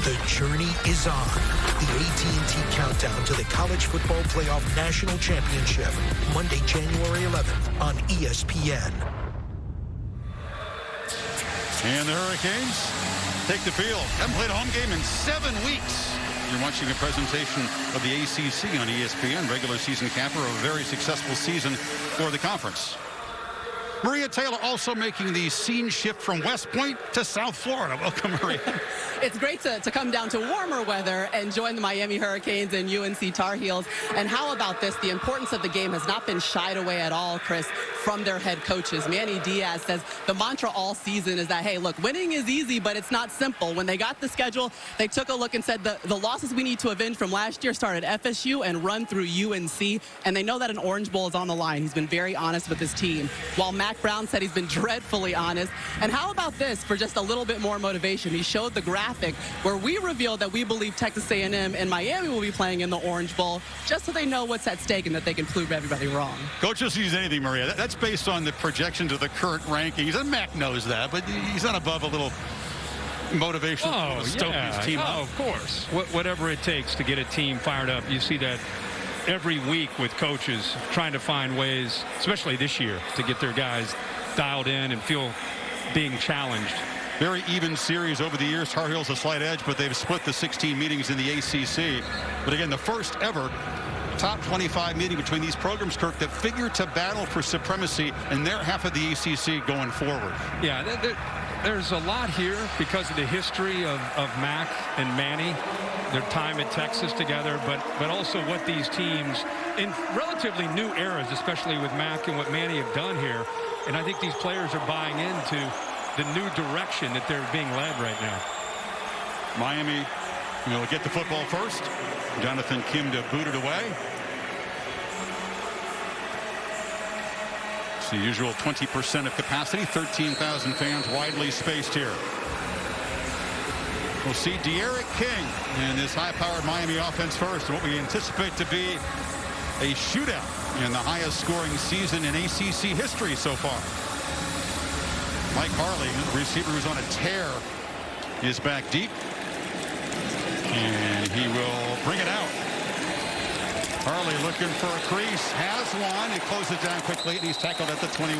The journey is on. The AT&T Countdown to the College Football Playoff National Championship, Monday, January 11th on ESPN. And the Hurricanes take the field. Haven't played a home game in 7 weeks. You're watching a presentation of the ACC on ESPN, regular season capper of a very successful season for the conference. Maria Taylor also making the scene shift from West Point to South Florida. Welcome, Maria. It's great to come down to warmer weather and join the Miami Hurricanes and UNC Tar Heels. And how about this? The importance of the game has not been shied away at all, Chris, from their head coaches. Manny Diaz says the mantra all season is that, hey, look, winning is easy, but it's not simple. When they got the schedule, they took a look and said the losses we need to avenge from last year start at FSU and run through UNC. And they know that an Orange Bowl is on the line. He's been very honest with his team. While Mac Brown said he's been dreadfully honest. And how about this for just a little bit more motivation? He showed the graphic where we revealed that we believe Texas A&M and Miami will be playing in the Orange Bowl, just so they know what's at stake and that they can prove everybody wrong. Coach just use anything, Maria. That's based on the projections of the current rankings. And Mac knows that, but he's not above a little motivation to stoke his team up. Of course. Whatever it takes to get a team fired up. You see that every week with coaches trying to find ways, especially this year, to get their guys dialed in and feel being challenged. Very even series over the years. Tar Heels a slight edge, but they've split the 16 meetings in the ACC. But again, the first ever top 25 meeting between these programs, Kirk, that figure to battle for supremacy in their half of the ACC going forward. Yeah, there's a lot here because of the history of Mac and Manny, their time at Texas together, but also what these teams in relatively new eras, especially with Mac and what Manny have done here. And I think these players are buying into the new direction that they're being led right now. Miami will get the football first. Jonathan Kim to boot it away. It's the usual 20% of capacity, 13,000 fans widely spaced here. We'll see De'Aaron King and this high-powered Miami offense first. What we anticipate to be a shootout in the highest scoring season in ACC history so far. Mike Harley, the receiver who's on a tear, is back deep. And he will bring it out. Harley looking for a crease. Has one and closes it down quickly. And he's tackled at the 21.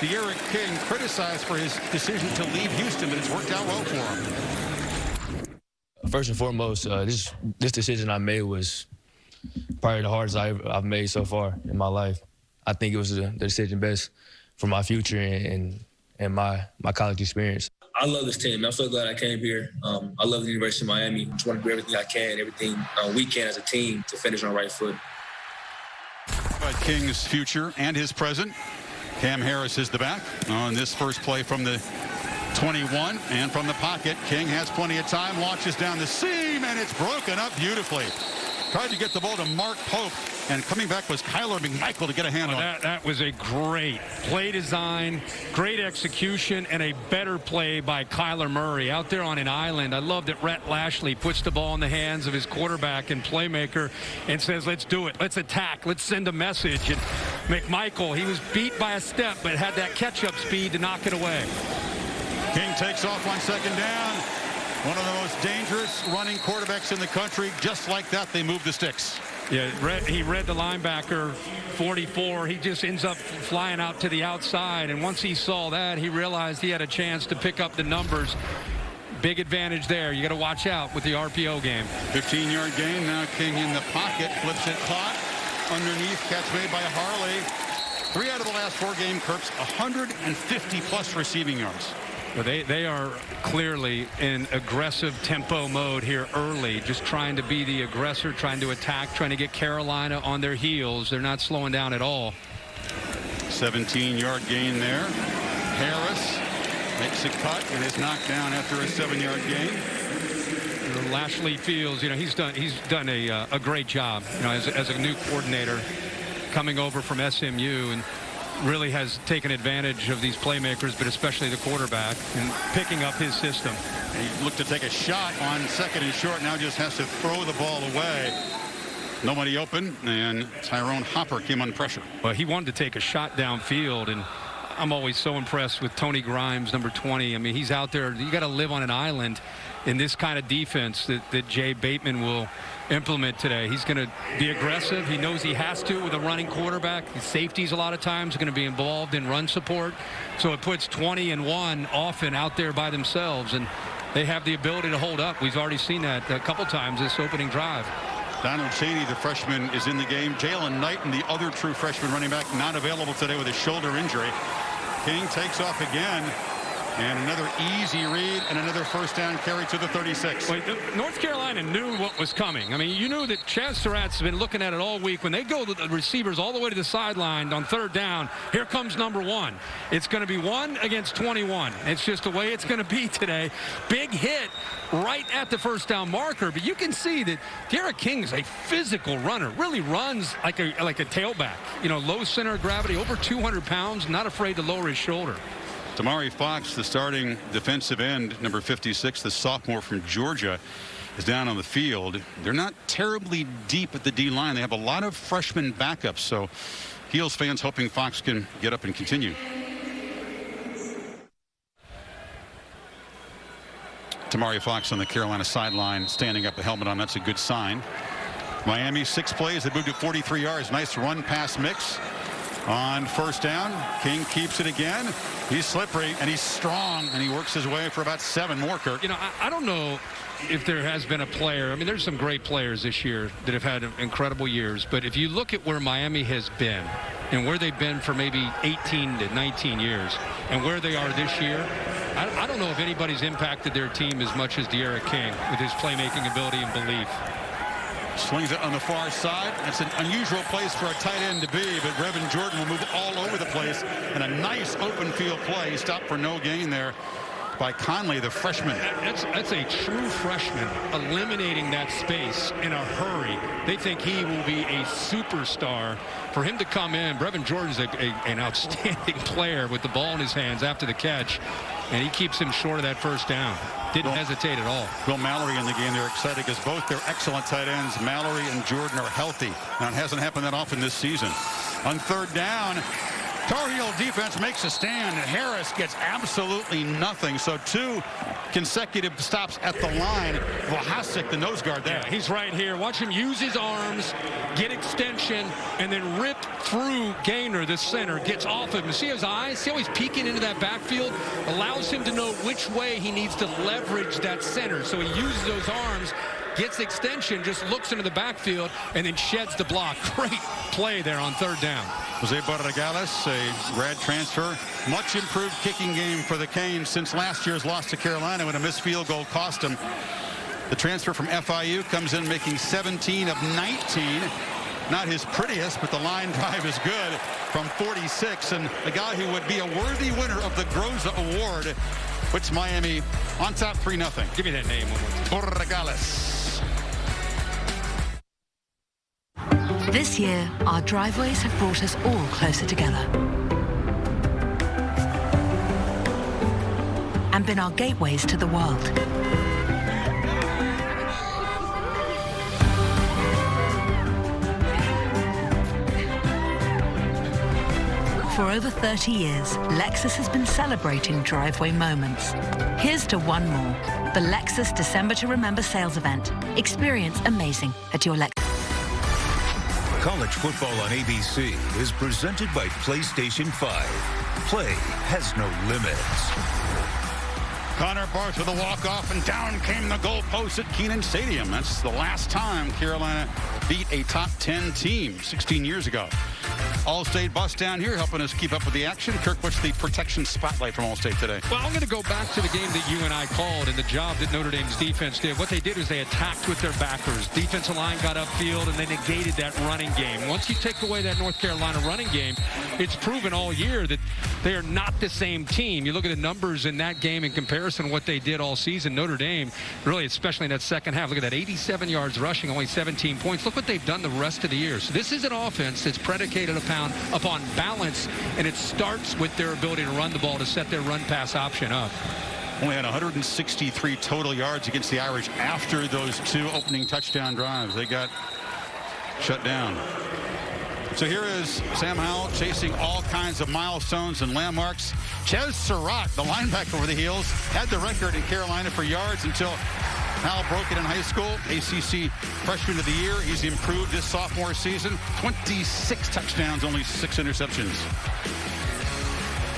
De'Aaron King criticized for his decision to leave Houston, but it's worked out well for him. First and foremost, this decision I made was probably the hardest I've made so far in my life. I think it was the decision best for my future and my college experience. I love this team. I'm so glad I came here. I love the University of Miami. I just want to do everything I can, everything we can as a team to finish on the right foot. But King's future and his present. Cam Harris is the back on this first play from the 21 and from the pocket. King has plenty of time, launches down the seam, and it's broken up beautifully. Tried to get the ball to Mark Pope, and coming back was Kyler McMichael to get a hand on it. That was a great play design, great execution, and a better play by Kyler Murray out there on an island. I love that Rhett Lashley puts the ball in the hands of his quarterback and playmaker and says, let's do it. Let's attack. Let's send a message. And McMichael, he was beat by a step, but had that catch-up speed to knock it away. King takes off on second down. One of the most dangerous running quarterbacks in the country. Just like that, they move the sticks. Yeah, he read the linebacker, 44. He just ends up flying out to the outside. And once he saw that, he realized he had a chance to pick up the numbers. Big advantage there. You got to watch out with the RPO game. 15-yard gain. Now King in the pocket. Flips it caught. Underneath, catch made by Harley. 3 out of the last 4 game, Kirk's 150-plus receiving yards. Well, they are clearly in aggressive tempo mode here early, just trying to be the aggressor, trying to attack, trying to get Carolina on their heels. They're not slowing down at all. 17-yard gain there. Harris makes a cut and is knocked down after a 7-yard gain. Lashley feels, he's done a great job, as a new coordinator coming over from SMU, and really has taken advantage of these playmakers, but especially the quarterback, and picking up his system. He looked to take a shot on second and short, now just has to throw the ball away. Nobody open, and Tyrone Hopper came under pressure. Well, he wanted to take a shot downfield, and I'm always so impressed with Tony Grimes, number 20. I mean, he's out there. You got to live on an island in this kind of defense that Jay Bateman will implement today. He's going to be aggressive. He knows he has to with a running quarterback. His safeties a lot of times are going to be involved in run support. So it puts 20 and 1 often out there by themselves, and they have the ability to hold up. We've already seen that a couple times this opening drive. Donald Chaney, the freshman, is in the game. Jalen Knighton, the other true freshman running back, not available today with a shoulder injury. King takes off again. And another easy read and another first down carry to the 36. Wait, North Carolina knew what was coming. I mean, you knew that Chaz Surratt's been looking at it all week. When they go to the receivers all the way to the sideline on third down, here comes number 1. It's going to be 1 against 21. It's just the way it's going to be today. Big hit right at the first down marker, but you can see that Derek King is a physical runner, really runs like a tailback. You know, low center of gravity, over 200 pounds, not afraid to lower his shoulder. Damari Fox, the starting defensive end, number 56, the sophomore from Georgia, is down on the field. They're not terribly deep at the D-line. They have a lot of freshman backups, so Heels fans hoping Fox can get up and continue. Damari Fox on the Carolina sideline, standing up, the helmet on. That's a good sign. Miami, 6 plays. They moved to 43 yards. Nice run-pass mix. On first down, King keeps it again. He's slippery and he's strong, and he works his way for about 7 more, Kirk. You know, I don't know if there has been a player. I mean, there's some great players this year that have had incredible years. But if you look at where Miami has been and where they've been for maybe 18 to 19 years and where they are this year, I don't know if anybody's impacted their team as much as Derek King with his playmaking ability and belief. Swings it on the far side. That's an unusual place for a tight end to be, but Brevin Jordan will move all over the place. And a nice open field play. Stopped for no gain there by Conley, the freshman. That's a true freshman eliminating that space in a hurry. They think he will be a superstar. For him to come in, Brevin Jordan's an outstanding player with the ball in his hands after the catch, and he keeps him short of that first down. Didn't hesitate at all. Will Mallory in the game. They're excited because both their excellent tight ends, Mallory and Jordan, are healthy. Now, it hasn't happened that often this season. On third down, Tar Heel defense makes a stand, and Harris gets absolutely nothing. So 2 consecutive stops at the line. Vlahasic, the nose guard there. Yeah, he's right here. Watch him use his arms, get extension, and then rip through Gaynor, the center. Gets off him. You see his eyes? See how he's peeking into that backfield? Allows him to know which way he needs to leverage that center. So he uses those arms, gets extension, just looks into the backfield, and then sheds the block. Great play there on third down. Jose Barragales, a grad transfer. Much improved kicking game for the Canes since last year's loss to Carolina when a missed field goal cost him. The transfer from FIU comes in making 17 of 19. Not his prettiest, but the line drive is good from 46. And the guy who would be a worthy winner of the Groza Award puts Miami on top 3-0. Give me that name one more time. Barragales. This year, our driveways have brought us all closer together and been our gateways to the world. For over 30 years, Lexus has been celebrating driveway moments. Here's to one more. The Lexus December to Remember sales event. Experience amazing at your Lexus. College football on ABC is presented by PlayStation 5. Play has no limits. Connor Barth with a walk-off, and down came the goalpost at Kenan Stadium. That's the last time Carolina beat a top 10 team 16 years ago. Allstate bus down here helping us keep up with the action. Kirk, what's the protection spotlight from Allstate today? Well, I'm going to go back to the game that you and I called and the job that Notre Dame's defense did. What they did is they attacked with their backers. Defensive line got upfield, and they negated that running game. Once you take away that North Carolina running game, it's proven all year that they are not the same team. You look at the numbers in that game in comparison to what they did all season. Notre Dame, really, especially in that second half, look at that, 87 yards rushing, only 17 points. Look what they've done the rest of the year. So this is an offense that's predicated upon balance, and it starts with their ability to run the ball to set their run-pass option up. Only had 163 total yards against the Irish after those 2 opening touchdown drives. They got shut down. So here is Sam Howell chasing all kinds of milestones and landmarks. Ches Surratt, the linebacker over the heels, had the record in Carolina for yards until Howell broke it in high school. ACC Freshman of the Year. He's improved this sophomore season. 26 touchdowns, only 6 interceptions.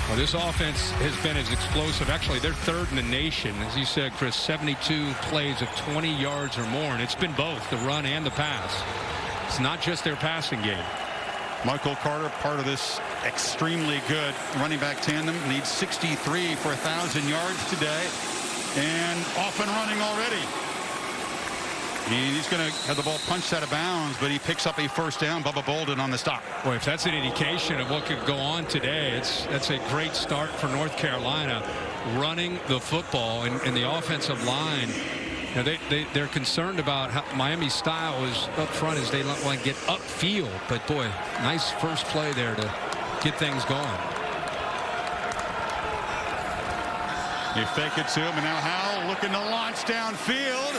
Well, this offense has been as explosive. Actually, they're third in the nation. As you said, Chris, 72 plays of 20 yards or more. And it's been both the run and the pass. It's not just their passing game. Michael Carter, part of this extremely good running back tandem, needs 63 for 1,000 yards today. And off and running already. He's going to have the ball punched out of bounds, but he picks up a first down. Bubba Bolden on the stop. Boy, if that's an indication of what could go on today, that's a great start for North Carolina, running the football and the offensive line. You know, they're concerned about how Miami's style is up front as they want to get upfield. But boy, nice first play there to get things going. They fake it to him, and now Howell looking to launch downfield.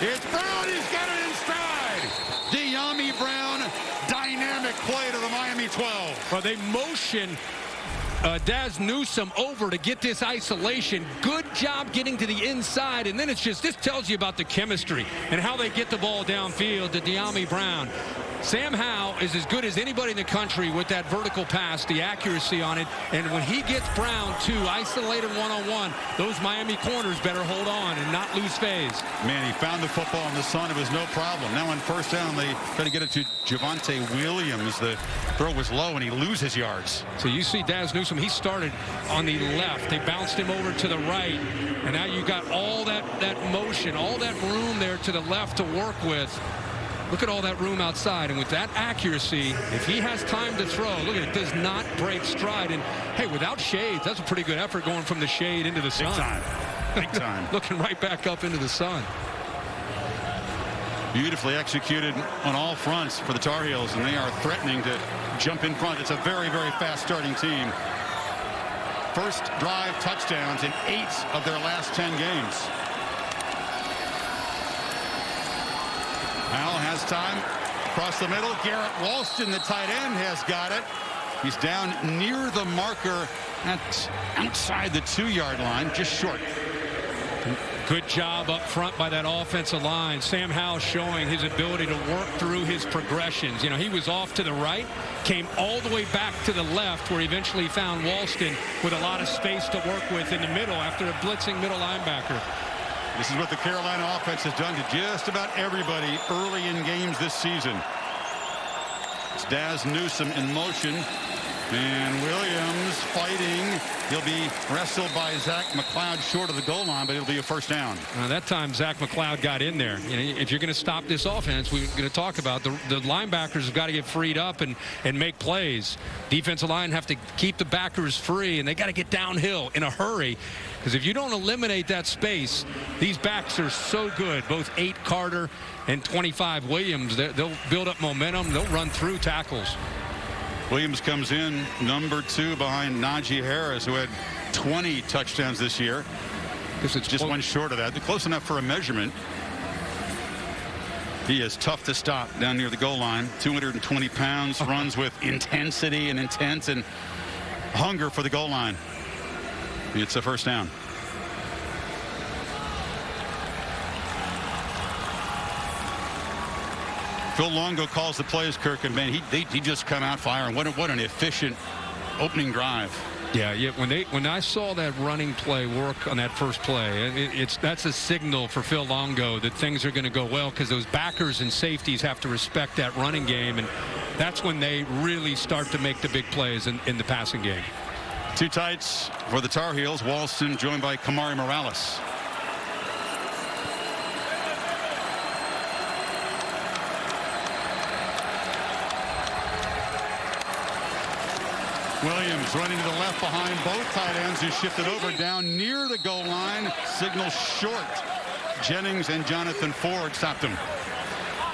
It's Brown. He's got it in stride. De'Ami Brown, dynamic play to the Miami 12. Well, they motion Daz Newsome over to get this isolation. Good job getting to the inside, and then it's just, this tells you about the chemistry and how they get the ball downfield to De'Ami Brown. Sam Howell is as good as anybody in the country with that vertical pass, the accuracy on it. And when he gets Brown to isolated one-on-one, those Miami corners better hold on and not lose phase. Man, he found the football in the sun. It was no problem. Now on first down, they try to get it to Javonte Williams. The throw was low, and he loses yards. So you see Daz Newsome, he started on the left. They bounced him over to the right. And now you got all that motion, all that room there to the left to work with. Look at all that room outside, and with that accuracy, if he has time to throw, look at it, does not break stride. And hey, without shades, that's a pretty good effort going from the shade into the sun. Big time. Big time. Looking right back up into the sun. Beautifully executed on all fronts for the Tar Heels, and they are threatening to jump in front. It's a very, very fast starting team. First drive touchdowns in 8 of their last 10 games. Howell has time across the middle. Garrett Walston, the tight end, has got it. He's down near the marker at outside the 2-yard line, just short. Good job up front by that offensive line. Sam Howell showing his ability to work through his progressions. You know, he was off to the right, came all the way back to the left, where he eventually found Walston with a lot of space to work with in the middle after a blitzing middle linebacker. This is what the Carolina offense has done to just about everybody early in games this season. It's Daz Newsome in motion. And Williams fighting. He'll be wrestled by Zach McLeod short of the goal line, but it'll be a first down. That time Zach McLeod got in there. You know, if you're going to stop this offense, we're going to talk about the linebackers have got to get freed up and make plays. Defensive line have to keep the backers free, and they got to get downhill in a hurry. Because if you don't eliminate that space, these backs are so good. Both 8 Carter and 25 Williams, they'll build up momentum. They'll run through tackles. Williams comes in number 2 behind Najee Harris, who had 20 touchdowns this year. This is just one short of that. Close enough for a measurement. He is tough to stop down near the goal line. 220 pounds, runs with intensity and intent and hunger for the goal line. It's a first down. Phil Longo calls the plays, Kirk, and man, he just come out firing. What an efficient opening drive. Yeah. When I saw that running play work on that first play, that's a signal for Phil Longo that things are going to go well, because those backers and safeties have to respect that running game, and that's when they really start to make the big plays in the passing game. 2 tights for the Tar Heels. Walston joined by Kamari Morales. Williams running to the left behind both tight ends, who shifted over down near the goal line. Signal short. Jennings and Jonathan Ford stopped him.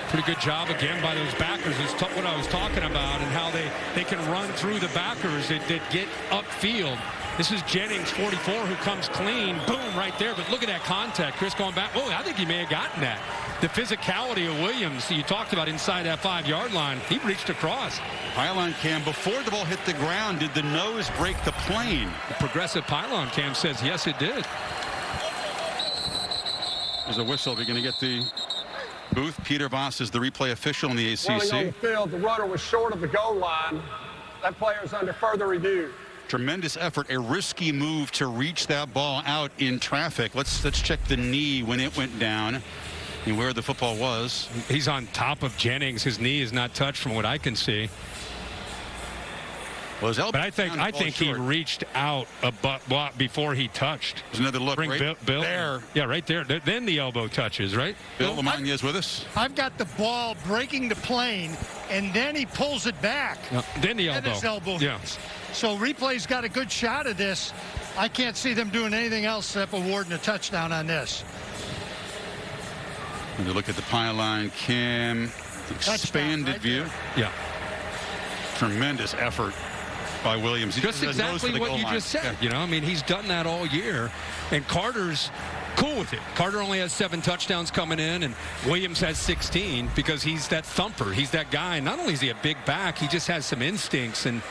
Pretty good job again by those backers. Is what I was talking about, and how they can run through the backers that get upfield. This is Jennings, 44, who comes clean. Boom, right there. But look at that contact. Chris going back. Oh, I think he may have gotten that. the physicality of Williams you talked about inside that 5-yard line. He reached across. Pylon cam, before the ball hit the ground, did the nose break the plane? The progressive pylon cam says yes, it did. There's a whistle. We're going to get the booth. Peter Voss is the replay official in the ACC. Running on the field, the runner was short of the goal line. That player is under further review. Tremendous effort, a risky move to reach that ball out in traffic. Let's check the knee when it went down and where the football was. He's on top of Jennings. His knee is not touched from what I can see. Well, his elbow but I think he reached out before he touched. There's another look. Bring right Bill. There. Yeah, right there. Then the elbow touches, right? Bill Lamagna is with us. I've got the ball breaking the plane, and then he pulls it back. No, then the elbow. Then his elbow hits. Yeah. So replay's got a good shot of this. I can't see them doing anything else except awarding a touchdown on this. And to look at the pylon cam, expanded view. Yeah. Tremendous effort by Williams. Just exactly what you just said. Yeah. You know, I mean, he's done that all year. And Carter's cool with it. Carter only has 7 touchdowns coming in, and Williams has 16 because he's that thumper. He's that guy. Not only is he a big back, he just has some instincts and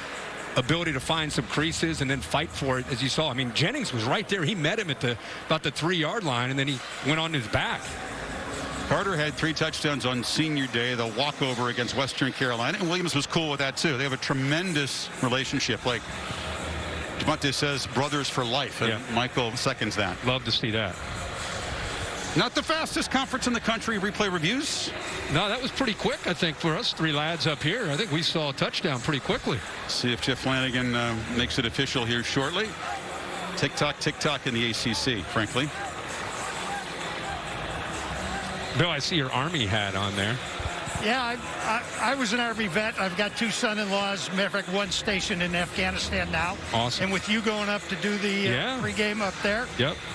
ability to find some creases and then fight for it, as you saw. I mean, Jennings was right there. He met him at about the 3-yard line, and then he went on his back. Carter had 3 touchdowns on senior day, the walkover against Western Carolina, and Williams was cool with that too. They have a tremendous relationship. Like Devontae says, brothers for life, and Michael seconds that. Love to see that. Not the fastest conference in the country, replay reviews. No, that was pretty quick, I think, for us 3 lads up here. I think we saw a touchdown pretty quickly. See if Jeff Flanagan makes it official here shortly. Tick-tock in the ACC, frankly. Bill, I see your Army hat on there. Yeah, I was an Army vet. I've got 2 son-in-laws. Matter of fact, one stationed in Afghanistan now. Awesome. And with you going up to do the pregame up there,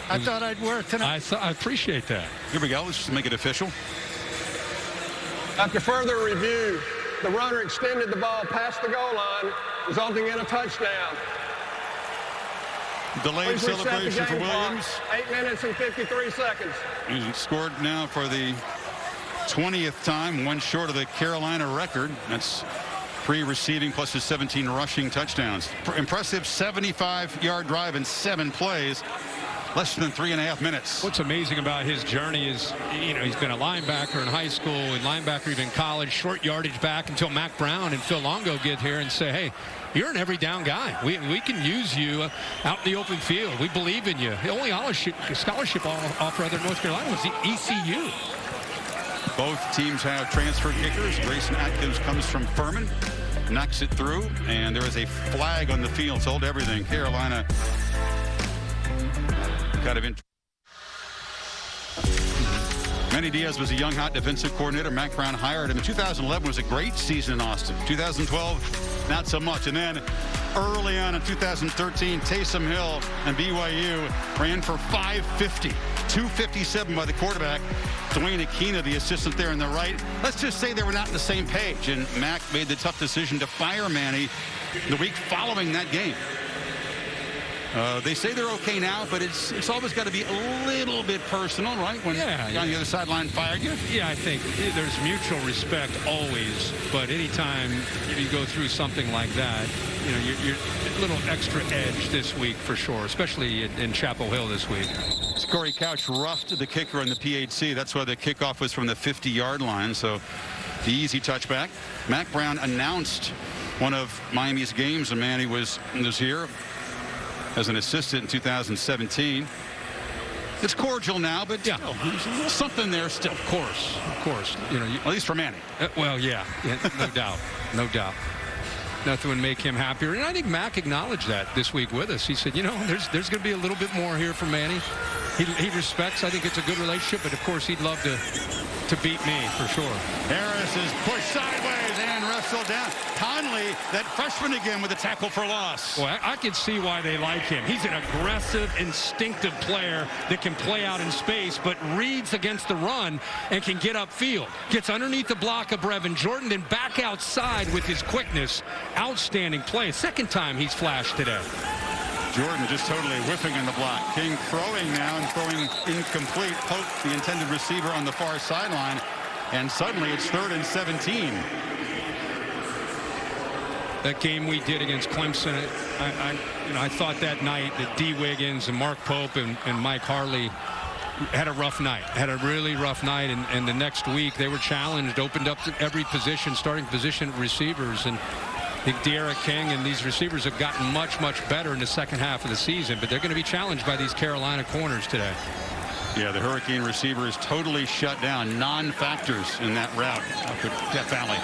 I thought I'd wear it tonight. I appreciate that. Here we go. Let's just make it official. After further review, the runner extended the ball past the goal line, resulting in a touchdown. Delayed celebration for Williams. 8 minutes and 53 seconds. He's scored now for the 20th time, one short of the Carolina record. That's 3 receiving plus his 17 rushing touchdowns. Impressive 75-yard drive in 7 plays. Less than 3.5 minutes. What's amazing about his journey is, you know, he's been a linebacker in high school, and linebacker even college, short yardage back until Mac Brown and Phil Longo get here and say, hey, you're an every down guy. We can use you out in the open field. We believe in you. The only scholarship offer other than North Carolina was the ECU. Both teams have transfer kickers. Grayson Atkins comes from Furman, knocks it through, and there is a flag on the field. Told everything. Carolina kind of in. Manny Diaz was a young, hot defensive coordinator. Mac Brown hired him. In 2011 was a great season in Austin. 2012, not so much. And then early on in 2013, Taysom Hill and BYU ran for 550. 257 by the quarterback. Dwayne Aquina, the assistant there on the right. Let's just say they were not on the same page. And Mac made the tough decision to fire Manny the week following that game. They say they're okay now, but it's always got to be a little bit personal, right? When on the other sideline fired you? Yeah, I think there's mutual respect always, but anytime you go through something like that, you know, you're a little extra edge this week for sure, especially in Chapel Hill this week. Corey Couch roughed the kicker on the PHC. That's why the kickoff was from the 50-yard line, so the easy touchback. Mac Brown announced one of Miami's games, and Manny was here as an assistant in 2017. It's cordial now, but still, there's a little something there still. Of course. You know, at least for Manny. Well, yeah, no doubt, no doubt. Nothing would make him happier. And I think Mac acknowledged that this week with us. He said, you know, there's going to be a little bit more here for Manny. He respects. I think it's a good relationship, but of course he'd love to beat me for sure. Harris is pushed sideways and wrestled down. Conley, that freshman again with a tackle for loss. Well, I can see why they like him. He's an aggressive, instinctive player that can play out in space, but reads against the run and can get upfield. Gets underneath the block of Brevin Jordan, then back outside with his quickness. Outstanding play. Second time he's flashed today. Jordan just totally whiffing in the block. King throwing now and throwing incomplete. Poked the intended receiver on the far sideline. And suddenly it's 3rd and 17. That game we did against Clemson, I thought that night that D. Wiggins and Mark Pope and Mike Harley had a rough night, had a really rough night. And the next week they were challenged, opened up to every position, starting position receivers. And I think Derek King and these receivers have gotten much, much better in the second half of the season. But they're going to be challenged by these Carolina corners today. Yeah, the Hurricane receiver is totally shut down. Non-factors in that route for Death Valley.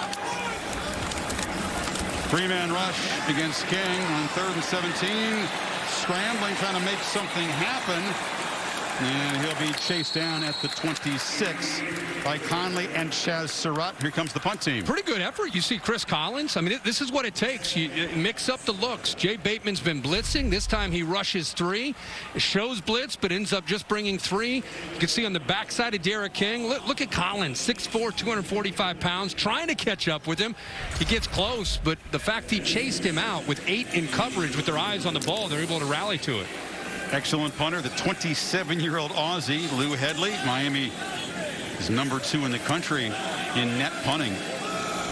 3-man rush against King on 3rd and 17. Scrambling, trying to make something happen. And he'll be chased down at the 26 by Conley and Chaz Surratt. Here comes the punt team. Pretty good effort. You see Chris Collins. I mean, this is what it takes. You mix up the looks. Jay Bateman's been blitzing. This time he rushes 3. It shows blitz, but ends up just bringing 3. You can see on the backside of Derek King. Look at Collins, 6'4", 245 pounds, trying to catch up with him. He gets close, but the fact he chased him out with 8 in coverage with their eyes on the ball, they're able to rally to it. Excellent punter, the 27-year-old Aussie, Lou Headley. Miami is number 2 in the country in net punting.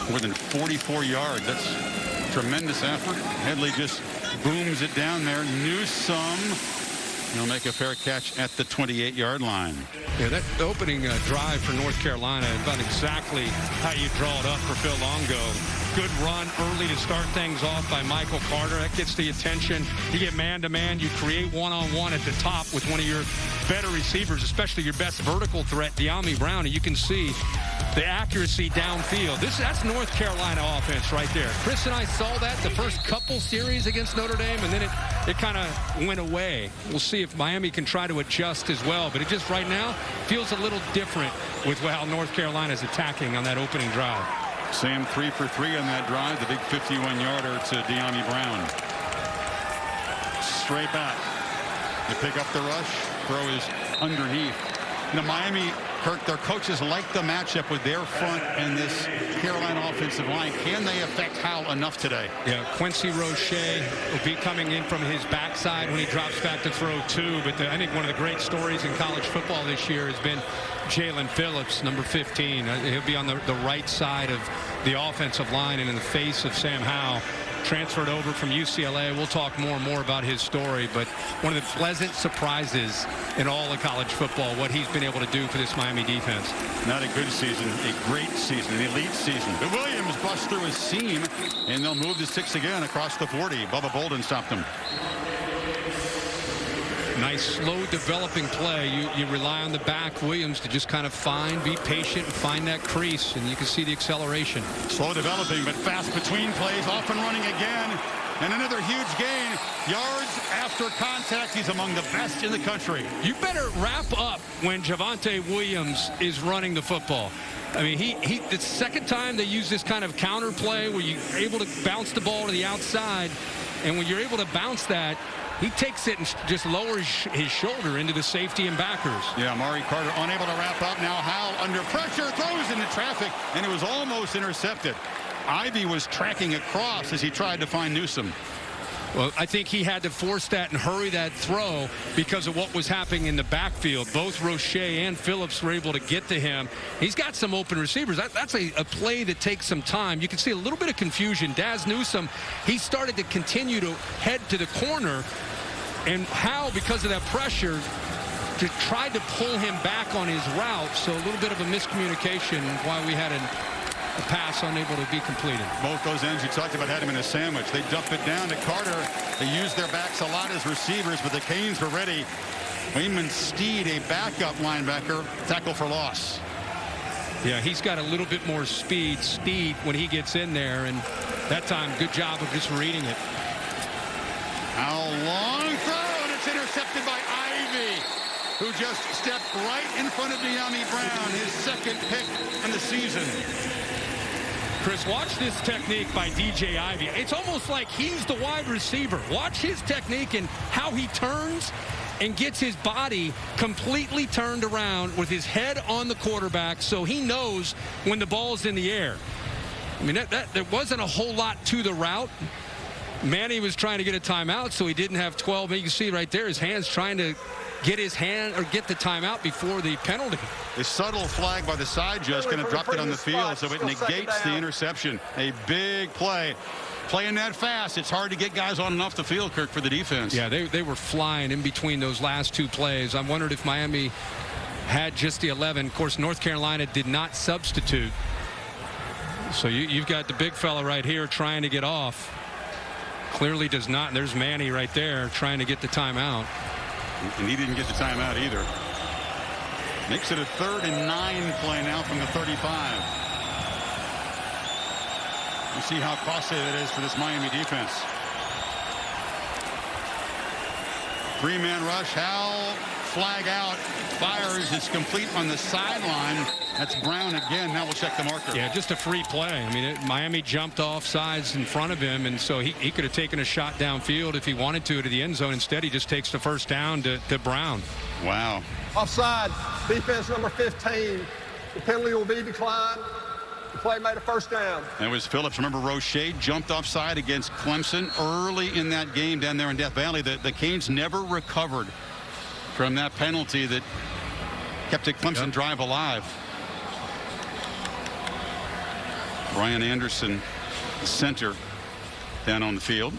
More than 44 yards. That's tremendous effort. Headley just booms it down there. Newsome. He'll make a fair catch at the 28-yard line. Yeah, that opening drive for North Carolina is about exactly how you draw it up for Phil Longo. Good run early to start things off by Michael Carter. That gets the attention. You get man-to-man. You create one-on-one at the top with one of your better receivers, especially your best vertical threat, De'Ami Brown, and you can see the accuracy downfield. That's North Carolina offense right there. Chris and I saw that the first couple series against Notre Dame, and then it kind of went away. We'll see if Miami can try to adjust as well, but it just right now feels a little different with how North Carolina is attacking on that opening drive. Sam 3 for 3 on that drive. The big 51-yarder to De'Ami Brown. Straight back. They pick up the rush. Throw is underneath. You know, Miami, Kirk, their coaches like the matchup with their front and this Carolina offensive line. Can they affect Howell enough today? Yeah, Quincy Roche will be coming in from his backside when he drops back to throw 2. But I think one of the great stories in college football this year has been Jalen Phillips, number 15. He'll be on the right side of the offensive line and in the face of Sam Howell. Transferred over from UCLA. We'll talk more and more about his story, but one of the pleasant surprises in all of college football, what he's been able to do for this Miami defense. Not a good season, a great season, an elite season. But Williams busts through his seam, and they'll move the 6 again across the 40. Bubba Bolden stopped him. Nice, slow developing play. You rely on the back, Williams, to just kind of be patient and find that crease, and you can see the acceleration. Slow developing, but fast between plays, off and running again. And another huge gain. Yards after contact. He's among the best in the country. You better wrap up when Javonte Williams is running the football. I mean, the second time they use this kind of counter play where you're able to bounce the ball to the outside, and when you're able to bounce that, he takes it and just lowers his shoulder into the safety and backers. Yeah, Amari Carter unable to wrap up. Now Howell under pressure, throws into traffic, and it was almost intercepted. Ivy was tracking across as he tried to find Newsome. Well, I think he had to force that and hurry that throw because of what was happening in the backfield. Both Roche and Phillips were able to get to him. He's got some open receivers. That's a play that takes some time. You can see a little bit of confusion. Daz Newsome, he started to continue to head to the corner, and Howell, because of that pressure, tried to pull him back on his route. So a little bit of a miscommunication why we had a pass unable to be completed. Both those ends you talked about had him in a sandwich. They dump it down to Carter. They use their backs a lot as receivers, but the Canes were ready. Wayman Steed, a backup linebacker, tackle for loss. Yeah, he's got a little bit more speed, when he gets in there, and that time, good job of just reading it. Now long throw, and it's intercepted by Ivy, who just stepped right in front of De'Ami Brown, his second pick in the season. Chris, watch this technique by DJ Ivy. It's almost like he's the wide receiver. Watch his technique and how he turns and gets his body completely turned around with his head on the quarterback, so he knows when the ball's in the air. I mean, there wasn't a whole lot to the route. Manny was trying to get a timeout, so he didn't have 12. You can see right there his hands trying to get his hand or get the timeout before the penalty. A subtle flag by the side judge kind of dropped it on the field, so it negates the interception. A big play. Playing that fast, it's hard to get guys on and off the field, Kirk, for the defense. Yeah, they were flying in between those last two plays. I wondered if Miami had just the 11. Of course, North Carolina did not substitute. So you've got the big fella right here trying to get off. Clearly does not. And there's Manny right there trying to get the timeout. And he didn't get the timeout either. Makes it a 3rd and 9 play now from the 35. You see how costly that is for this Miami defense. 3-man rush. Howell, flag out, fires. It's complete on the sideline. That's Brown again. Now we'll check the marker. Yeah, just a free play. I mean, Miami jumped off sides in front of him, and so he could have taken a shot downfield if he wanted to the end zone. Instead, he just takes the first down to Brown. Wow. Offside, defense number 15. The penalty will be declined. The play made a first down. That was Phillips. Remember, Roche jumped offside against Clemson early in that game down there in Death Valley. The Canes never recovered from that penalty that kept a Clemson drive alive. Brian Anderson, the center, down on the field.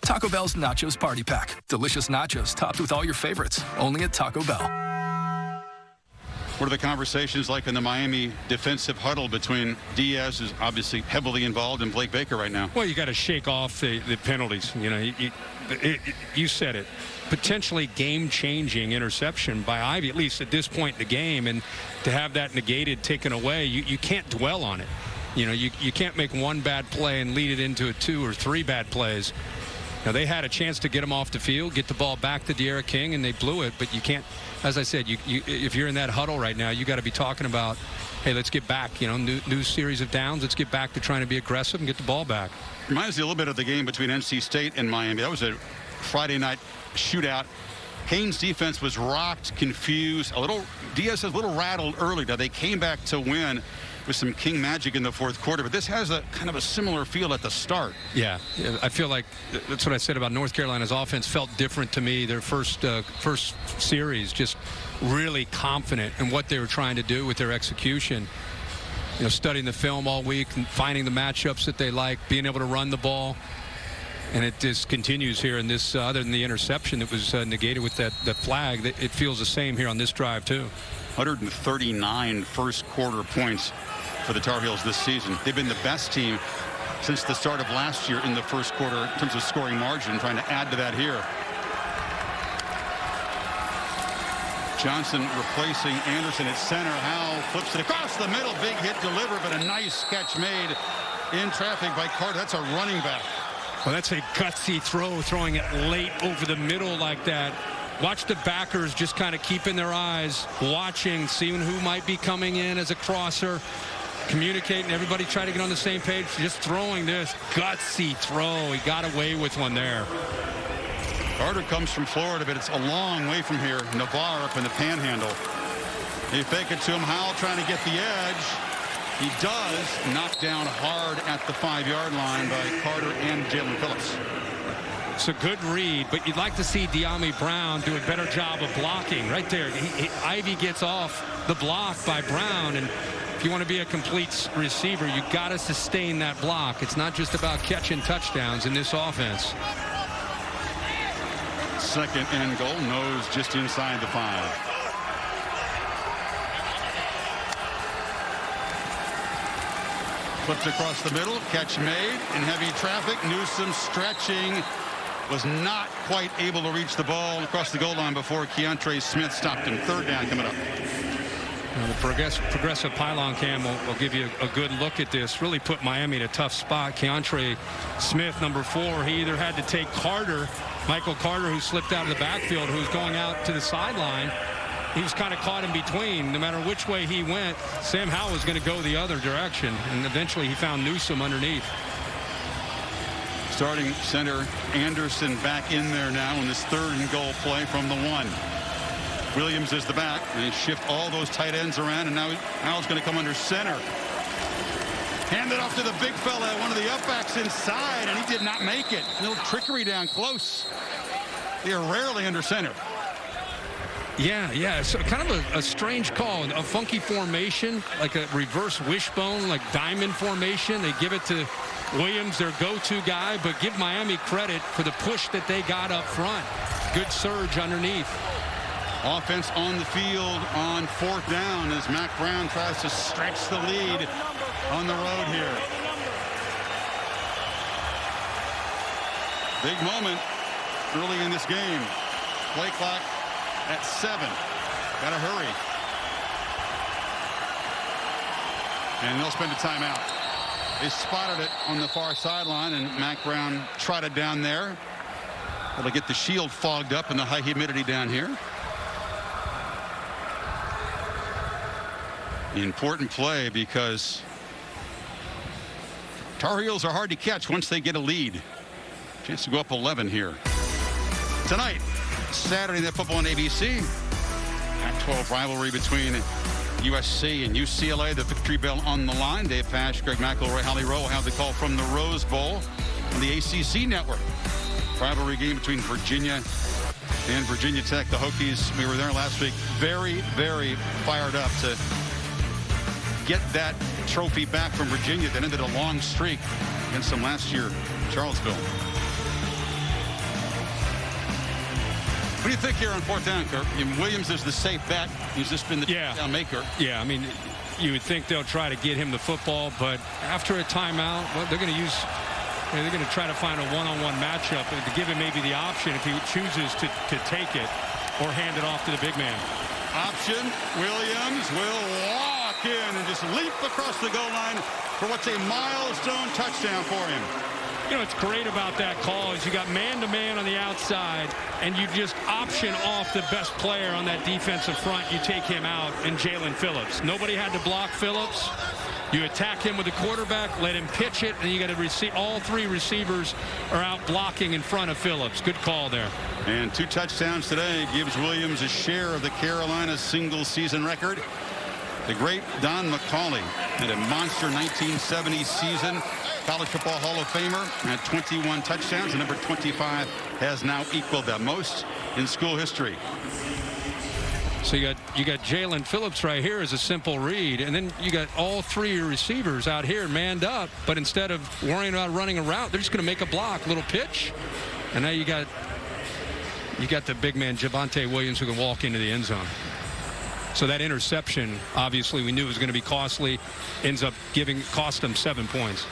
Taco Bell's Nachos Party Pack. Delicious nachos topped with all your favorites. Only at Taco Bell. What are the conversations like in the Miami defensive huddle between Diaz, who's obviously heavily involved, and Blake Baker right now? Well, you got to shake off the penalties. You know, you said it. Potentially game-changing interception by Ivy, at least at this point in the game, and to have that negated, taken away, you can't dwell on it. You know, you can't make one bad play and lead it into 2 or 3 bad plays. Now, they had a chance to get him off the field, get the ball back to De'Ara King, and they blew it. But you can't, as I said, if you're in that huddle right now, you got to be talking about, hey, let's get back, you know, new series of downs. Let's get back to trying to be aggressive and get the ball back. Reminds me a little bit of the game between NC State and Miami. That was a Friday night shootout. Canes defense was rocked, confused, Diaz was a little rattled early. Now, they came back to win with some King magic in the 4th quarter, but this has a kind of a similar feel at the start. Yeah, I feel like that's what I said about North Carolina's offense. Felt different to me. Their first series, just really confident in what they were trying to do with their execution. You know, studying the film all week and finding the matchups that they like, being able to run the ball. And it just continues here in this, other than the interception that was negated with that flag, it feels the same here on this drive too. 139 first quarter points for the Tar Heels this season. They've been the best team since the start of last year in the first quarter in terms of scoring margin, trying to add to that here. Johnson replacing Anderson at center. Howell flips it across the middle. Big hit delivered, but a nice catch made in traffic by Carter. That's a running back. Well, that's a gutsy throw, throwing it late over the middle like that. Watch the backers just kind of keeping their eyes, watching, seeing who might be coming in as a crosser, communicating, everybody try to get on the same page, just throwing this gutsy throw. He got away with one there. Carter comes from Florida, but it's a long way from here. Navarre up in the panhandle. They fake it to him. Howell trying to get the edge. He does. Knocked down hard at the 5-yard line by Carter and Jalen Phillips. It's a good read, but you'd like to see De'Ami Brown do a better job of blocking. Right there, Ivy gets off the block by Brown, and if you want to be a complete receiver, you got to sustain that block. It's not just about catching touchdowns in this offense. 2nd and goal, nose just inside the 5. Flipped across the middle, catch made in heavy traffic. Newsome stretching, was not quite able to reach the ball across the goal line before Keontre Smith stopped him. 3rd down coming up. Well, the progressive pylon cam will give you a good look at this. Really put Miami in a tough spot. Keontre Smith, number 4, he either had to take Michael Carter, who slipped out of the backfield, who's going out to the sideline. He was kind of caught in between. No matter which way he went, Sam Howell was going to go the other direction, and eventually he found Newsome underneath. Starting center Anderson back in there now in this 3rd and goal play from the 1. Williams is the back. They shift all those tight ends around, and now Al's going to come under center. Hand it off to the big fella, one of the upbacks inside, and he did not make it. A little trickery down close. They are rarely under center. Yeah, so kind of a strange call, a funky formation, like a reverse wishbone, like diamond formation. They give it to Williams, their go-to guy, but give Miami credit for the push that they got up front. Good surge underneath. Offense on the field on 4th down as Mac Brown tries to stretch the lead on the road here. Big moment early in this game. Play clock at 7. Gotta hurry. And they'll spend a timeout. They spotted it on the far sideline, and Mac Brown trotted down there. It'll get the shield fogged up in the high humidity down here. Important play because Tar Heels are hard to catch once they get a lead. Chance to go up 11 here. Tonight, Saturday Night Football on ABC. Pac-12 rivalry between USC and UCLA. The victory bell on the line. Dave Pasch, Greg McElroy, Holly Rowe will have the call from the Rose Bowl on the ACC network. Rivalry game between Virginia and Virginia Tech. The Hokies, we were there last week, very, very fired up to get that trophy back from Virginia that ended a long streak against them last year in Charlottesville. What do you think here on 4th down, Kirk? Williams is the safe bet. He's just been the down maker. Yeah, I mean, you would think they'll try to get him the football, but after a timeout, well, they're going to try to find a one-on-one matchup to give him maybe the option if he chooses to take it or hand it off to the big man. Option. Williams will walk in and just leap across the goal line for what's a milestone touchdown for him. You know, what's great about that call is you got man-to-man on the outside, and you just option off the best player on that defensive front. You take him out, and Jalen Phillips. Nobody had to block Phillips. You attack him with the quarterback, let him pitch it, and you got to receive. All 3 receivers are out blocking in front of Phillips. Good call there. And 2 touchdowns today gives Williams a share of the Carolina single-season record. The great Don McCauley had a monster 1970 season. College Football Hall of Famer at 21 touchdowns. The number 25 has now equaled that most in school history. So you got Jalen Phillips right here as a simple read, and then you got all 3 receivers out here manned up, but instead of worrying about running a route, they're just going to make a block, little pitch, and now you got the big man Javonte Williams who can walk into the end zone. So that interception, obviously, we knew it was going to be costly. Ends up cost them 7 points.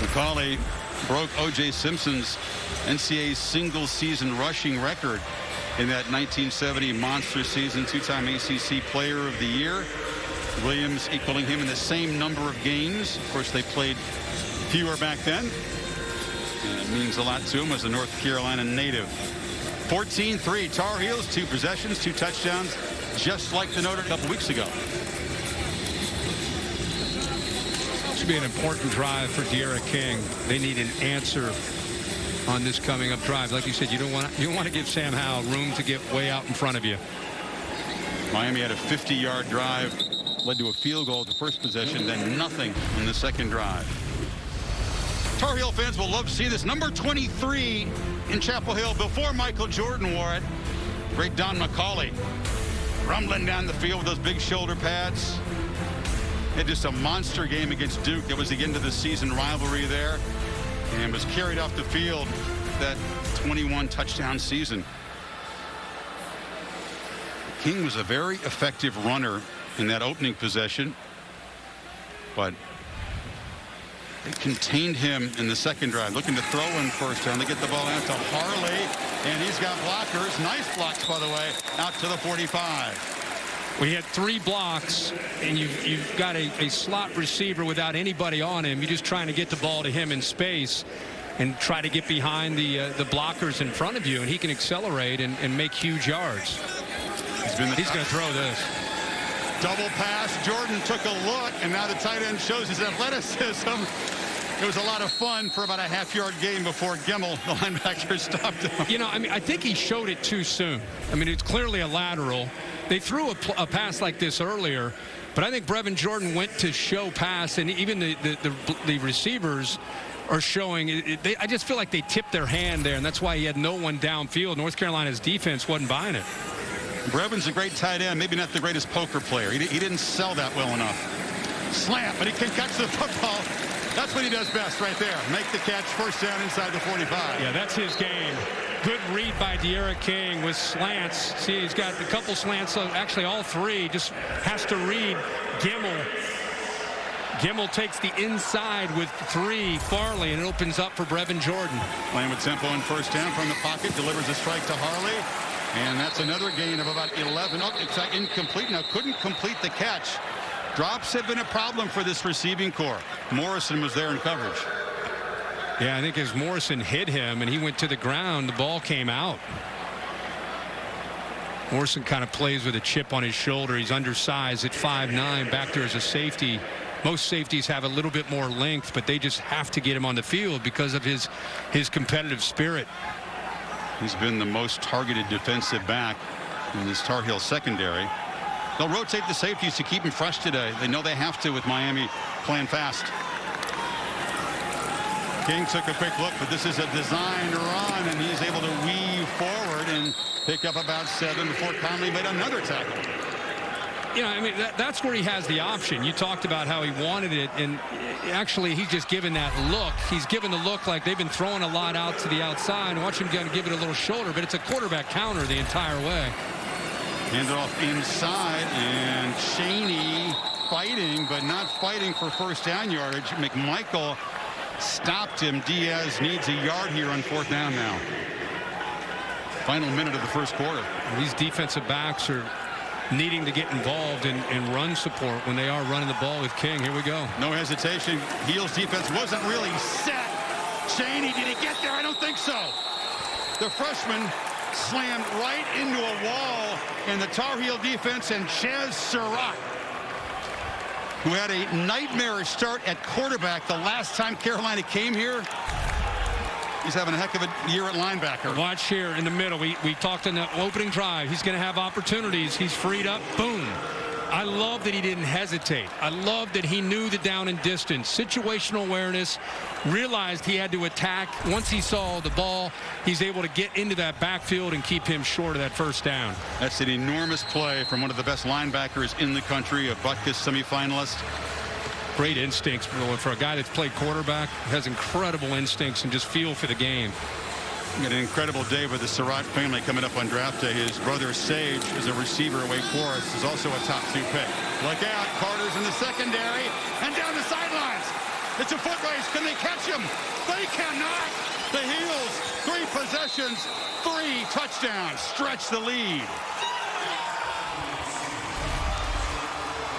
McCauley broke O.J. Simpson's NCAA single-season rushing record in that 1970 monster season. 2-time ACC Player of the Year. Williams equaling him in the same number of games. Of course, they played fewer back then. And it means a lot to him as a North Carolina native. 14-3 Tar Heels, 2 possessions, 2 touchdowns, just like the note a couple weeks ago. Should be an important drive for De'Ara King. They need an answer on this coming up drive. Like you said, you don't want to give Sam Howell room to get way out in front of you. Miami had a 50-yard drive, led to a field goal at the first possession, then nothing in the second drive. Tar Heel fans will love to see this. Number 23 in Chapel Hill before Michael Jordan wore it. Great Don McCauley rumbling down the field with those big shoulder pads. Had just a monster game against Duke. It was the end of the season rivalry there, and was carried off the field that 21 touchdown season. King was a very effective runner in that opening possession, but they contained him in the second drive, looking to throw in first down. They get the ball out to Harley, and he's got blockers. Nice blocks, by the way, out to the 45. We had 3 blocks, and you've got a slot receiver without anybody on him. You're just trying to get the ball to him in space and try to get behind the blockers in front of you, and he can accelerate and make huge yards. He's going to throw this. Double pass. Jordan took a look, and now the tight end shows his athleticism. It was a lot of fun for about a half-yard gain before Gemmel, the linebacker, stopped him. You know, I mean, I think he showed it too soon. I mean, it's clearly a lateral. They threw a pass like this earlier, but I think Brevin Jordan went to show pass, and even the receivers are showing. I just feel like they tipped their hand there, and that's why he had no one downfield. North Carolina's defense wasn't buying it. Brevin's a great tight end, maybe not the greatest poker player. He didn't sell that well enough. Slant, but he can catch the football. That's what he does best right there. Make the catch, first down inside the 45. Yeah, that's his game. Good read by De'Ara King with slants. See, he's got a couple slants, so actually all three. Just has to read Gemmel. Gemmel takes the inside with 3, Farley, and it opens up for Brevin Jordan. Playing with tempo and first down from the pocket, delivers a strike to Harley. And that's another gain of about 11. Oh, it's incomplete now. Couldn't complete the catch. Drops have been a problem for this receiving corps. Morrison was there in coverage. Yeah, I think as Morrison hit him and he went to the ground, the ball came out. Morrison kind of plays with a chip on his shoulder. He's undersized at 5'9", back there as a safety. Most safeties have a little bit more length, but they just have to get him on the field because of his competitive spirit. He's been the most targeted defensive back in this Tar Heel secondary. They'll rotate the safeties to keep him fresh today. They know they have to with Miami playing fast. King took a quick look, but this is a designed run, and he's able to weave forward and pick up about 7 before Conley made another tackle. You know, I mean, that's where he has the option. You talked about how he wanted it, and actually he's just given that look. He's given the look like they've been throwing a lot out to the outside. Watch him give it a little shoulder, but it's a quarterback counter the entire way. Hand it off inside, and Chaney fighting, but not fighting for first down yardage. McMichael stopped him. Diaz needs a yard here on 4th down now. Final minute of the first quarter. These defensive backs are needing to get involved in run support when they are running the ball with King. Here we go. No hesitation. Heel's defense wasn't really set. Chaney, did he get there? I don't think so. The freshman slammed right into a wall, and the Tar Heel defense and Chaz Surratt, who had a nightmarish start at quarterback the last time Carolina came here. He's having a heck of a year at linebacker. Watch here in the middle. We talked in the opening drive. He's going to have opportunities. He's freed up. Boom. I love that he didn't hesitate. I love that he knew the down and distance. Situational awareness. Realized he had to attack. Once he saw the ball, he's able to get into that backfield and keep him short of that first down. That's an enormous play from one of the best linebackers in the country, a Butkus semifinalist. Great instincts for a guy that's played quarterback. Has incredible instincts and just feel for the game. We got an incredible day with the Surratt family coming up on draft day. His brother Sage is a receiver at Wake Forest, is also a top 2 pick. Look out, Carter's in the secondary and down the sidelines. It's a foot race. Can they catch him? They cannot. The Heels, 3 possessions, 3 touchdowns, stretch the lead.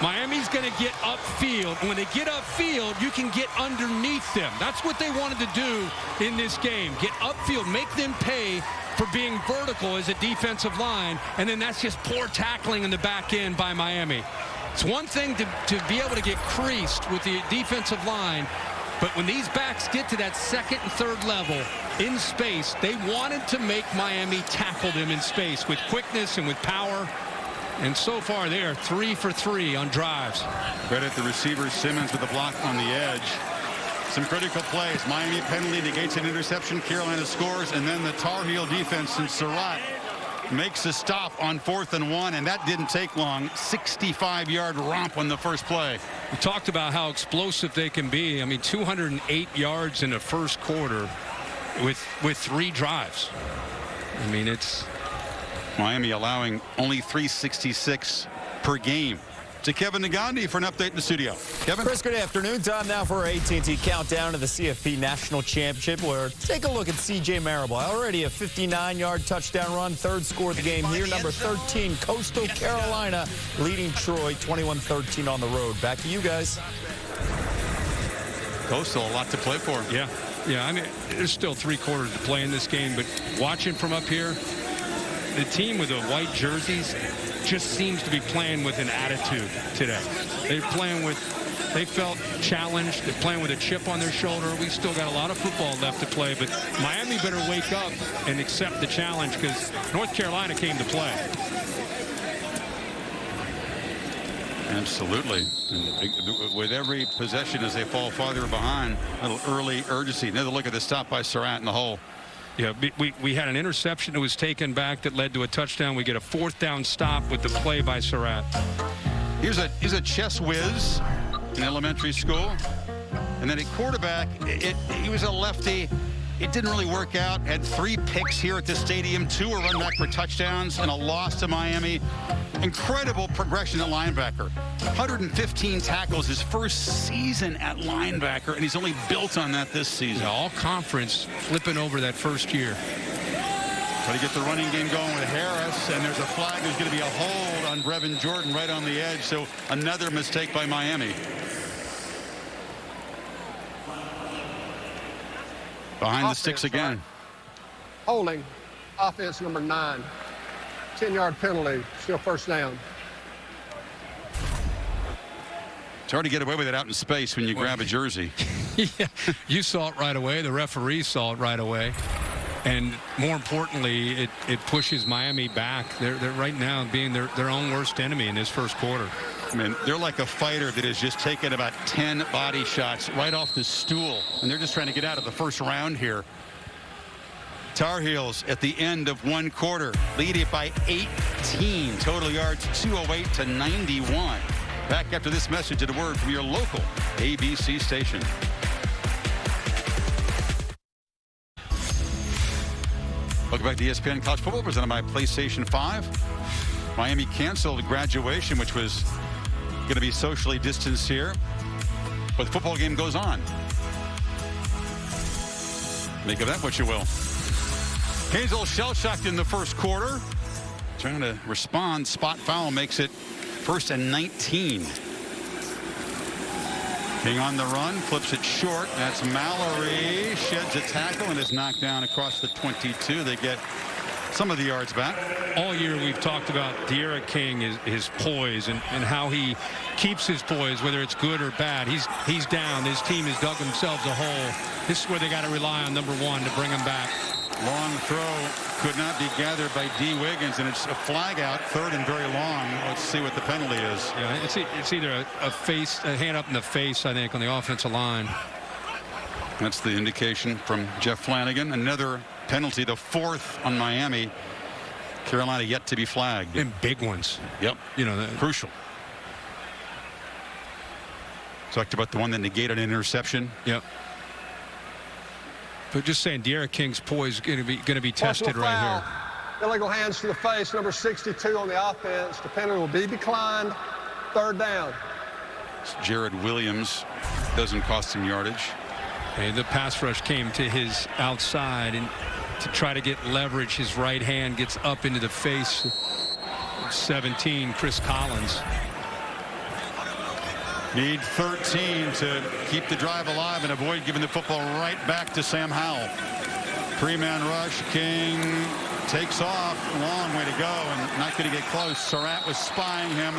Miami's going to get upfield. And when they get upfield, you can get underneath them. That's what they wanted to do in this game. Get upfield, make them pay for being vertical as a defensive line. And then that's just poor tackling in the back end by Miami. It's one thing to be able to get creased with the defensive line. But when these backs get to that 2nd and 3rd level in space, they wanted to make Miami tackle them in space with quickness and with power. And so far, they are 3 for 3 on drives. Credit the receiver Simmons with a block on the edge. Some critical plays. Miami penalty negates an interception. Carolina scores, and then the Tar Heel defense and Surratt makes a stop on 4th and 1, and that didn't take long. 65-yard romp on the first play. We talked about how explosive they can be. I mean, 208 yards in the first quarter with 3 drives. I mean, it's Miami allowing only 366 per game. To Kevin Nagandi for an update in the studio. Kevin? Chris, good afternoon. Time now for our AT&T countdown to the CFP National Championship, where take a look at C.J. Marable. Already a 59-yard touchdown run, 3rd score of the game here. Number 13, Coastal Carolina, leading Troy 21-13 on the road. Back to you guys. Coastal, a lot to play for. Yeah, I mean, there's still 3 quarters to play in this game, but watching from up here, the team with the white jerseys just seems to be playing with an attitude today. They're playing with They felt challenged. They're playing with a chip on their shoulder. We still got a lot of football left to play, but Miami better wake up and accept the challenge because North Carolina came to play. Absolutely. And with every possession as they fall farther behind, a little early urgency. Another look at the stop by Surratt in the hole. Yeah, we had an interception that was taken back that led to a touchdown. We get a 4th down stop with the play by Surratt. He's a chess whiz in elementary school. And then at quarterback, he was a lefty. It didn't really work out. Had 3 picks here at the stadium. 2 were run back for touchdowns and a loss to Miami. Incredible progression at linebacker. 115 tackles his first season at linebacker, and he's only built on that this season. Yeah, all conference flipping over that first year. Try to get the running game going with Harris, and there's a flag. There's going to be a hold on Brevin Jordan right on the edge, so another mistake by Miami. Behind the sticks again. Holding, offense number 9. 10-yard penalty, still first down. It's hard to get away with it out in space when you grab a jersey. Yeah, you saw it right away. The referee saw it right away. And more importantly, it pushes Miami back. They're right now being their own worst enemy in this first quarter. I mean, they're like a fighter that has just taken about 10 body shots right off the stool, and they're just trying to get out of the first round here. Tar Heels at the end of 1 quarter, lead it by 18. Total yards 208 to 91. Back after this message and a word from your local ABC station. Welcome back to ESPN College Football, presented by PlayStation 5. Miami canceled graduation, which was going to be socially distanced here, but the football game goes on. Make of that what you will. Canes a little shell-shocked in the first quarter. Trying to respond. Spot foul makes it 1st and 19. King on the run, flips it short. That's Mallory. Sheds a tackle and is knocked down across the 22. They get some of the yards back. All year we've talked about De'Ara King, his poise and how he keeps his poise, whether it's good or bad. He's down. His team has dug themselves a hole. This is where they got to rely on number 1 to bring him back. Long throw could not be gathered by D. Wiggins, and it's a flag out, 3rd and very long. Let's see what the penalty is. Yeah, it's either a hand up in the face, I think, on the offensive line. That's the indication from Jeff Flanagan. Another penalty, the 4th on Miami. Carolina yet to be flagged. And big ones. Yep. You know, crucial. Talked about the one that negated an interception. Yep. But just saying, De'Ara King's poise is going to be tested right here. Illegal hands to the face, number 62 on the offense. The penalty will be declined. 3rd down. Jared Williams doesn't cost him yardage. And the pass rush came to his outside, and to try to get leverage, his right hand gets up into the face of 17, Chris Collins. Need 13 to keep the drive alive and avoid giving the football right back to Sam Howell. 3-man rush. King takes off. Long way to go and not going to get close. Surratt was spying him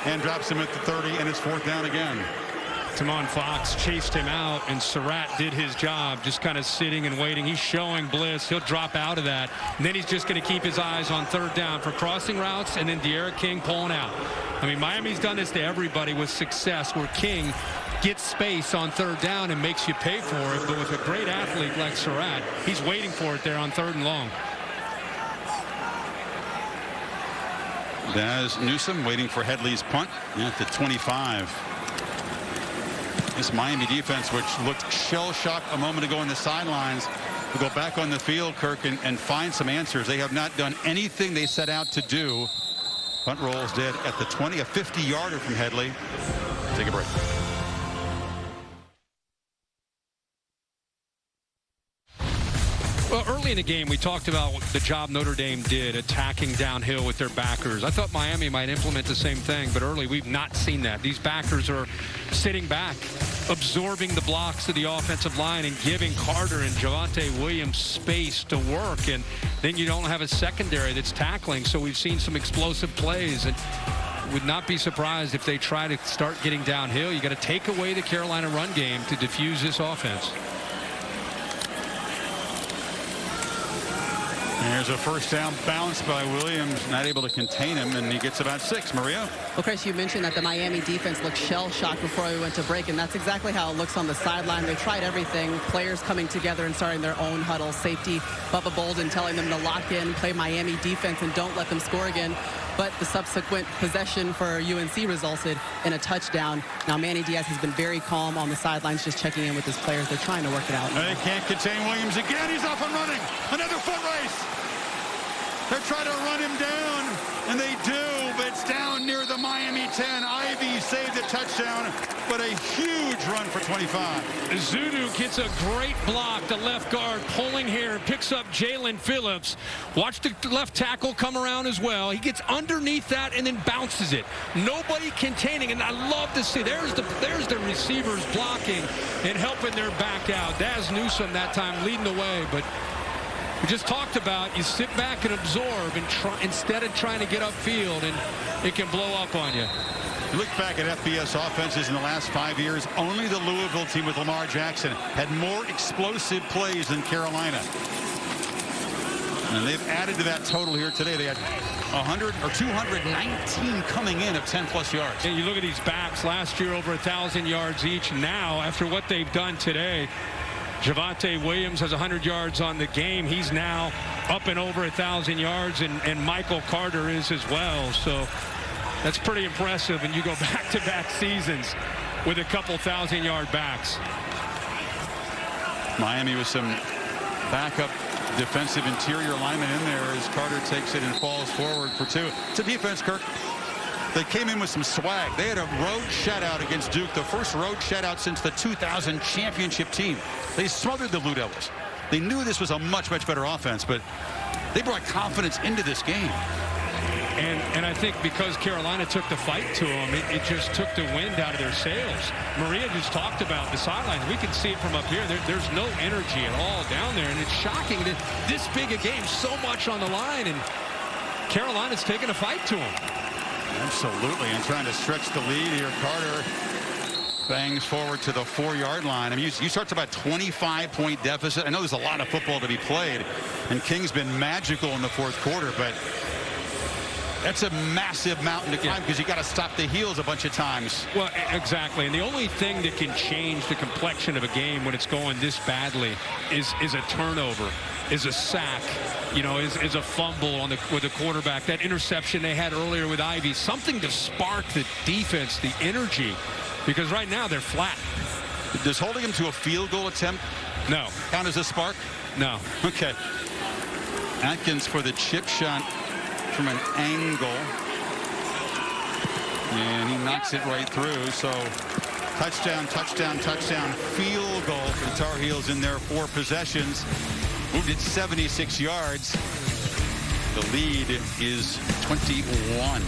and drops him at the 30, and it's 4th down again. Tamon Fox chased him out, and Surratt did his job, just kind of sitting and waiting. He's showing bliss. He'll drop out of that. And then he's just going to keep his eyes on 3rd down for crossing routes, and then De'Ara King pulling out. I mean, Miami's done this to everybody with success, where King gets space on 3rd down and makes you pay for it. But with a great athlete like Surratt, he's waiting for it there on 3rd and long. Daz Newsome waiting for Headley's punt at the 25. This Miami defense, which looked shell-shocked a moment ago on the sidelines, will go back on the field, Kirk, and find some answers. They have not done anything they set out to do. Punt rolls dead at the 20, a 50-yarder from Headley. Take a break. Well, early in the game, we talked about the job Notre Dame did attacking downhill with their backers. I thought Miami might implement the same thing, but early we've not seen that. These backers are sitting back, absorbing the blocks of the offensive line and giving Carter and Javonte Williams space to work. And then you don't have a secondary that's tackling, so we've seen some explosive plays. And would not be surprised if they try to start getting downhill. You got to take away the Carolina run game to diffuse this offense. There's a first down bounce by Williams, not able to contain him, and he gets about 6. Maria? Well, Chris, you mentioned that the Miami defense looked shell-shocked before we went to break, and that's exactly how it looks on the sideline. They tried everything, players coming together and starting their own huddle. Safety, Bubba Bolden telling them to lock in, play Miami defense, and don't let them score again. But the subsequent possession for UNC resulted in a touchdown. Now, Manny Diaz has been very calm on the sidelines, just checking in with his players. They're trying to work it out. They can't contain Williams again. He's off and running. Another foot race. They're trying to run him down, and they do, but it's down near the Miami 10. Ivy saved a touchdown, but a huge run for 25. Zudu gets a great block. The left guard pulling here, picks up Jalen Phillips. Watch the left tackle come around as well. He gets underneath that and then bounces it. Nobody containing, and I love to see. There's the receivers blocking and helping their back out. Daz Newsome that time leading the way, but we just talked about, you sit back and absorb and try, instead of trying to get upfield, and it can blow up on you. Look back at FBS offenses in the last 5 years. Only the Louisville team with Lamar Jackson had more explosive plays than Carolina. And they've added to that total here today. They had 100 or 219 coming in of 10-plus yards. And you look at these backs last year, over 1,000 yards each. Now, after what they've done today, Javonte Williams has 100 yards on the game. He's now up and over 1,000 yards, and Michael Carter is as well. So that's pretty impressive. And you go back-to-back seasons with a couple 1,000-yard backs. Miami with some backup defensive interior lineman in there as Carter takes it and falls forward for 2. It's a defense, Kirk. They came in with some swag. They had a road shutout against Duke, the first road shutout since the 2000 championship team. They smothered the Blue Devils. They knew this was a much, much better offense, but they brought confidence into this game. And I think because Carolina took the fight to them, it just took the wind out of their sails. Maria just talked about the sidelines. We can see it from up here. There's no energy at all down there, and it's shocking that this big a game, so much on the line, and Carolina's taking a fight to them. Absolutely, and trying to stretch the lead here. Carter bangs forward to the 4-yard line. I mean, you start to about 25-point deficit. I know there's a lot of football to be played, and King's been magical in the fourth quarter, but that's a massive mountain to climb because you got to stop the heels a bunch of times. Well, exactly, and the only thing that can change the complexion of a game when it's going this badly is a turnover, is a sack, you know, is a fumble with the quarterback. That interception they had earlier with Ivy, something to spark the defense, the energy, because right now they're flat. Does holding him to a field goal attempt count as a spark? No. Okay. Atkins for the chip shot from an angle, and he knocks it right through. So touchdown, touchdown, touchdown, field goal for the Tar Heels in their 4 possessions. Moved it 76 yards. The lead is 21.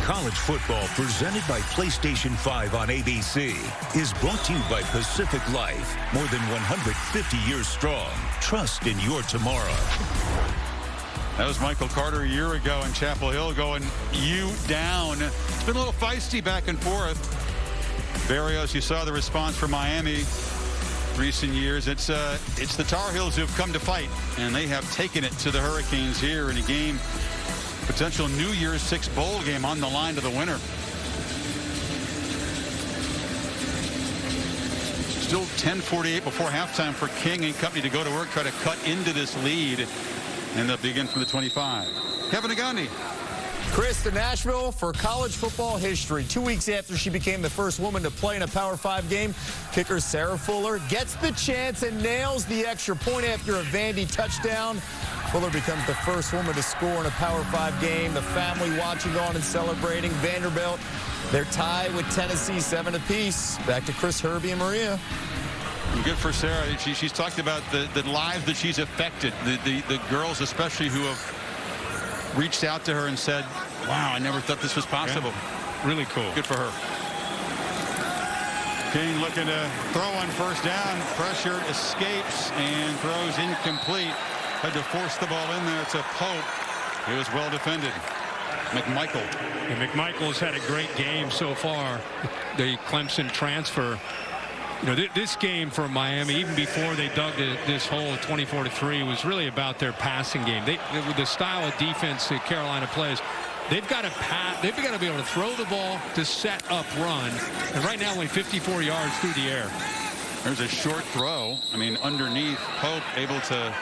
College football presented by PlayStation 5 on ABC is brought to you by Pacific Life. More than 150 years strong. Trust in your tomorrow. That was Michael Carter a year ago in Chapel Hill going you down. It's been a little feisty back and forth. Barrios, you saw the response from Miami recent years. It's the Tar Heels who have come to fight, and they have taken it to the Hurricanes here in a game. Potential New Year's 6 bowl game on the line to the winner. Still 10:48 before halftime for King and company to go to work, try to cut into this lead, and they'll begin from the 25. Kevin Agandi. Chris, to Nashville for college football history. 2 weeks after she became the first woman to play in a Power 5 game, kicker Sarah Fuller gets the chance and nails the extra point after a Vandy touchdown. Fuller becomes the first woman to score in a Power 5 game. The family watching on and celebrating. Vanderbilt, they're tied with Tennessee 7 apiece. Back to Chris, Herbie, and Maria. Good for Sarah. She's talked about the lives that she's affected. The girls especially who have reached out to her and said, wow, I never thought this was possible. Yeah. Really cool. Good for her. King looking to throw on first down. Pressure escapes and throws incomplete. Had to force the ball in there to Pope. He was well defended. McMichael. And McMichael's had a great game so far. The Clemson transfer. You know, this game for Miami, even before they dug this hole at 24-3, was really about their passing game. With the style of defense that Carolina plays, they've got to be able to throw the ball to set up run. And right now, only 54 yards through the air. There's a short throw. I mean, underneath, Pope able to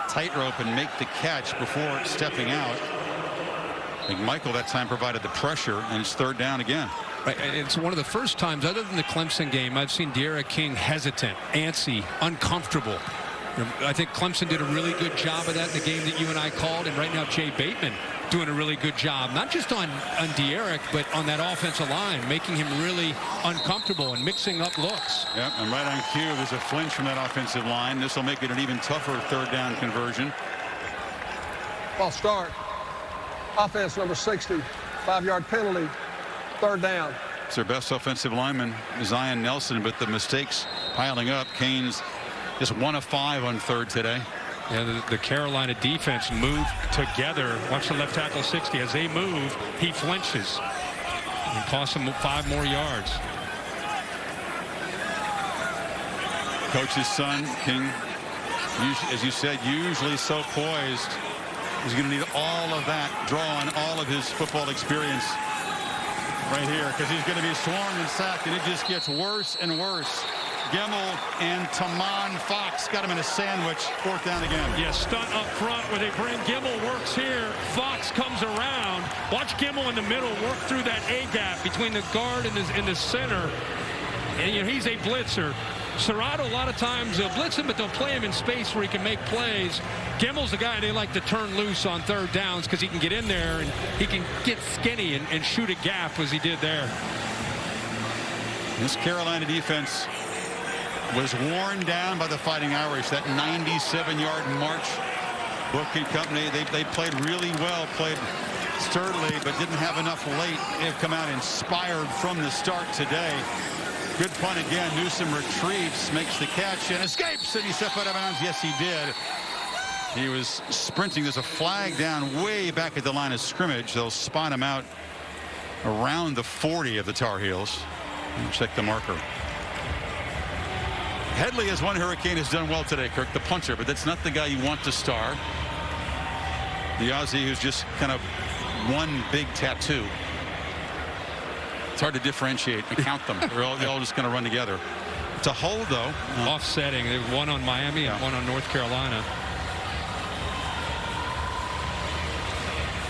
tightrope and make the catch before stepping out. McMichael that time provided the pressure, and it's third down again. Right, it's one of the first times, other than the Clemson game, I've seen De'Ara King hesitant, antsy, uncomfortable. I think Clemson did a really good job of that in the game that you and I called, and right now Jay Bateman doing a really good job, not just on De'Ara, but on that offensive line, making him really uncomfortable and mixing up looks. Yep, and right on cue, there's a flinch from that offensive line. This will make it an even tougher third down conversion. False start. Offense number 60, 5-yard penalty, third down. It's their best offensive lineman, Zion Nelson, but the mistakes piling up. Canes just 1 of 5 on third today. Yeah, the Carolina defense moved together. Watch the left tackle 60. As they move, he flinches. And costs him 5 more yards. Coach's son, King, as you said, usually so poised. He's going to need all of that, draw on all of his football experience right here, because he's going to be swarmed and sacked, and it just gets worse and worse. Gemmel and Tamon Fox got him in a sandwich. Fourth down again. Yeah, stunt up front where they bring Gemmel, works here. Fox comes around. Watch Gemmel in the middle work through that A-gap between the guard and the center. And, you know, he's a blitzer. Serrato, a lot of times they'll blitz him, but they'll play him in space where he can make plays. Gemmel's the guy they like to turn loose on third downs because he can get in there and he can get skinny and shoot a gap as he did there. This Carolina defense was worn down by the Fighting Irish. That 97-yard march. Book and company, they played really well, played sturdily, but didn't have enough late. They've come out inspired from the start today. Good punt again. Newsome retrieves, makes the catch, and escapes. And he stepped out of bounds. Yes, he did. He was sprinting. There's a flag down way back at the line of scrimmage. They'll spot him out around the 40 of the Tar Heels. And check the marker. Headley, as one Hurricane, has done well today, Kirk, the punter, but that's not the guy you want to star. The Aussie who's just kind of one big tattoo. It's hard to differentiate and count them. They're all just going to run together. To hold, though. Offsetting. They have one on Miami and one on North Carolina.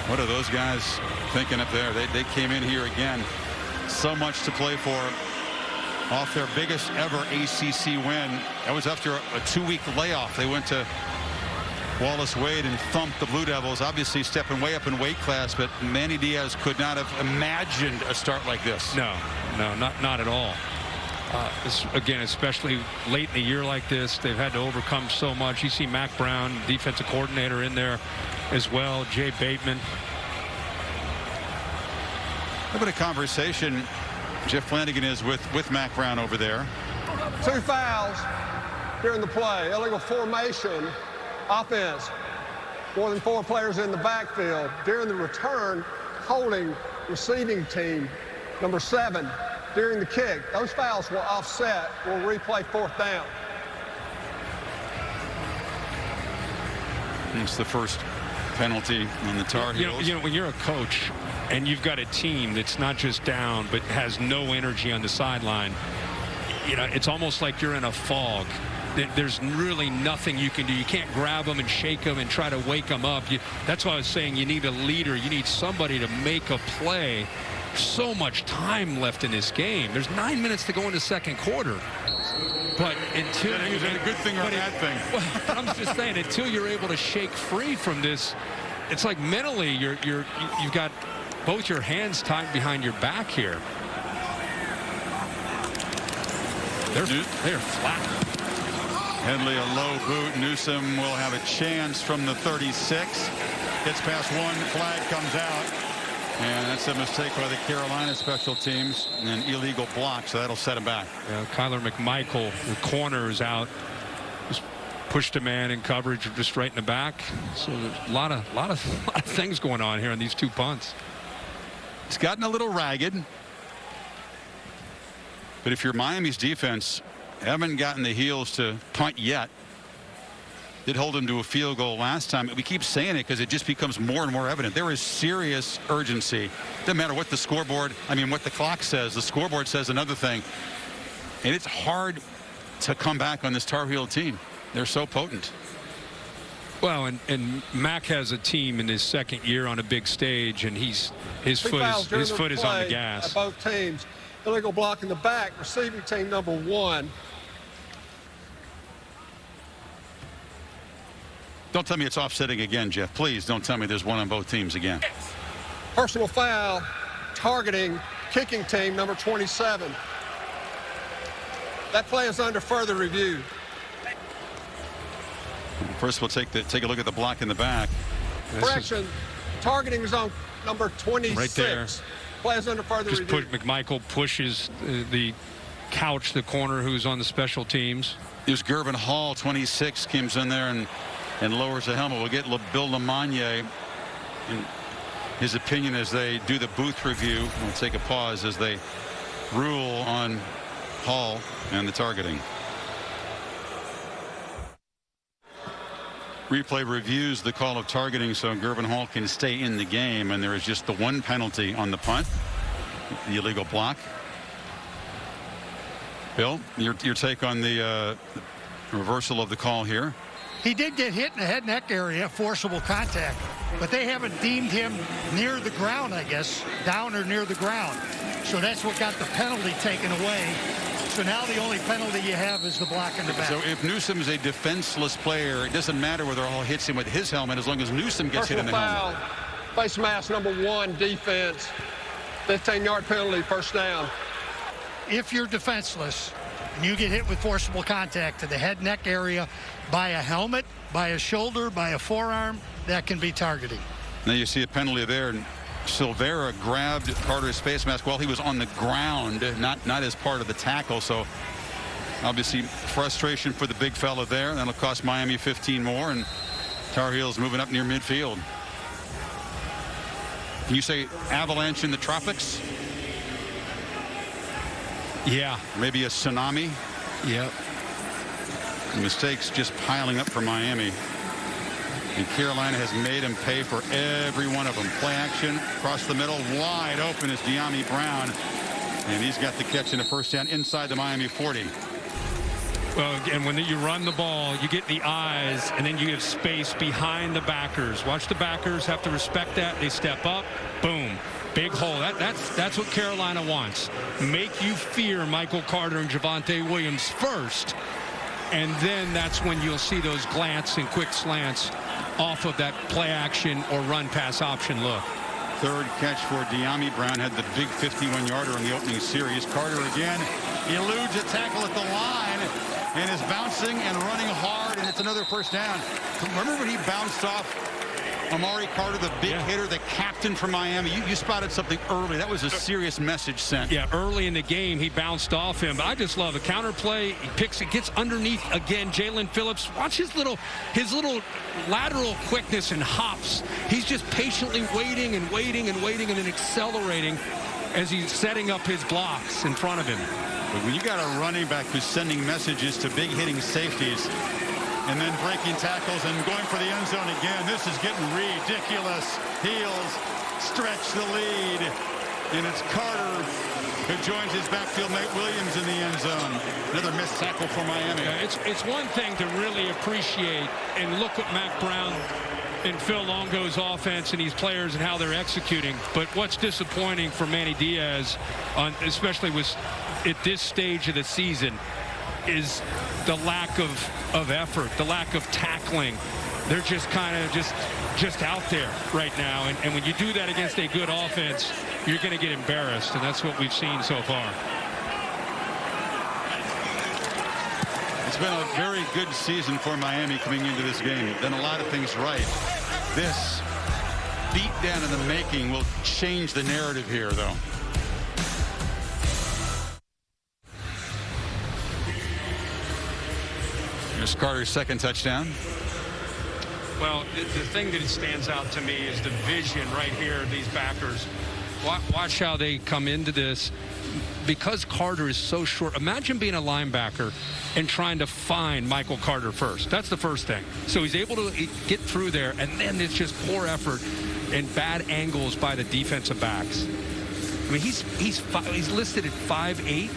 What are those guys thinking up there? They came in here again. So much to play for. Off their biggest ever ACC win. That was after a 2-week layoff. They went to Wallace Wade and thumped the Blue Devils, obviously stepping way up in weight class, but Manny Diaz could not have imagined a start like this. No, not at all. Again, especially late in the year like this, they've had to overcome so much. You see Mac Brown, defensive coordinator, in there as well, Jay Bateman. A bit of conversation Jeff Flanagan is with Mac Brown over there. 2 fouls during the play. Illegal formation. Offense, more than 4 players in the backfield. During the return, holding receiving team, number 7. During the kick, those fouls will offset. We'll replay 4th down. It's the first penalty on the Tar Heels. You know, when you're a coach and you've got a team that's not just down but has no energy on the sideline, you know, it's almost like you're in a fog. There's really nothing you can do. You can't grab them and shake them and try to wake them up. That's why I was saying you need a leader. You need somebody to make a play. So much time left in this game. There's 9 minutes to go in the second quarter. But until is that a good thing or a bad thing? Well, I'm just saying, until you're able to shake free from this, it's like mentally you've got both your hands tied behind your back here. They're flat. Headley, a low boot. Newsome will have a chance from the 36. Gets past one. Flag comes out. And that's a mistake by the Carolina special teams, and an illegal block, so that'll set him back. Kyler McMichael, the corner is out. Just pushed a man in coverage just right in the back. So there's a lot of things going on here on these two punts. It's gotten a little ragged. But if you're Miami's defense, haven't gotten the heels to punt yet. Did hold him to a field goal last time. We keep saying it because it just becomes more and more evident. There is serious urgency. Doesn't matter what the scoreboard, what the clock says. The scoreboard says another thing. And it's hard to come back on this Tar Heel team. They're so potent. Well, and Mac has a team in his second year on a big stage, and his foot is on the gas. Both teams. Illegal block in the back. Receiving team number 1. Don't tell me it's offsetting again, Jeff. Please don't tell me there's one on both teams again. Personal foul targeting kicking team number 27. That play is under further review. First, we'll take a look at the block in the back. Correction. Targeting zone number 26. Right there. Play is under further review. McMichael pushes the couch, the corner who's on the special teams. It was Gervin Hall, 26, comes in there and lowers the helmet. We'll get Bill Lamagna in his opinion as they do the booth review. We'll take a pause as they rule on Hall and the targeting. Replay reviews the call of targeting so Gervin Hall can stay in the game, and there is just the one penalty on the punt, the illegal block. Bill, your take on the reversal of the call here? He did get hit in the head neck area, forcible contact, but they haven't deemed him near the ground, I guess, down or near the ground. So that's what got the penalty taken away. So now the only penalty you have is the block in the back. So if Newsome is a defenseless player, it doesn't matter whether Hall hits him with his helmet as long as Newsome gets hit in the helmet. Face mask number 1, defense. 15-yard penalty, first down. If you're defenseless and you get hit with forcible contact to the head neck area by a helmet, by a shoulder, by a forearm, that can be targeting. Now you see a penalty there. Silvera grabbed Carter's face mask while he was on the ground, not as part of the tackle. So obviously frustration for the big fella there. That'll cost Miami 15 more, and Tar Heels moving up near midfield. Can you say avalanche in the tropics? Yeah. Maybe a tsunami? Yep. Mistakes just piling up for Miami. And Carolina has made him pay for every one of them. Play action across the middle, wide open is De'Ami Brown. And he's got the catch in the first down inside the Miami 40. Well, again, when you run the ball, you get the eyes, and then you have space behind the backers. Watch the backers have to respect that. They step up, boom, big hole. That's what Carolina wants. Make you fear Michael Carter and Javonte Williams first, and then that's when you'll see those glance and quick slants off of that play action or run pass option look. Third catch for De'Ami Brown, had the big 51-yarder in the opening series. Carter again eludes a tackle at the line and is bouncing and running hard, and it's another first down. Remember when he bounced off Amari Carter, the big hitter, the captain from Miami? You spotted something early. That was a serious message sent. Yeah, early in the game, he bounced off him. But I just love a counter play. He picks it, gets underneath again. Jalen Phillips, watch his little lateral quickness and hops. He's just patiently waiting and waiting and waiting and then accelerating as he's setting up his blocks in front of him. But when you got a running back who's sending messages to big hitting safeties and then breaking tackles and going for the end zone again, this is getting ridiculous. Heels stretch the lead, and it's Carter who joins his backfield mate Williams in the end zone. Another missed tackle for Miami. Yeah, it's one thing to really appreciate and look at Mac Brown and Phil Longo's offense and these players and how they're executing. But what's disappointing for Manny Diaz, especially at this stage of the season, is the lack of effort, the lack of tackling. They're just kind of just out there right now. And when you do that against a good offense, you're going to get embarrassed. And that's what we've seen so far. It's been a very good season for Miami coming into this game. Done a lot of things right. This beatdown in the making will change the narrative here, though. Here's Carter's second touchdown. Well, the thing that stands out to me is the vision right here, these backers. Watch how they come into this. Because Carter is so short, imagine being a linebacker and trying to find Michael Carter first. That's the first thing. So he's able to get through there, and then it's just poor effort and bad angles by the defensive backs. I mean, he's listed at 5'8",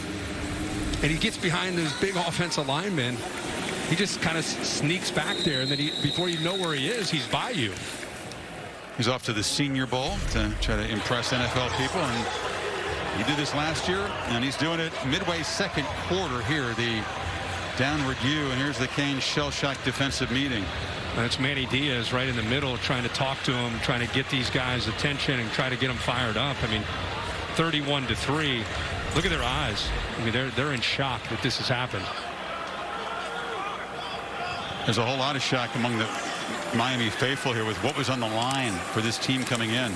and he gets behind those big offensive linemen. He just kind of sneaks back there, and then before you know where he is, he's by you. He's off to the Senior Bowl to try to impress NFL people, and he did this last year, and he's doing it midway second quarter here, the downward U, and here's the Canes shell-shock defensive meeting. That's Manny Diaz right in the middle, trying to talk to him, trying to get these guys' attention and try to get them fired up. I mean, 31-3. Look at their eyes. I mean, they're in shock that this has happened. There's a whole lot of shock among the Miami faithful here with what was on the line for this team coming in.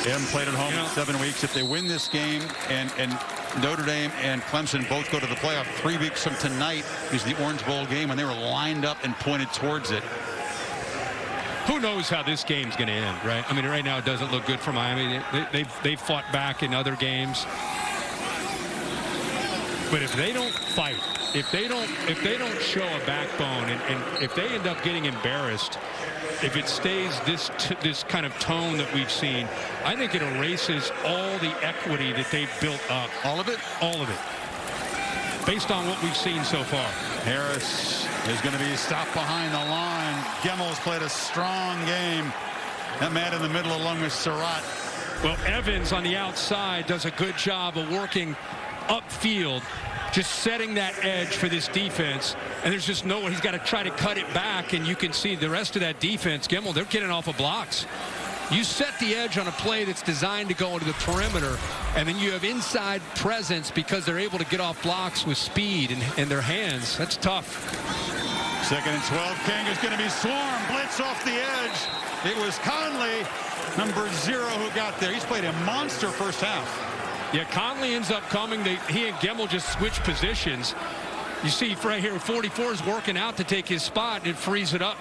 They haven't played at home in 7 weeks. If they win this game and Notre Dame and Clemson both go to the playoff, 3 weeks from tonight is the Orange Bowl game, and they were lined up and pointed towards it. Who knows how this game's going to end, right? I mean, right now it doesn't look good for Miami. They've fought back in other games. But if they don't fight, if they don't show a backbone, and if they end up getting embarrassed, if it stays this kind of tone that we've seen, I think it erases all the equity that they've built up. All of it? All of it. Based on what we've seen so far. Harris is going to be stopped behind the line. Gemmel's played a strong game. That man in the middle along with Surratt. Well, Evans on the outside does a good job of working upfield, just setting that edge for this defense, and there's just no one. He's got to try to cut it back, and you can see the rest of that defense, Gemmel, they're getting off of blocks. You set the edge on a play that's designed to go into the perimeter, and then you have inside presence because they're able to get off blocks with speed in their hands. That's tough. 2nd and 12. King is going to be swarmed. Blitz off the edge. It was Conley, number 0, who got there. He's played a monster first half. Yeah, Conley ends up coming. He and Gemmel just switch positions. You see right here, 44 is working out to take his spot, and it frees it up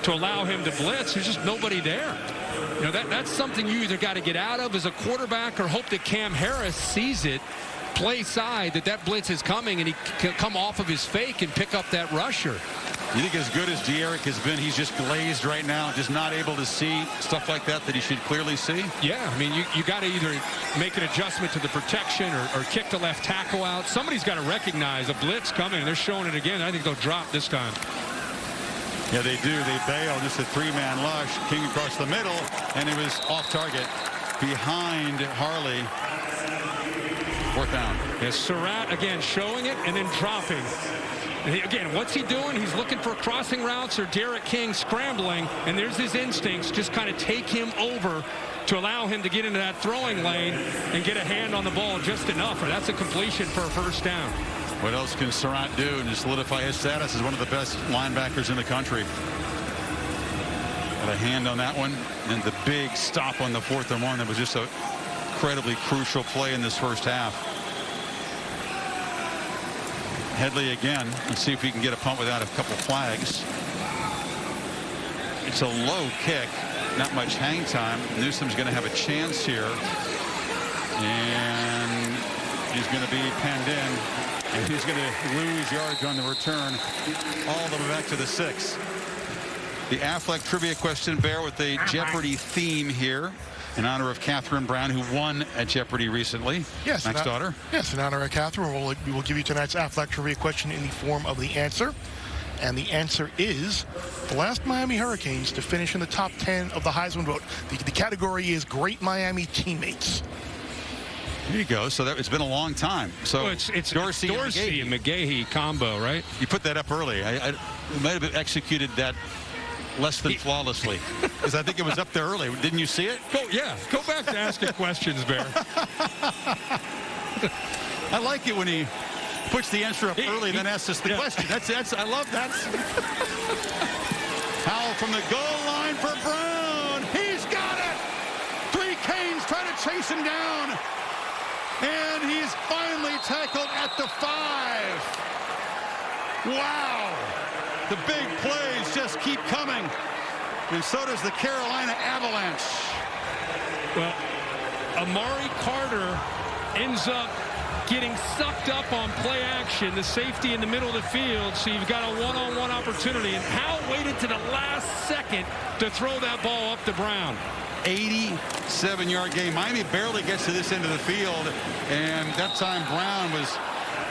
to allow him to blitz. There's just nobody there. You know, that's something you either got to get out of as a quarterback or hope that Cam Harris sees it, play side, that blitz is coming, and he can come off of his fake and pick up that rusher. You think as good as De'Eric has been, he's just glazed right now, just not able to see stuff like that he should clearly see? Yeah, I mean, you got to either make an adjustment to the protection or kick the left tackle out. Somebody's got to recognize a blitz coming, and they're showing it again. I think they'll drop this time. Yeah, they do. They bail. Just a 3-man rush. King across the middle, and it was off target behind Harley. 4th down. Yeah, Surratt again showing it and then dropping. Again, what's he doing? He's looking for crossing routes or Derek King scrambling, and there's his instincts. Just kind of take him over to allow him to get into that throwing lane and get a hand on the ball just enough, or that's a completion for a 1st down. What else can Surratt do to solidify his status as one of the best linebackers in the country? Got a hand on that one, and the big stop on the 4th and 1. That was just a incredibly crucial play in this first half. Headley again. Let's see if we can get a punt without a couple flags. It's a low kick, not much hang time. Newsom's going to have a chance here, and he's going to be penned in, and he's going to lose yards on the return all the way back to the 6. The Affleck trivia question, Bear, with the Jeopardy theme here, in honor of Catherine Brown, who won at Jeopardy recently. Yes, Mac's daughter. Yes, in honor of Catherine, we will give you tonight's Affleck trivia question in the form of the answer. And the answer is the last Miami Hurricanes to finish in the top 10 of the Heisman vote. The category is Great Miami Teammates. There you go. So it's been a long time. So well, it's Dorsey and McGahee combo, right? You put that up early. I might have executed that less than flawlessly, because I think it was up there early. Didn't you see it? Go back to asking questions, Bear. I like it when he puts the answer up early, then asks us the question. That's I love that. Howell from the goal line for Brown. chase him down. And he's finally tackled at the 5. Wow. The big plays just keep coming. And so does the Carolina Avalanche. Well, Amari Carter ends up getting sucked up on play action, the safety in the middle of the field, so you've got a one-on-one opportunity. And Howell waited to the last second to throw that ball up to Brown. 87-yard game. Miami barely gets to this end of the field, and that time Brown was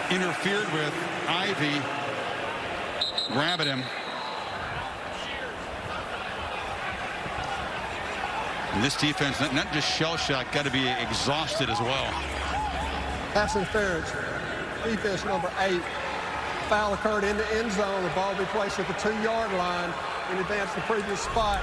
interfered with. Ivy grabbing him. And this defense, not just shell-shocked, got to be exhausted as well. Pass interference. Defense number 8. Foul occurred in the end zone. The ball will be placed at the 2-yard line in advance of the previous spot.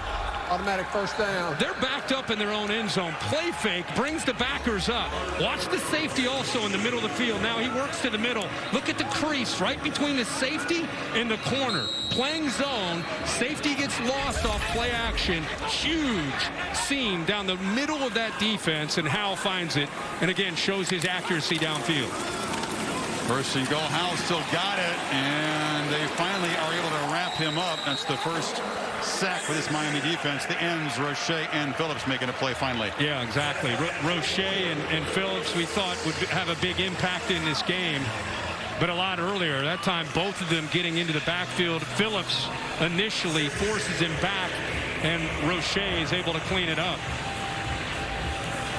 Automatic first down. They're backed up in their own end zone. Play fake brings the backers up. Watch the safety also in the middle of the field. Now he works to the middle. Look at the crease right between the safety and the corner. Playing zone, safety gets lost off play action. Huge seam down the middle of that defense, and Howell finds it, and again shows his accuracy downfield. First and goal. Howell still got it, and they finally are able to wrap him up. That's the first sack for this Miami defense. The ends, Roche and Phillips making a play finally. Yeah, exactly. Roche and Phillips we thought would have a big impact in this game, but a lot earlier. That time both of them getting into the backfield. Phillips initially forces him back, and Roche is able to clean it up.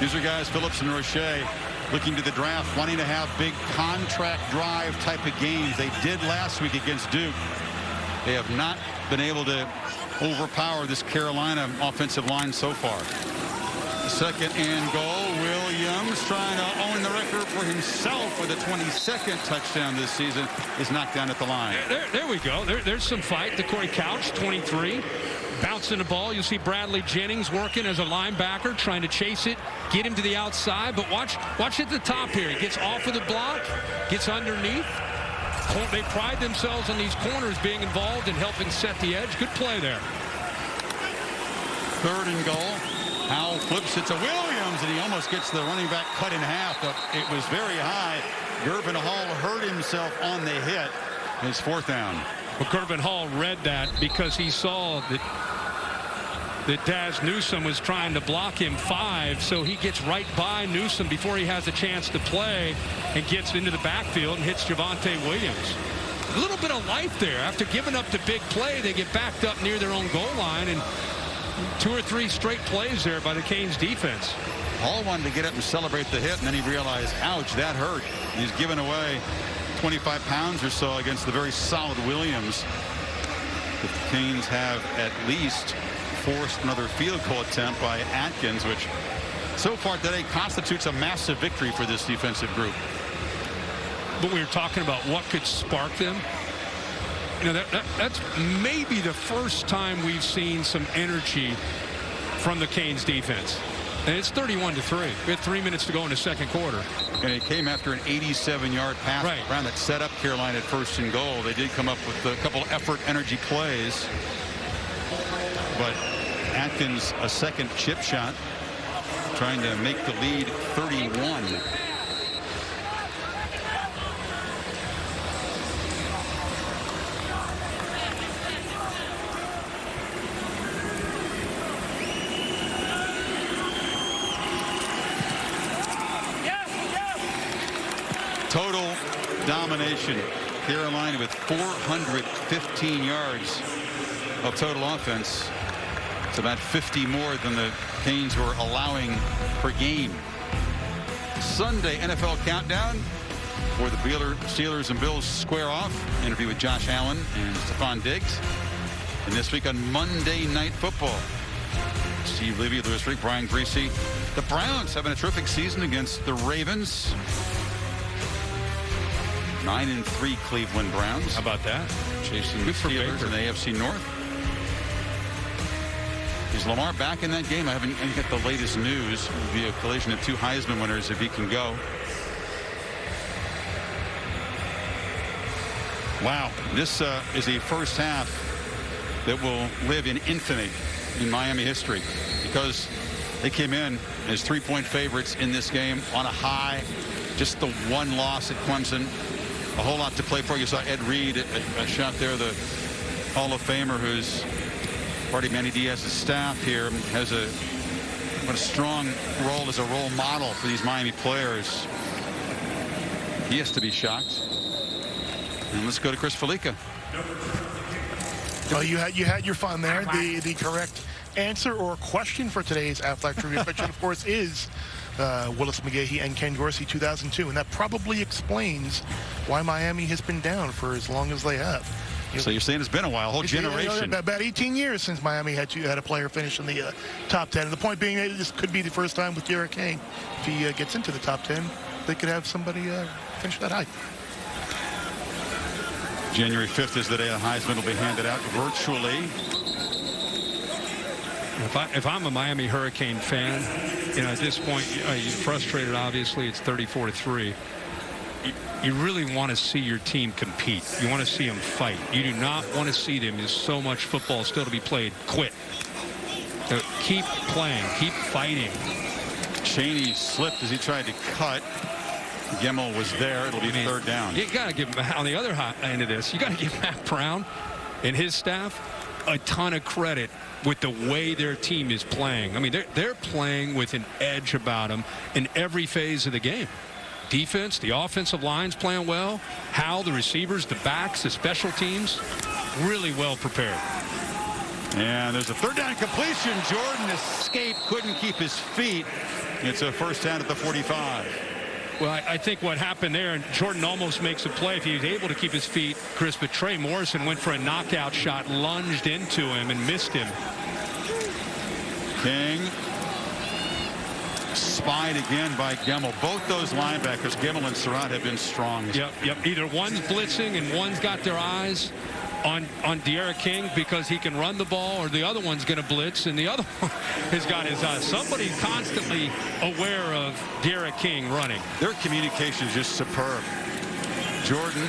These are guys, Phillips and Roche, looking to the draft, wanting to have big contract drive type of games. They did last week against Duke. They have not been able to overpower this Carolina offensive line so far. Second and goal. Williams, trying to own the record for himself with a 22nd touchdown this season, is knocked down at the line. There we go. There's some fight. To Corey Couch, 23. Bouncing the ball. You'll see Bradley Jennings working as a linebacker, trying to chase it, get him to the outside. But watch at the top here. He gets off of the block, gets underneath. They pride themselves on these corners being involved in helping set the edge. Good play there. Third and goal. Howell flips it to Williams, and he almost gets the running back cut in half, but it was very high. Gervin Hall hurt himself on the hit. His fourth down. Well, Gervin Hall read that because he saw that Daz Newsome was trying to block him 5, so he gets right by Newsome before he has a chance to play and gets into the backfield and hits Javonte Williams. A little bit of life there. After giving up the big play, they get backed up near their own goal line, and 2 or 3 straight plays there by the Canes defense. Hall wanted to get up and celebrate the hit, and then he realized, ouch, that hurt. He's given away 25 pounds or so against the very solid Williams. The Canes have at least forced another field goal attempt by Atkins, which so far today constitutes a massive victory for this defensive group. But we were talking about what could spark them. You know, that's maybe the first time we've seen some energy from the Canes defense. And it's 31-3. We had 3 minutes to go in the second quarter. And it came after an 87-yard pass around that set up Carolina at first and goal. They did come up with a couple effort energy plays. But Atkins, a second chip shot, trying to make the lead 31. Total domination. Carolina with 415 yards of total offense. It's about 50 more than the Canes were allowing per game. Sunday NFL Countdown, where the Steelers and Bills square off. Interview with Josh Allen and Stephon Diggs. And this week on Monday Night Football, Steve Levy, Louis Rick, Brian Greasy. The Browns having a terrific season against the Ravens. 9-3 Cleveland Browns. How about that? Chasing the Steelers in the AFC North. Is Lamar back in that game? I haven't got the latest news. It will be a collision of 2 Heisman winners if he can go. Wow. This is a first half that will live in infamy in Miami history, because They came in as 3-point favorites in this game on a high. Just the one loss at Clemson. A whole lot to play for. You saw Ed Reed, a shot there, the Hall of Famer who's part of Manny Diaz's staff here, has a strong role as a role model for these Miami players. He has to be shocked. And let's go to Chris Felica. Well, you had your fun there. The correct answer or question for today's Athletic Trivia question, of course, is Willis McGahee and Ken Dorsey 2002, and that probably explains why Miami has been down for as long as they have. So you're saying it's been a while, a whole generation. About 18 years since Miami had a player finish in the top 10. And the point being that this could be the first time with Derek King. If he gets into the top 10, they could have somebody finish that high. January 5th is the day the Heisman will be handed out virtually. If I'm a Miami Hurricane fan, at this point, you're frustrated, obviously. It's 34-3. You really want to see your team compete. You want to see them fight. You do not want to see them. There's so much football still to be played. Quit. Keep playing. Keep fighting. Cheney slipped as he tried to cut. Gemmel was there. It'll be third down. You got to give him, on the other end of this, you got to give Matt Brown and his staff a ton of credit with the way their team is playing. I mean, they're playing with an edge about them in every phase of the game. Defense, the offensive line's playing well. Hal, the receivers, the backs, the special teams, really well prepared. And there's a third down completion. Jordan escaped, couldn't keep his feet. It's a first down at the 45. Well, I think what happened there, and Jordan almost makes a play if he was able to keep his feet, Chris, but Trey Morrison went for a knockout shot, lunged into him, and missed him. King spied again by Gemmel. Both those linebackers, Gemmel and Surratt, have been strong. Yep. Either one's blitzing and one's got their eyes on Derek King because he can run the ball, or the other one's going to blitz, and the other one has got his eyes. Somebody constantly aware of Derek King running. Their communication is just superb. Jordan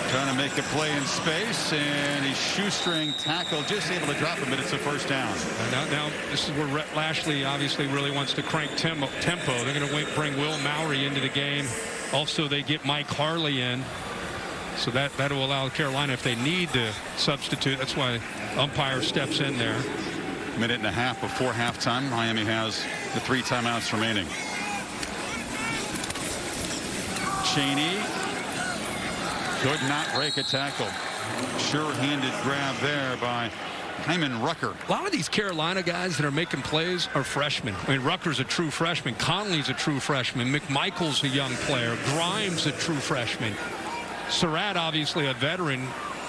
trying to make a play in space, and he's shoestring tackle, just able to drop him, but it's a first down. Now this is where Rhett Lashley obviously really wants to crank tempo. They're going to bring Will Mowry into the game. Also, they get Mike Harley in. So that will allow Carolina, if they need to substitute. That's why umpire steps in there. Minute and a half before halftime. Miami has the 3 timeouts remaining. Cheney could not break a tackle. Sure-handed grab there by Hyman Rucker. A lot of these Carolina guys that are making plays are freshmen. I mean, Rucker's a true freshman. Conley's a true freshman. McMichael's a young player. Grimes a true freshman. Surratt, obviously a veteran.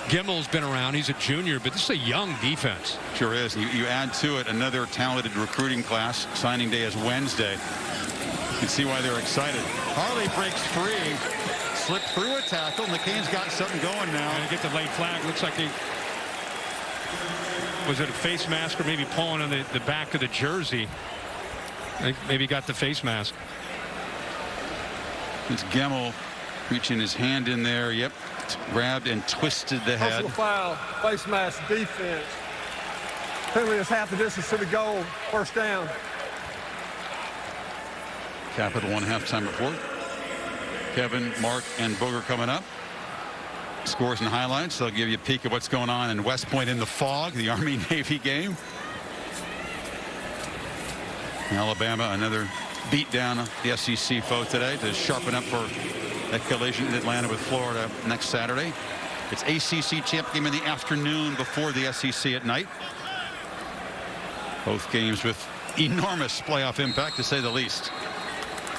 Gemmel's been around. He's a junior, but this is a young defense. Sure is. You add to it another talented recruiting class. Signing day is Wednesday. You can see why they're excited. Harley breaks free. Slipped through a tackle. McCain's got something going now. And get the late flag. Looks like they... Was it a face mask or maybe pulling on the back of the jersey? I think maybe got the face mask. It's Gemmel reaching his hand in there. Yep. Grabbed and twisted the head. Personal foul, face mask, defense. Penalty is half the distance to the goal. First down. Capital One halftime report. Kevin, Mark, and Booger coming up. Scores and highlights. They'll give you a peek at what's going on in West Point in the fog, the Army-Navy game. Alabama, another beat down the SEC foe today to sharpen up for that collision in Atlanta with Florida next Saturday. It's ACC champ game in the afternoon before the SEC at night. Both games with enormous playoff impact, to say the least.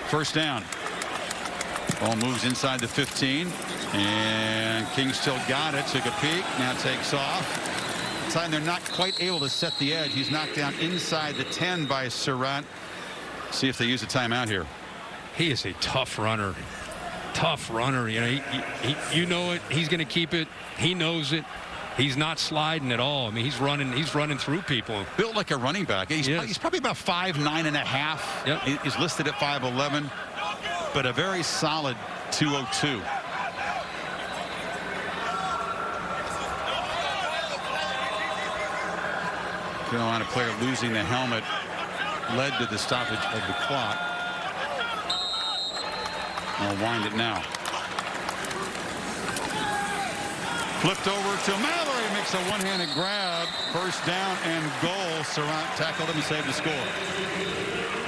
First down. Ball moves inside the 15, and King still got it. Took a peek, now takes off. Time they're not quite able to set the edge. He's knocked down inside the 10 by Surratt. See if they use a timeout here. He is a tough runner. Tough runner. You know, you know it. He's going to keep it. He knows it. He's not sliding at all. I mean, he's running through people. Built like a running back. He's probably about 5'9.5". Yep. He's listed at 5'11", but a very solid 202. Carolina player losing the helmet led to the stoppage of the clock. I'll wind it now. Flipped over to Mallory, makes a one-handed grab. First down and goal. Surratt tackled him and saved the score.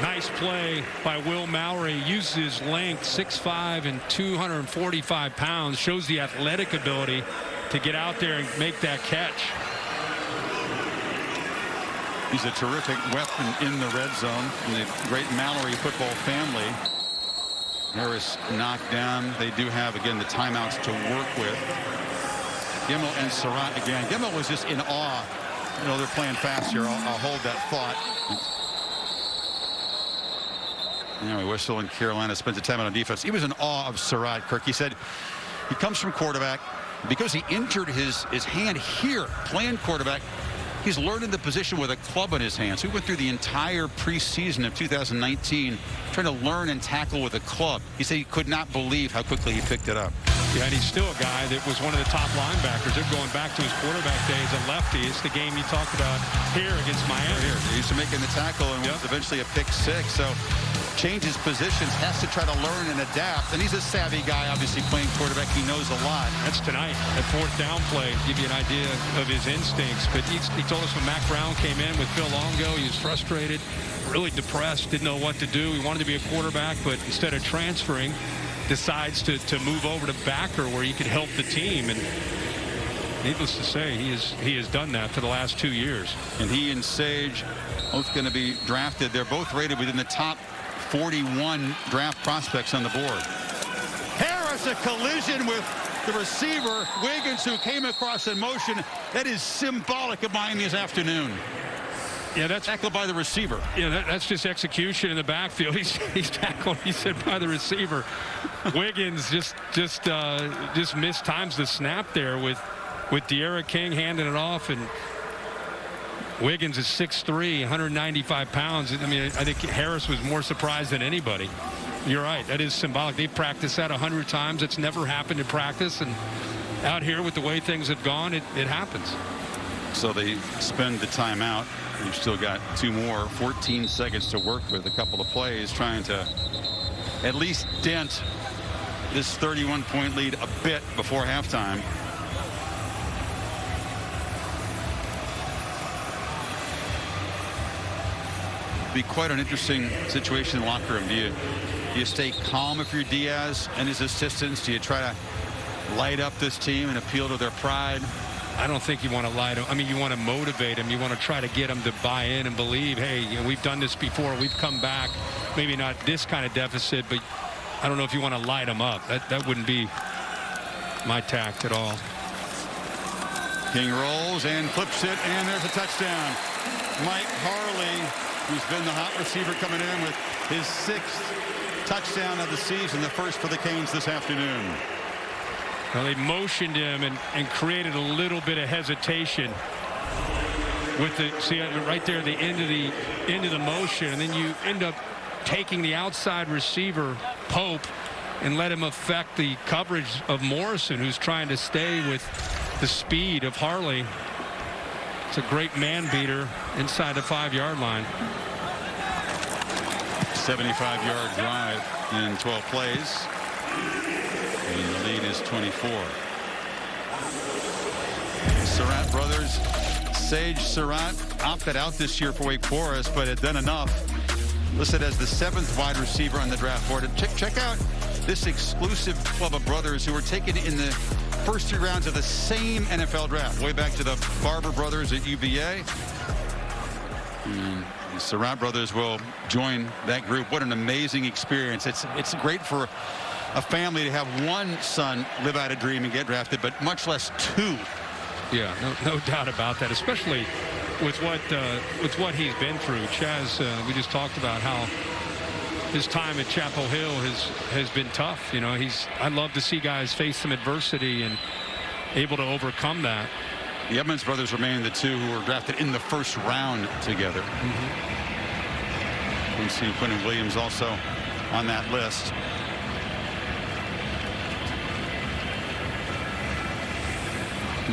Nice play by Will Mallory. Uses his length, 6'5" and 245 pounds. Shows the athletic ability to get out there and make that catch. He's a terrific weapon in the red zone. In the great Mallory football family. Harris knocked down. They do have, again, the timeouts to work with. Gimmel and Surratt again. Gimmel was just in awe. You know, they're playing fast here. I'll hold that thought. Anyway, Whistle in Carolina spent the time on defense. He was in awe of Surratt, Kirk. He said he comes from quarterback. Because he injured his hand here playing quarterback, he's learning the position with a club in his hands. He went through the entire preseason of 2019 trying to learn and tackle with a club. He said he could not believe how quickly he picked it up. Yeah, and he's still a guy that was one of the top linebackers. They're going back to his quarterback days at lefty. It's the game you talked about here against Miami. Here, he used to making the tackle and was eventually a pick six. So changes positions, has to try to learn and adapt. And he's a savvy guy, obviously playing quarterback. He knows a lot. That's tonight. That fourth down play, give you an idea of his instincts. But he told us when Mac Brown came in with Phil Longo, he was frustrated, really depressed, didn't know what to do. He wanted to be a quarterback, but instead of transferring, decides to move over to backer where he could help the team. And needless to say, he has done that for the last 2 years. And he and Sage both going to be drafted. They're both rated within the top 41 draft prospects on the board. Harris, a collision with the receiver, Wiggins, who came across in motion. That is symbolic of Miami's afternoon. Yeah, that's tackled by the receiver. Yeah, that's just execution in the backfield. He's tackled, he said, by the receiver. Wiggins just mistimes the snap there with De'Ara King handing it off, and Wiggins is 6'3", 195 pounds. I mean, I think Harris was more surprised than anybody. You're right. That is symbolic. They practiced that 100 times. It's never happened in practice, and out here with the way things have gone, it happens. So they spend the timeout. You've still got 2 more, 14 seconds to work with, a couple of plays trying to at least dent this 31-point lead a bit before halftime. Be quite an interesting situation in the locker room. Do you stay calm if you're Diaz and his assistants? Do you try to light up this team and appeal to their pride? I don't think you want to lie to him. I mean, you want to motivate him. You want to try to get him to buy in and believe, hey, you know, we've done this before. We've come back. Maybe not this kind of deficit, but I don't know if you want to light him up. That wouldn't be my tact at all. King rolls and flips it, and there's a touchdown. Mike Harley, who's been the hot receiver, coming in with his 6th touchdown of the season, the first for the Canes this afternoon. Well, they motioned him and created a little bit of hesitation with the, see right there, the end of the motion, and then you end up taking the outside receiver Pope and let him affect the coverage of Morrison, who's trying to stay with the speed of Harley. It's a great man beater inside the 5-yard line. 75-yard drive in 12 plays. And the lead is 24. Surratt brothers, Sage Surratt opted out this year for Wake Forest, but had done enough. Listed as the 7th wide receiver on the draft board. And check out this exclusive club of brothers who were taken in the first 3 rounds of the same NFL draft, way back to the Barber brothers at UVA. And the Surratt brothers will join that group. What an amazing experience. It's great for a family to have one son live out a dream and get drafted, but much less 2. Yeah, no doubt about that, especially with what he's been through. Chaz, we just talked about how his time at Chapel Hill has been tough. You know, I'd love to see guys face some adversity and able to overcome that. The Edmonds brothers remain the 2 who were drafted in the first round together. We see Quentin Williams also on that list.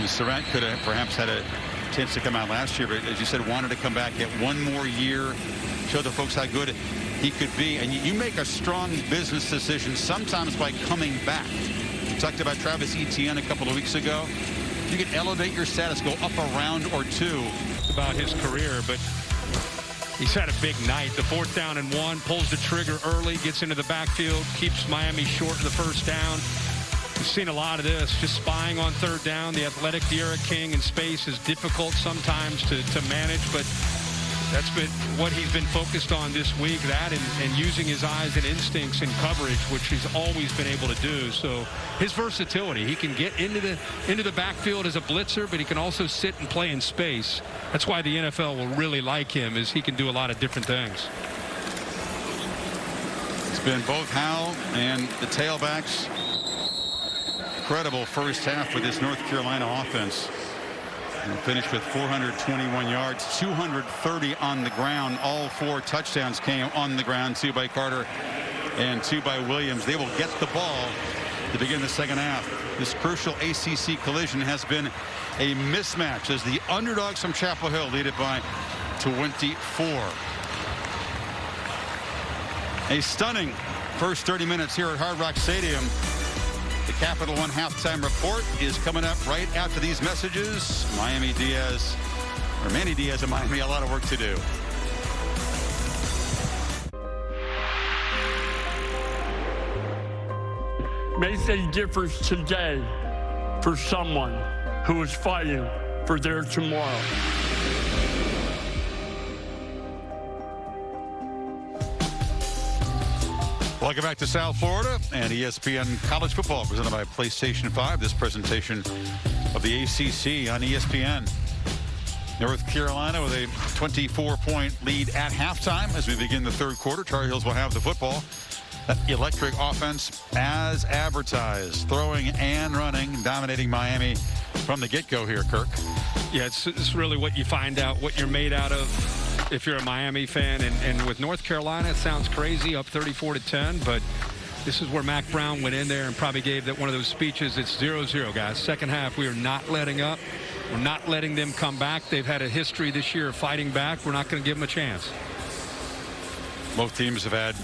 Surratt could have perhaps had a chance to come out last year, but as you said, wanted to come back, get 1 more year show the folks how good he could be. And you make a strong business decision sometimes by coming back. We talked about Travis Etienne a couple of weeks ago. You can elevate your status, go up a round or two. About his career, but he's had a big night. The 4th down and 1, pulls the trigger early, gets into the backfield, keeps Miami short of the 1st down. We've seen a lot of this, just spying on 3rd down. The athletic D'Eriq King in space is difficult sometimes to manage, but that's been what he's been focused on this week, that and using his eyes and instincts in coverage, which he's always been able to do. So his versatility, he can get into the backfield as a blitzer, but he can also sit and play in space. That's why the NFL will really like him, is he can do a lot of different things. It's been both Howell and the tailbacks. Incredible first half with this North Carolina offense. And finished with 421 yards, 230 on the ground. All 4 touchdowns came on the ground, 2 by Carter and 2 by Williams. They will get the ball to begin the second half. This crucial ACC collision has been a mismatch as the underdogs from Chapel Hill lead it by 24. A stunning first 30 minutes here at Hard Rock Stadium. The Capital One halftime report is coming up right after these messages. Manny Diaz in Miami, a lot of work to do. Make a difference today for someone who is fighting for their tomorrow. Welcome back to South Florida and ESPN College Football, presented by PlayStation 5. This presentation of the ACC on ESPN. North Carolina with a 24-point lead at halftime as we begin the 3rd quarter. Tar Heels will have the football. That electric offense as advertised, throwing and running, dominating Miami from the get-go here, Kirk. Yeah, it's really what you find out, what you're made out of if you're a Miami fan. And with North Carolina, it sounds crazy, up 34-10, but this is where Mac Brown went in there and probably gave that one of those speeches. It's 0-0, guys. Second half, we are not letting up. We're not letting them come back. They've had a history this year of fighting back. We're not going to give them a chance. Both teams have had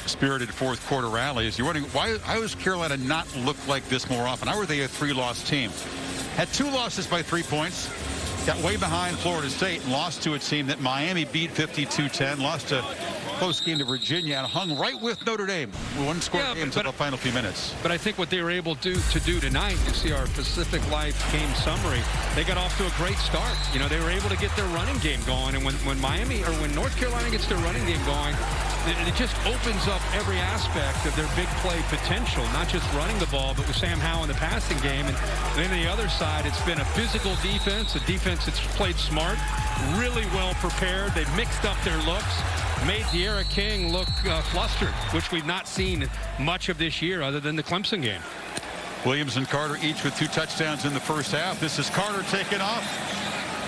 spirited 4th quarter rallies. You're wondering, why does Carolina not look like this more often? How are they a 3-loss team? Had 2 losses by 3 points. Got way behind Florida State and lost to a team that Miami beat 52-10. Lost a close game to Virginia and hung right with Notre Dame. One score game until the final few minutes. But I think what they were able to do tonight, you see our Pacific Life game summary, they got off to a great start. You know, they were able to get their running game going. And when North Carolina gets their running game going, it just opens up every aspect of their big play potential, not just running the ball, but with Sam Howell in the passing game. And then on the other side, it's been a physical defense, a defense that's played smart, really well prepared. They've mixed up their looks, made D'Eriq King look flustered, which we've not seen much of this year other than the Clemson game. Williams and Carter each with 2 touchdowns in the first half. This is Carter taking off.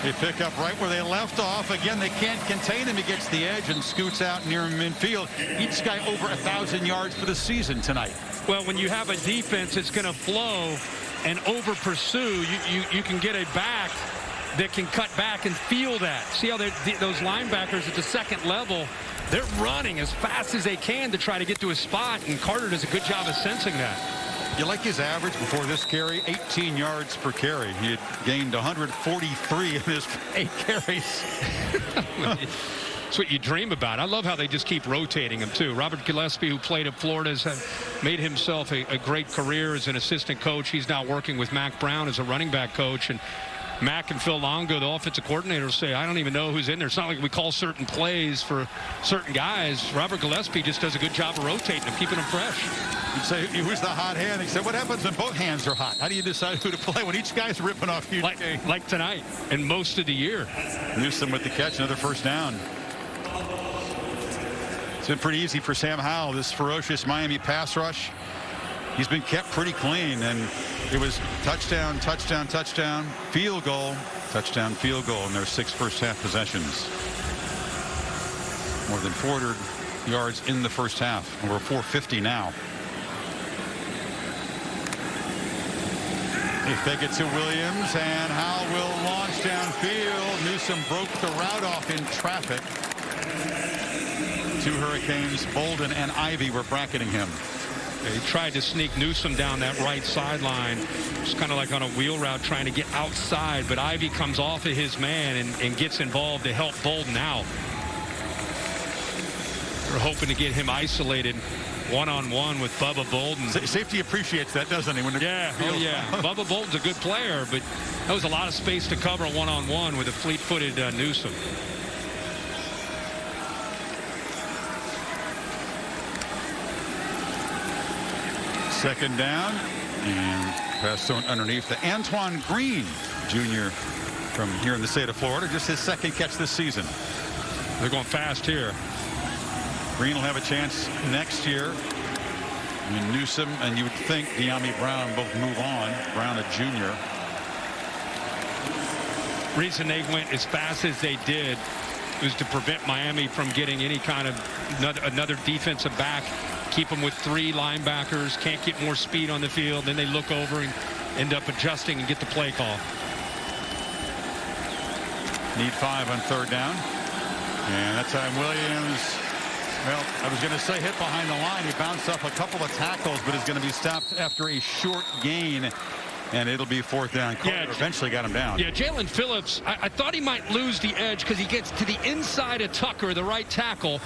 They pick up right where they left off. Again, they can't contain him. He gets the edge and scoots out near midfield. Each guy over 1,000 yards for the season tonight. Well, when you have a defense that's going to flow and over pursue, you can get a back that can cut back and feel that. See how those linebackers at the second level, they're running as fast as they can to try to get to a spot, and Carter does a good job of sensing that. You like his average before this carry? 18 yards per carry. He had gained 143 in his 8 carries. That's what you dream about. I love how they just keep rotating him, too. Robert Gillespie, who played at Florida, has made himself a great career as an assistant coach. He's now working with Mac Brown as a running back coach. And Mac and Phil Longo, the offensive coordinators, say, I don't even know who's in there. It's not like we call certain plays for certain guys. Robert Gillespie just does a good job of rotating them, keeping them fresh. You say, who's the hot hand? He said, what happens when both hands are hot? How do you decide who to play when each guy's ripping off you? Like tonight and most of the year. Newsom with the catch, another first down. It's been pretty easy for Sam Howell, this ferocious Miami pass rush. He's been kept pretty clean, and it was touchdown, touchdown, touchdown, field goal, touchdown, field goal in their 6 first-half possessions. More than 400 yards in the first half, and we're 450 now. They fake it to Williams, and Howell will launch downfield. Newsom broke the route off in traffic. two Hurricanes, Bolden and Ivy, were bracketing him. He tried to sneak Newsome down that right sideline. It's kind of like on a wheel route trying to get outside, but Ivy comes off of his man and gets involved to help Bolden out. We're hoping to get him isolated one-on-one with Bubba Bolden. Safety appreciates that, doesn't he? Yeah, oh yeah. Bubba Bolden's a good player, but that was a lot of space to cover one-on-one with a fleet-footed Newsome. Second down, and pass thrown underneath to Antoine Green, Jr. from here in the state of Florida. Just his second catch this season. They're going fast here. Green will have a chance next year. And Newsome and you would think De'Ami Brown both move on. Brown a junior. Reason they went as fast as they did was to prevent Miami from getting any kind of another defensive back. Keep them with 3 linebackers. Can't get more speed on the field. Then they look over and end up adjusting and get the play call. Need 5 on third down. And that time Williams, well, I was going to say hit behind the line. He bounced off a couple of tackles, but is going to be stopped after a short gain. And it'll be fourth down. Carter eventually got him down. Yeah, Jalen Phillips, I thought he might lose the edge because he gets to the inside of Tucker, the right tackle.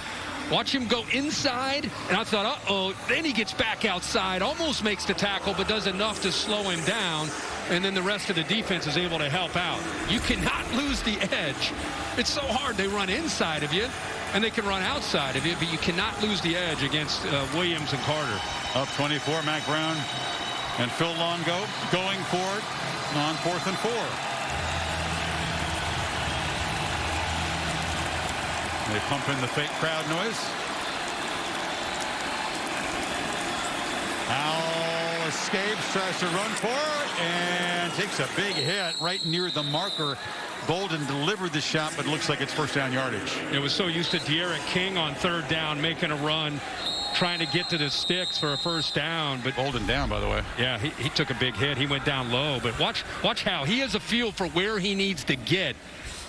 Watch him go inside, and I thought, uh-oh. Then he gets back outside, almost makes the tackle, but does enough to slow him down. And then the rest of the defense is able to help out. You cannot lose the edge. It's so hard. They run inside of you, and they can run outside of you, but you cannot lose the edge against Williams and Carter. Up 24, Mac Brown and Phil Longo going for it on 4th and 4. They pump in the fake crowd noise. Al escapes, tries to run for it, and takes a big hit right near the marker. Bolden delivered the shot, but looks like it's first down yardage. It was so used to De'Aaron King on third down, making a run, trying to get to the sticks for a first down. But Bolden down, by the way. Yeah, he took a big hit. He went down low. But watch how he has a feel for where he needs to get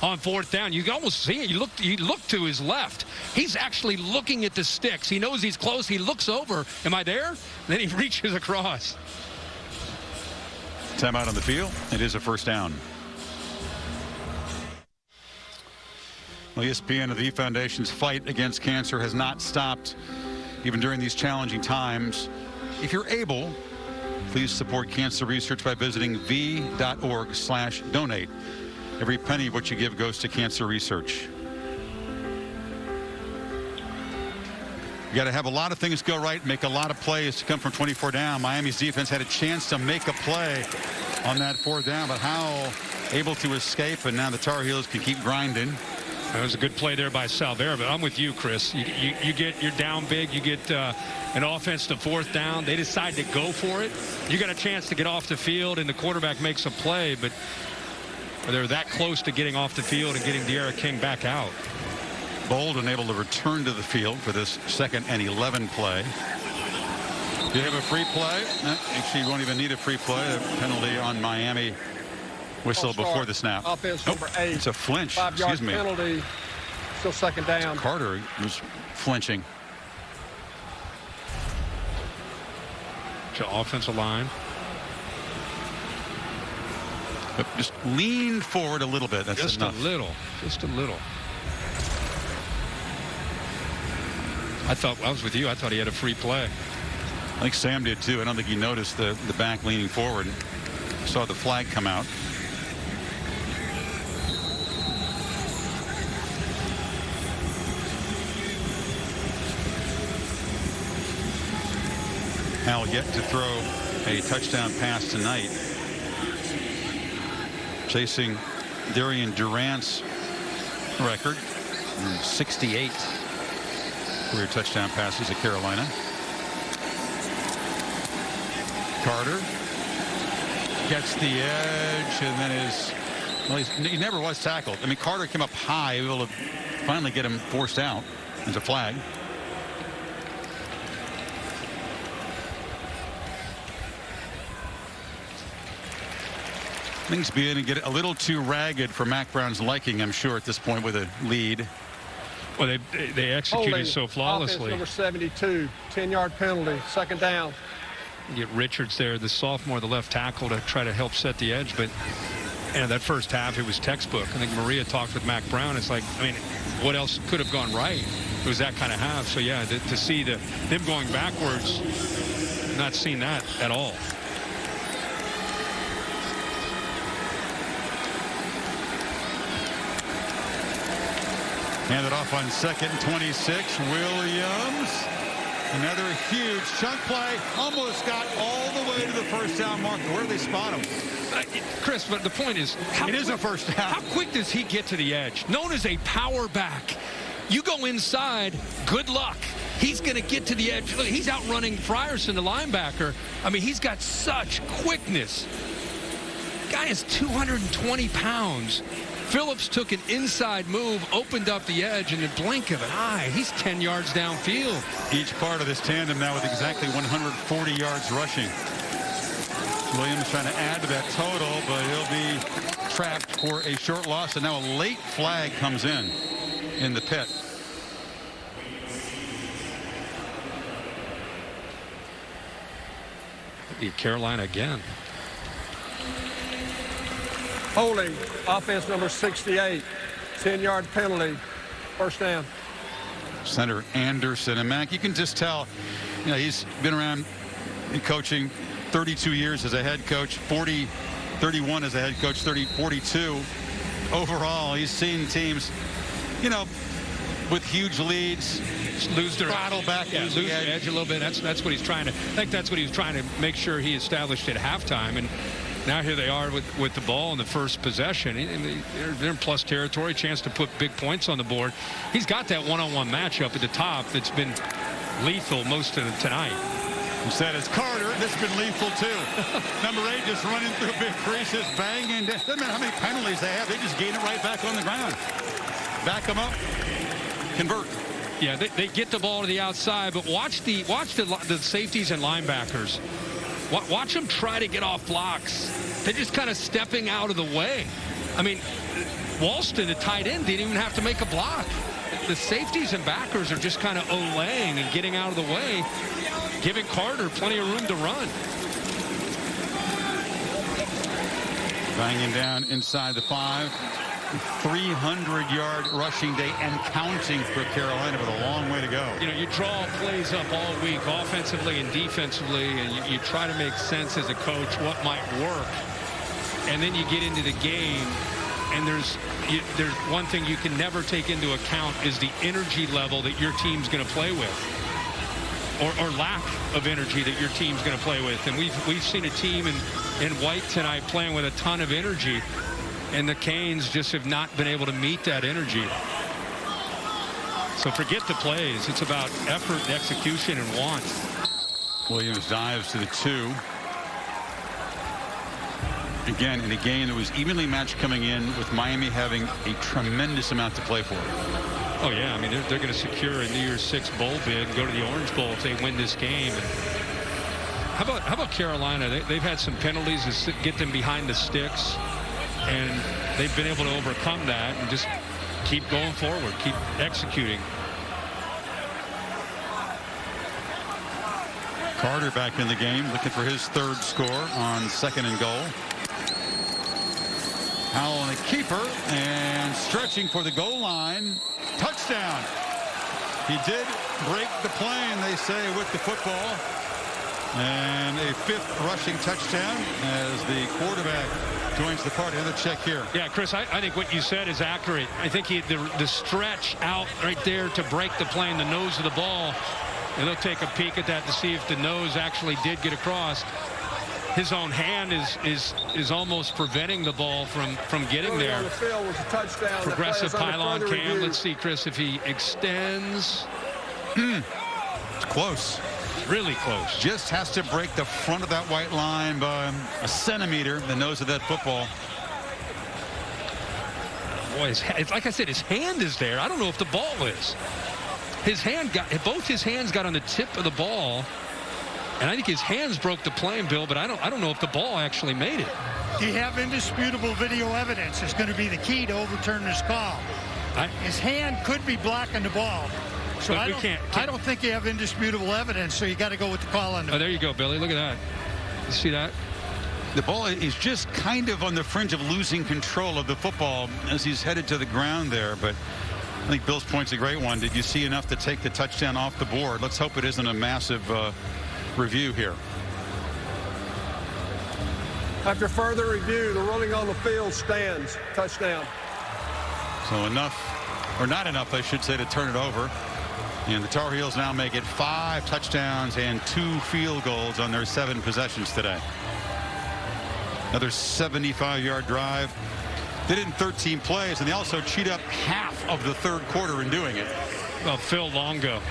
on fourth down. You can almost see it. You look to his left. He's actually looking at the sticks. He knows he's close. He looks over. Am I there? And then he reaches across. Timeout on the field. It is a first down. Well, ESPN and the Foundation's fight against cancer has not stopped even during these challenging times. If you're able, please support cancer research by visiting v.org/donate. Every penny of what you give goes to cancer research. You got to have a lot of things go right, make a lot of plays to come from 24 down. Miami's defense had a chance to make a play on that fourth down, but how able to escape, and now the Tar Heels can keep grinding. That was a good play there by Salvera, but I'm with you, Chris. You're down big. You get an offense to fourth down. They decide to go for it. You got a chance to get off the field, and the quarterback makes a play, but they're that close to getting off the field and getting De'Aaron King back out. Bolden able to return to the field for this 2nd and 11 play. Do you have a free play? Actually, you won't even need a free play. A penalty on Miami. Whistle before the snap. Offense number 8. It's a flinch. 5-yard penalty. Still second down. Carter was flinching. To offensive line. But just lean forward a little bit. That's just enough. A little. Just a little. I was with you. I thought he had a free play. I think Sam did too. I don't think he noticed the back leaning forward. Saw the flag come out. Al yet to throw a touchdown pass tonight. Chasing Darian Durant's record, 68 career touchdown passes at Carolina. Carter gets the edge, and then he never was tackled. I mean, Carter came up high, able to finally get him forced out. There's a flag. Things begin to get a little too ragged for Mac Brown's liking, I'm sure, at this point with a lead. Well, they executed so flawlessly. Number 72, 10-yard penalty, second down. You get Richards there, the sophomore, the left tackle, to try to help set the edge. But that first half, it was textbook. I think Maria talked with Mac Brown. It's like, I mean, what else could have gone right? It was that kind of half. So, yeah, to see them going backwards, not seen that at all. Handed off on 2nd and 26. Williams. Another huge chunk play. Almost got all the way to the first down marker. Where do they spot him? Chris, but the point is, it is a first down. How quick does he get to the edge? Known as a power back. You go inside, good luck. He's going to get to the edge. Look, he's outrunning Frierson, the linebacker. I mean, he's got such quickness. Guy is 220 pounds. Phillips took an inside move, opened up the edge, and in the blink of an eye, he's 10 yards downfield. Each part of this tandem now with exactly 140 yards rushing. Williams trying to add to that total, but he'll be trapped for a short loss. And now a late flag comes in the pit. Carolina again. Holding, offense number 68, 10-yard penalty, first down. Center Anderson. And Mac, you can just tell, you know, he's been around coaching 32 years as a head coach, 31 as a head coach, 42 overall. He's seen teams, you know, with huge leads, lose their throttle back, lose the edge a little bit. That's what he's trying to. I think that's what he was trying to make sure he established at halftime. And now here they are with the ball in the first possession. They're in plus territory, chance to put big points on the board. He's got that one-on-one matchup at the top that's been lethal most of tonight. Instead, it's Carter. This has been lethal, too. Number 8 just running through big creases, banging. Doesn't matter how many penalties they have. They just gain it right back on the ground. Back them up. Convert. Yeah, they get the ball to the outside, but watch the safeties and linebackers. Watch them try to get off blocks. They're just kind of stepping out of the way. I mean, Walston, the tight end, didn't even have to make a block. The safeties and backers are just kind of olaying and getting out of the way, giving Carter plenty of room to run. Banging down inside the 5. 300-yard rushing day and counting for Carolina, but a long way to go. You know, you draw plays up all week, offensively and defensively, and you try to make sense as a coach what might work. And then you get into the game, and there's one thing you can never take into account is the energy level that your team's going to play with, or lack of energy that your team's going to play with. And we've seen a team in white tonight playing with a ton of energy. And the Canes just have not been able to meet that energy. So forget the plays. It's about effort and execution and want. Williams dives to the 2. Again, in a game that was evenly matched coming in, with Miami having a tremendous amount to play for. Oh, yeah. I mean, they're going to secure a New Year's 6 bowl bid and go to the Orange Bowl if they win this game. And how about Carolina? They've had some penalties that get them behind the sticks. And they've been able to overcome that and just keep going forward, keep executing. Carter back in the game, looking for his 3rd score on 2nd and goal. Howell and a keeper, and stretching for the goal line. Touchdown. He did break the plane, they say, with the football. And a 5th rushing touchdown as the quarterback joins the party. Another check here. Yeah, Chris, I think what you said is accurate. I think the stretch out right there to break the plane, the nose of the ball, and they'll take a peek at that to see if the nose actually did get across. His own hand is almost preventing the ball from getting there. On the field was a touchdown. Progressive pylon cam. Let's see, Chris, if he extends. It's close. Really close. Just has to break the front of that white line by a centimeter, the nose of that football. Boy, like I said, his hand is there. I don't know if the ball is. Both his hands got on the tip of the ball, and I think his hands broke the plane, Bill, but I don't know if the ball actually made it. Do you have indisputable video evidence? It's going to be the key to overturn this call. His hand could be blocking the ball. So I don't think you have indisputable evidence, so you got to go with the call on the. Oh, there you go, Billy. Look at that. You see that? The ball is just kind of on the fringe of losing control of the football as he's headed to the ground there. But I think Bill's point's a great one. Did you see enough to take the touchdown off the board? Let's hope it isn't a massive review here. After further review, the ruling on the field stands. Touchdown. So enough, or not enough, I should say, to turn it over. And the Tar Heels now make it 5 touchdowns and 2 field goals on their 7 possessions today. Another 75-yard drive. They did in 13 plays, and they also cheat up half of the third quarter in doing it. Well, Phil Longo.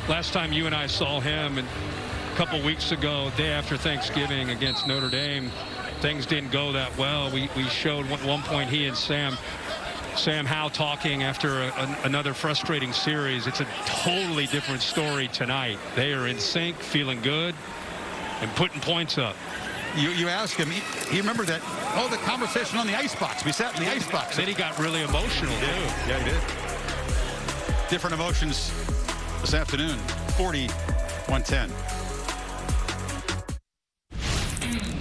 Last time you and I saw him, and a couple weeks ago, day after Thanksgiving against Notre Dame, things didn't go that well. We showed at one point he and Sam Howell talking after another frustrating series. It's a totally different story tonight. They are in sync, feeling good, and putting points up. You ask him, he remembered that, the conversation on the icebox. We sat in the icebox. Then he got really emotional, too. Yeah, he did. Different emotions this afternoon. 40-110.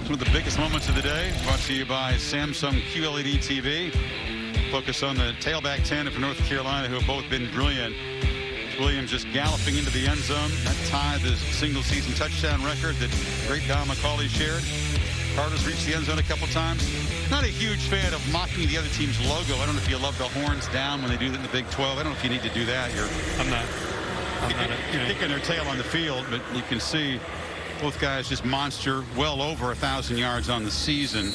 One of the biggest moments of the day, brought to you by Samsung QLED TV. Focus on the tailback tandem for North Carolina, who have both been brilliant. Williams just galloping into the end zone. That tied the single-season touchdown record that great Don McCauley shared. Carter's reached the end zone a couple times. Not a huge fan of mocking the other team's logo. I don't know if you love the horns down when they do that in the Big 12. I don't know if you need to do that. You're kicking their tail on the field, but you can see both guys just monster, well over 1,000 yards on the season.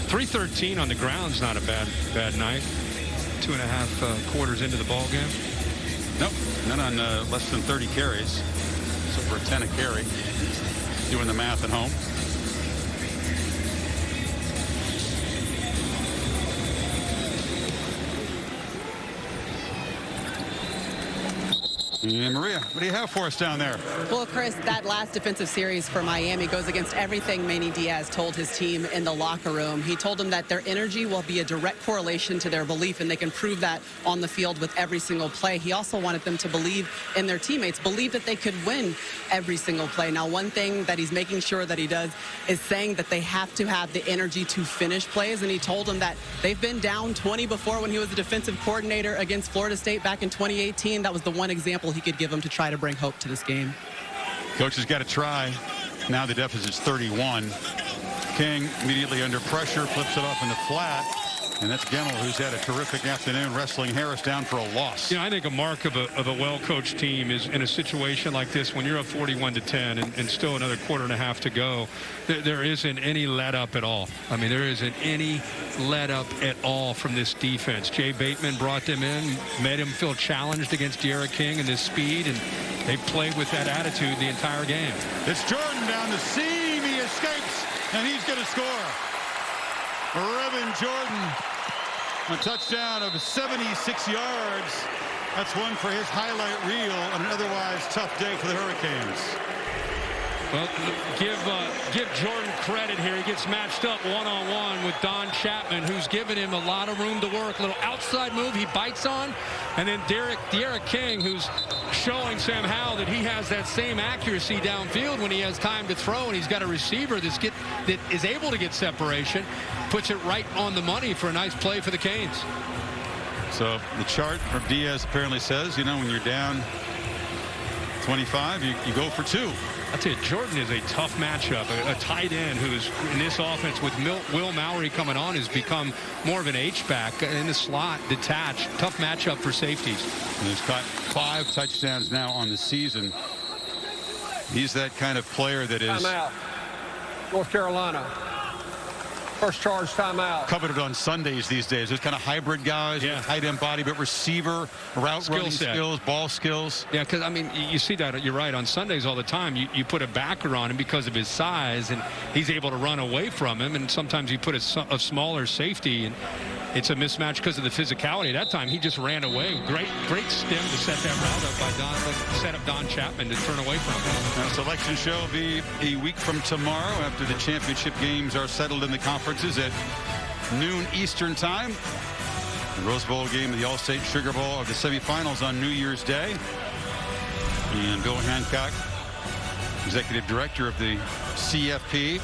313 on the ground's not a bad night. 2.5 quarters into the ball game. Nope, not on less than 30 carries. So for a 10 a carry. Doing the math at home. And Maria, what do you have for us down there? Well, Chris, that last defensive series for Miami goes against everything Manny Diaz told his team in the locker room. He told them that their energy will be a direct correlation to their belief, and they can prove that on the field with every single play. He also wanted them to believe in their teammates, believe that they could win every single play. Now, one thing that he's making sure that he does is saying that they have to have the energy to finish plays, and he told them that they've been down 20 before when he was the defensive coordinator against Florida State back in 2018. That was the one example he could give them to try to bring hope to this game. Coach has got to try. Now the deficit's 31. King immediately under pressure, flips it off in the flat. And that's Gemmel, who's had a terrific afternoon, wrestling Harris down for a loss. You know, I think a mark of a well-coached team is in a situation like this, when you're up 41-10 and still another quarter and a half to go, there isn't any let-up at all. I mean, there isn't any let-up at all from this defense. Jay Bateman brought them in, made him feel challenged against De'Ara King and his speed, and they played with that attitude the entire game. It's Jordan down the seam. He escapes, and he's going to score. Revin Jordan, a touchdown of 76 yards. That's one for his highlight reel on an otherwise tough day for the Hurricanes. Well, give Jordan credit here. He gets matched up one-on-one with Don Chapman, who's given him a lot of room to work. A little outside move he bites on. And then De'Ara King, who's showing Sam Howell that he has that same accuracy downfield when he has time to throw, and he's got a receiver that is able to get separation, puts it right on the money for a nice play for the Canes. So the chart from Diaz apparently says, you know, when you're down 25, you go for 2. I'll tell you, Jordan is a tough matchup. A tight end who's in this offense with Will Mowry coming on has become more of an H-back in the slot, detached. Tough matchup for safeties. And he's caught 5 touchdowns now on the season. He's that kind of player that is... Timeout. North Carolina. First charge timeout. Coveted on Sundays these days. There's kind of hybrid guys, tight end body, but receiver, route running skills, ball skills. Yeah, because, I mean, you see that, you're right, on Sundays all the time, you put a backer on him because of his size, and he's able to run away from him, and sometimes you put a smaller safety, and it's a mismatch because of the physicality. That time, he just ran away. Great stem to set that route up by set up Don Chapman to turn away from him. Now, selection show will be a week from tomorrow after the championship games are settled in the conferences at noon Eastern time. The Rose Bowl game, the All-State Sugar Bowl of the semifinals on New Year's Day. And Bill Hancock, executive director of the CFP,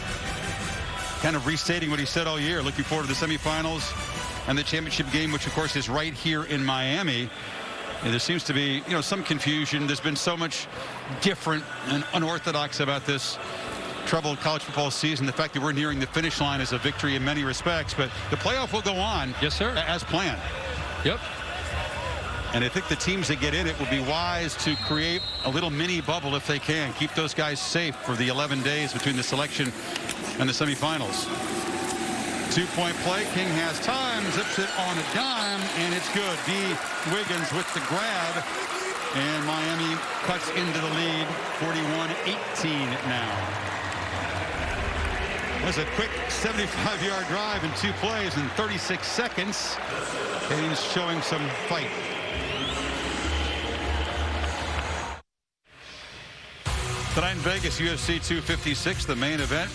kind of restating what he said all year, looking forward to the semifinals and the championship game, which of course is right here in Miami. And there seems to be, some confusion. There's been so much different and unorthodox about this troubled college football season. The fact that we're nearing the finish line is a victory in many respects, but the playoff will go on. Yes, sir. As planned. Yep. And I think the teams that get in it will be wise to create a little mini bubble if they can. Keep those guys safe for the 11 days between the selection and the semifinals. 2-point play. King has time, zips it on a dime, and it's good. D. Wiggins with the grab, and Miami cuts into the lead, 41-18 now. That's a quick 75-yard drive in 2 plays in 36 seconds. Haynes showing some fight. Tonight in Vegas, UFC 256, the main event.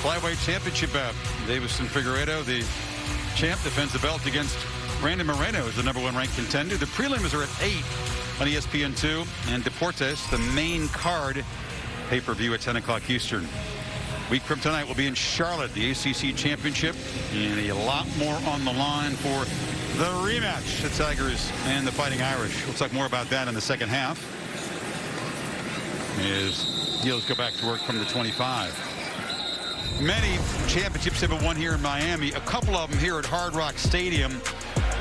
Flyweight championship bout. Davison Figueiredo, the champ, defends the belt against Brandon Moreno, who's the #1 ranked contender. The prelims are at 8 on ESPN2, and Deportes, the main card, pay-per-view at 10 o'clock Eastern. Week from tonight will be in Charlotte, the ACC championship, and a lot more on the line for the rematch, the Tigers and the Fighting Irish. We'll talk more about that in the second half as Heels go back to work from the 25. Many championships have been won here in Miami. A couple of them here at Hard Rock Stadium.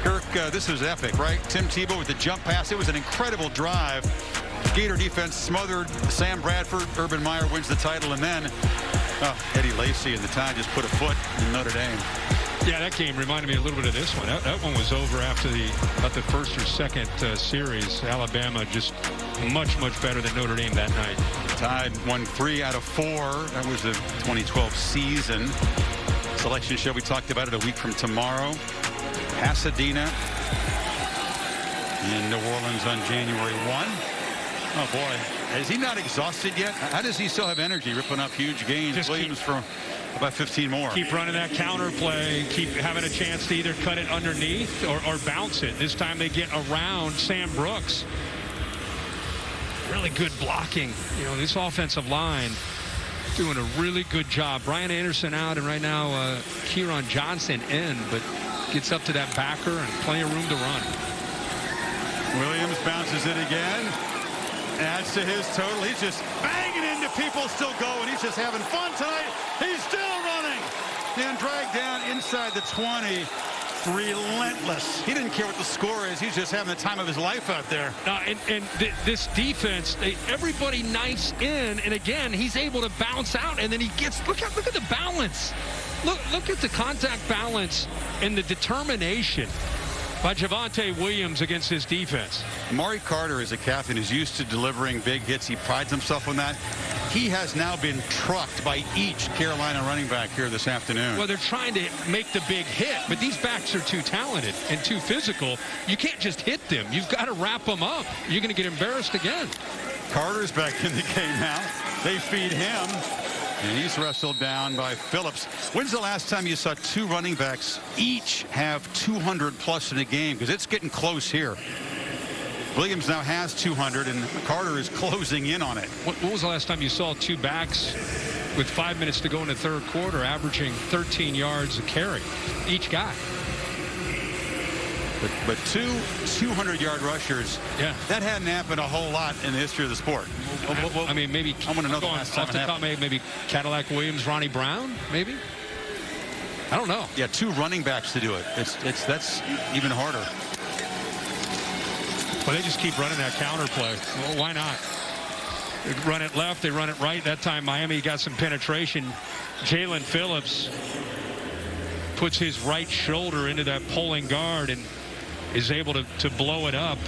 Kirk, this was epic, right? Tim Tebow with the jump pass. It was an incredible drive. Gator defense smothered Sam Bradford. Urban Meyer wins the title, and then Eddie Lacy and the Tide just put a foot in Notre Dame. Yeah, that game reminded me a little bit of this one. That one was over after about the first or second series. Alabama just much better than Notre Dame that night. Tide won 3 out of 4. That was the 2012 season. Selection show, we talked about it a week from tomorrow. Pasadena in New Orleans on January 1. Oh boy, is he not exhausted yet? How does he still have energy ripping up huge gains? Just Williams for about 15 more. Keep running that counter play. Keep having a chance to either cut it underneath or bounce it. This time they get around Sam Brooks. Really good blocking. This offensive line doing a really good job. Brian Anderson out, and right now Kieran Johnson in, but gets up to that backer and plenty of room to run. Williams bounces it again. Adds to his total. He's just banging into people, still going. He's just having fun tonight. He's still running. And dragged down inside the 20. Relentless. He didn't care what the score is. He's just having the time of his life out there. This defense, everybody knifes in, and again, he's able to bounce out, and then he gets, look at the balance. Look at the contact balance and the determination by Javonte Williams against his defense. Amari Carter is a captain who's used to delivering big hits. He prides himself on that. He has now been trucked by each Carolina running back here this afternoon. Well, they're trying to make the big hit, but these backs are too talented and too physical. You can't just hit them. You've got to wrap them up. You're going to get embarrassed again. Carter's back in the game now. They feed him, and he's wrestled down by Phillips. When's the last time you saw 2 running backs each have 200 plus in a game? Because it's getting close here. Williams now has 200, and Carter is closing in on it. What was the last time you saw 2 backs with 5 minutes to go in the third quarter averaging 13 yards a carry each guy? But 2 200-yard rushers, yeah, that hadn't happened a whole lot in the history of the sport. I mean, maybe I want to know the last time it happened. Maybe Cadillac Williams, Ronnie Brown, maybe. I don't know. Yeah, 2 running backs to do it. That's even harder. Well, they just keep running that counter play. Well, why not? They run it left, they run it right. That time Miami got some penetration. Jalen Phillips puts his right shoulder into that pulling guard and is able to blow it up.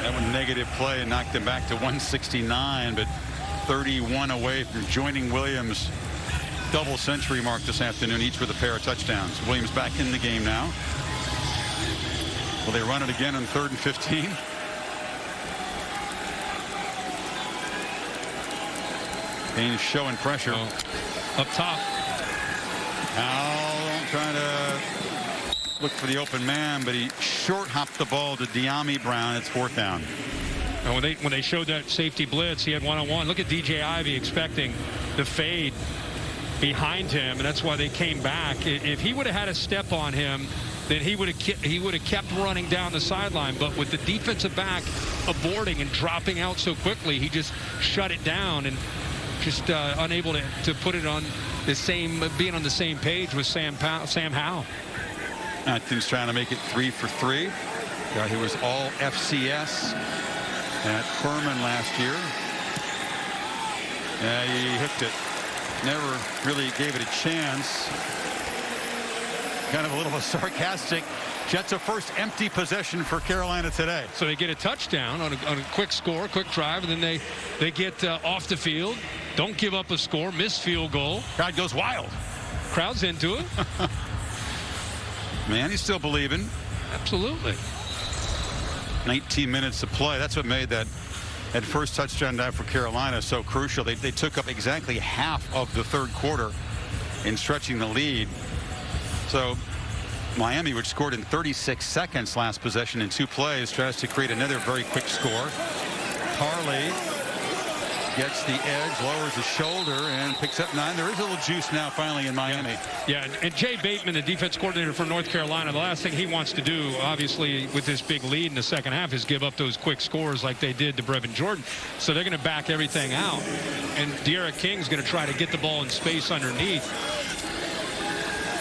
That one negative play and knocked him back to 169, but 31 away from joining Williams' double century mark this afternoon, each with a pair of touchdowns. Williams back in the game now. Will they run it again on 3rd and 15? Haynes showing pressure. Up top. Howell trying to look for the open man, but he short hopped the ball to De'Ami Brown. It's 4th down. And when they showed that safety blitz, he had one-on-one. Look at DJ Ivey expecting the fade behind him, and that's why they came back. If he would have had a step on him, then he would have kept running down the sideline. But with the defensive back aborting and dropping out so quickly, he just shut it down and just unable to put it on the same, being on the same page with Sam Howell. Atkins trying to make it 3 for 3. Guy who was all FCS at Furman last year. Yeah, he hooked it. Never really gave it a chance. Kind of a little sarcastic. Jets a first empty possession for Carolina today. So they get a touchdown on a quick score, quick drive, and then they get off the field. Don't give up a score, miss field goal. Crowd goes wild. Crowd's into it. Man, he's still believing. Absolutely. 19 minutes to play. That's what made that first touchdown drive for Carolina so crucial. They took up exactly half of the third quarter in stretching the lead. So Miami, which scored in 36 seconds last possession in 2 plays, tries to create another very quick score. Harley gets the edge, lowers the shoulder, and picks up 9. There is a little juice now finally in Miami. Yeah, and Jay Bateman, the defense coordinator for North Carolina, the last thing he wants to do, obviously, with this big lead in the second half is give up those quick scores like they did to Brevin Jordan. So they're going to back everything out. And De'Ara King's going to try to get the ball in space underneath.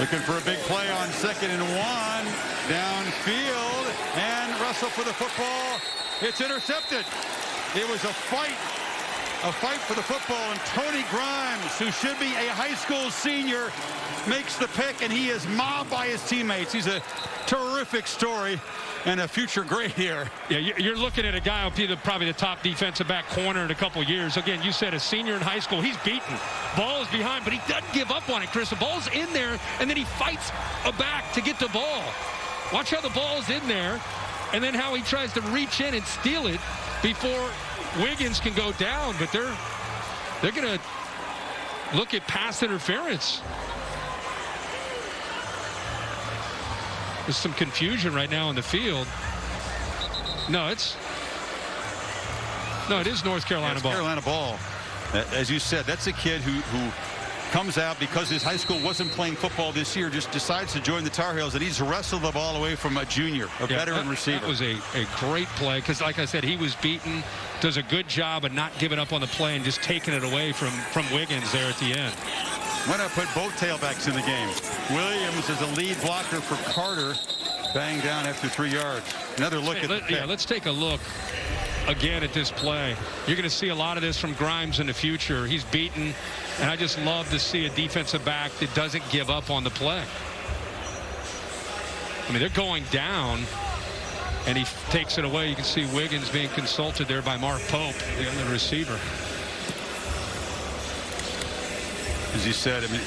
Looking for a big play on 2nd and 1. Downfield. And Russell for the football. It's intercepted. It was a fight for the football, and Tony Grimes, who should be a high school senior, makes the pick, and he is mobbed by his teammates. He's a terrific story and a future great here. Yeah, you're looking at a guy who'll be probably the top defensive back corner in a couple years. Again, you said a senior in high school. He's beaten. Ball is behind, but he doesn't give up on it, Chris. The ball's in there, and then he fights a back to get the ball. Watch how the ball's in there, and then how he tries to reach in and steal it before Wiggins can go down, but they're going to look at pass interference. There's some confusion right now in the field. No, it is North Carolina ball. Carolina ball. As you said, that's a kid who comes out because his high school wasn't playing football this year, just decides to join the Tar Heels, and he's wrestled the ball away from a junior, veteran receiver. That was a great play because, like I said, he was beaten, does a good job of not giving up on the play and just taking it away from Wiggins there at the end. Why not put both tailbacks in the game? Williams is a lead blocker for Carter, banged down after 3 yards. Another look at the pick. Yeah, let's take a look again at this play. You're going to see a lot of this from Grimes in the future. He's beaten, and I just love to see a defensive back that doesn't give up on the play. I mean, they're going down, and he takes it away. You can see Wiggins being consulted there by Mark Pope, the other receiver. As you said, I mean,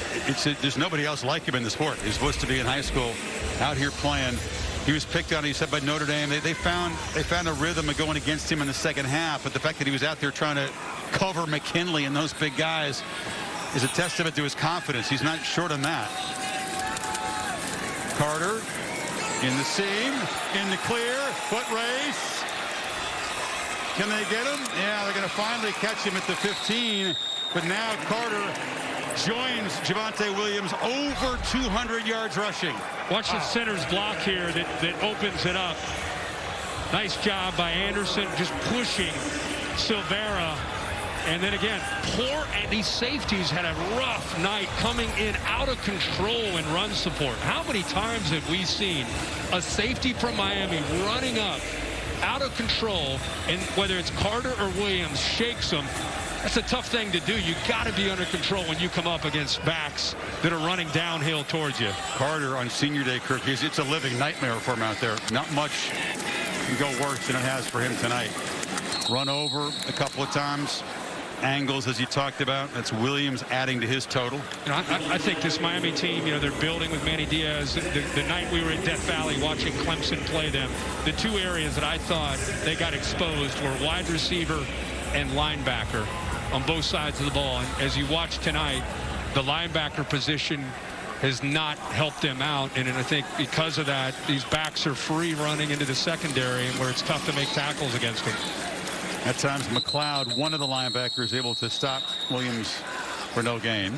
there's nobody else like him in the sport. He's supposed to be in high school, out here playing. He was picked on, he said, by Notre Dame. They found a rhythm of going against him in the second half, but the fact that he was out there trying to cover McKinley and those big guys is a testament to his confidence. He's not short on that. Carter in the seam, in the clear, foot race. Can they get him? Yeah, they're going to finally catch him at the 15, but now Carter joins Javonte Williams, over 200 yards rushing. Watch the center's block here that opens it up. Nice job by Anderson, just pushing Silvera. And then again, and these safeties had a rough night coming in out of control in run support. How many times have we seen a safety from Miami running up out of control, and whether it's Carter or Williams shakes them? That's a tough thing to do. You got to be under control when you come up against backs that are running downhill towards you. Carter on senior day, Kirk, it's a living nightmare for him out there. Not much can go worse than it has for him tonight. Run over a couple of times. Angles, as you talked about. That's Williams adding to his total. You know, I think this Miami team, you know, they're building with Manny Diaz. The night we were in Death Valley watching Clemson play them, the two areas that I thought they got exposed were wide receiver and linebacker on both sides of the ball. And as you watch tonight, the linebacker position has not helped them out. And I think because of that, these backs are free running into the secondary where it's tough to make tackles against them. At times, McLeod, one of the linebackers, able to stop Williams for no gain.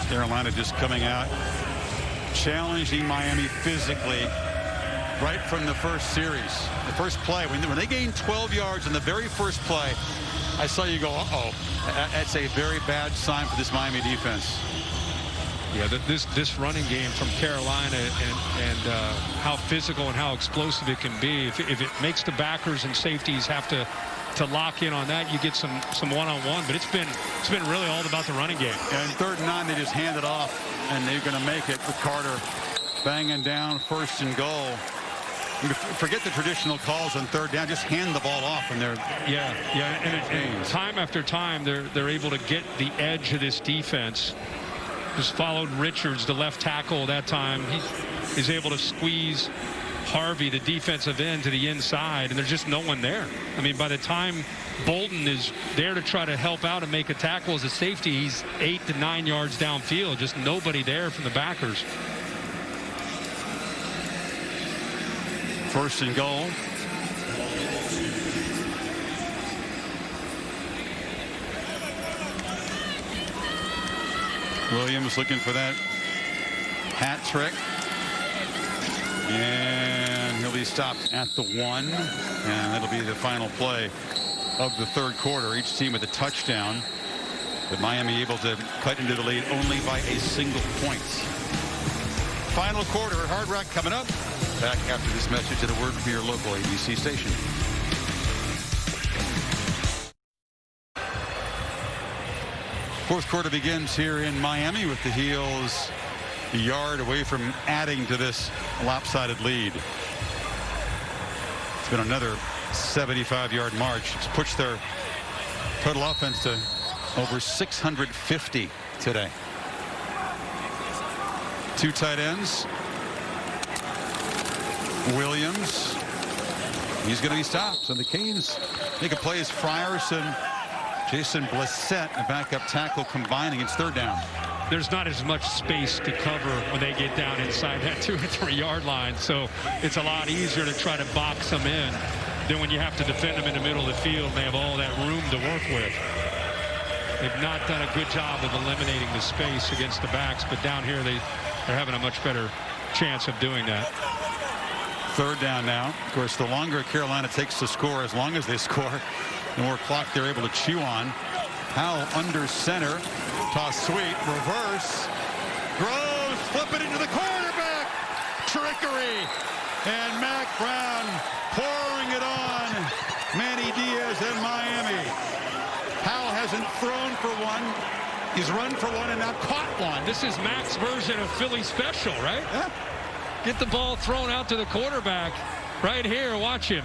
Carolina just coming out, challenging Miami physically right from the first series. The first play, when they gained 12 yards in the very first play, I saw you go, uh-oh. That's a very bad sign for this Miami defense. Yeah, this running game from Carolina and how physical and how explosive it can be. If it makes the backers and safeties have to lock in on that, you get some one-on-one. But it's been really all about the running game. And 3rd and 9, they just hand it off, and they're going to make it with Carter banging down 1st and goal. Forget the traditional calls on 3rd down. Just hand the ball off, and they're and time after time they're able to get the edge of this defense. Just followed Richards, the left tackle that time. He's able to squeeze Harvey, the defensive end, to the inside, and there's just no one there. I mean, by the time Bolden is there to try to help out and make a tackle as a safety, he's 8 to 9 yards downfield. Just nobody there from the backers. 1st and goal. Williams looking for that hat trick. And he'll be stopped at the 1. And that'll be the final play of the 3rd quarter. Each team with a touchdown. But Miami able to cut into the lead only by a single point. Final quarter at Hard Rock coming up. Back after this message and a word from your local ABC station. Fourth quarter begins here in Miami with the Heels a yard away from adding to this lopsided lead. It's been another 75-yard march. It's pushed their total offense to over 650 today. 2 tight ends. Williams. He's going to be stopped. So the Canes make a play as Frierson, Jason Blissett, a backup tackle, combining. It's 3rd down. There's not as much space to cover when they get down inside that 2 or 3 yard line. So it's a lot easier to try to box them in than when you have to defend them in the middle of the field and they have all that room to work with. They've not done a good job of eliminating the space against the backs, but down here they're having a much better chance of doing that. 3rd down now. Of course, the longer Carolina takes to score, as long as they score, the more clock they're able to chew on. Howell under center. Toss sweep. Reverse. Groves. Flip it into the quarterback. Trickery. And Mac Brown pouring it on Manny Diaz and Miami. Howell hasn't thrown for one. He's run for one and now caught one. This is Mac's version of Philly special, right? Yeah. Get the ball thrown out to the quarterback right here. Watch him.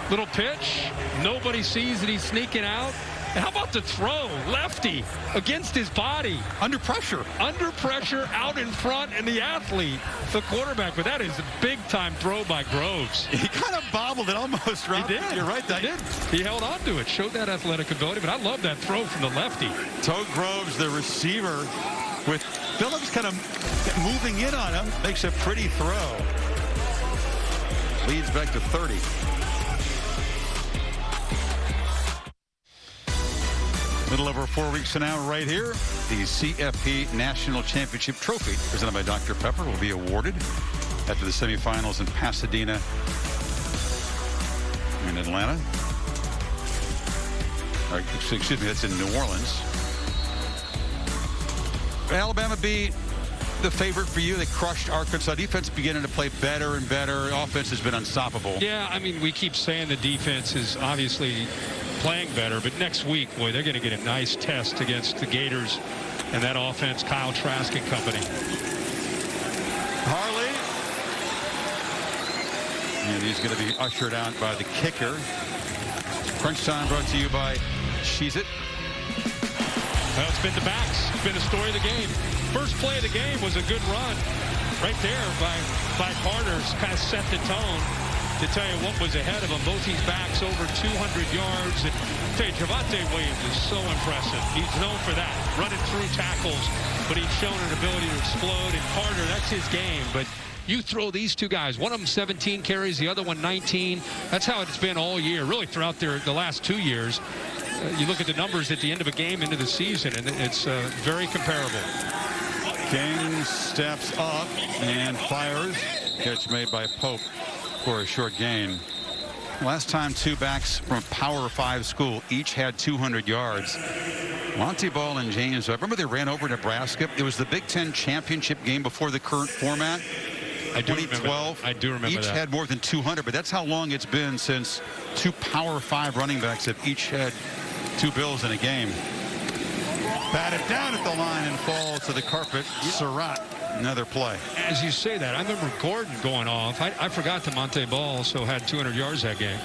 Little pitch. Nobody sees that he's sneaking out. And how about the throw? Lefty against his body. Under pressure. Under pressure, out in front, and the athlete, the quarterback. But that is a big-time throw by Groves. He kind of bobbled it almost, Rob. He did. You're right. He did. He held on to it. Showed that athletic ability. But I love that throw from the lefty. Todd Groves, the receiver, with Phillips kind of moving in on him, makes a pretty throw. Leads back to 30. Little over 4 weeks from now, right here, the CFP National Championship Trophy, presented by Dr. Pepper, will be awarded after the semifinals in Pasadena in Atlanta. Or, excuse me, that's in New Orleans. Alabama be the favorite for you? They crushed Arkansas. Defense beginning to play better and better. Offense has been unstoppable. Yeah, I mean, we keep saying the defense is obviously playing better, but next week, boy, they're going to get a nice test against the Gators and that offense, Kyle Trask and company. Harley. And he's going to be ushered out by the kicker. Crunch Time brought to you by Cheez-It. Well, it's been the backs. It's been the story of the game. First play of the game was a good run right there by Carter's, kind of set the tone. to tell you what was ahead of him. Both these backs over 200 yards. And Javonte Williams is so impressive. He's known for that, running through tackles, but he's shown an ability to explode. And Carter, that's his game. But you throw these two guys, one of them 17 carries, the other one 19. That's how it's been all year, really throughout the last 2 years. You look at the numbers at the end of a game into the season, and it's very comparable. King steps up and fires. Catch made by Pope for a short gain. Last time two backs from a Power 5 school each had 200 yards. Monty Ball and James, I remember they ran over Nebraska. It was the Big Ten championship game before the current format. I do 2012. I do remember each that. had more than 200, but that's how long it's been since two Power 5 running backs have each had 2 bills in a game. Batted down at the line and falls to the carpet. Surratt, another play. As you say that, I remember Gordon going off. I forgot that Monte Ball also had 200 yards that game.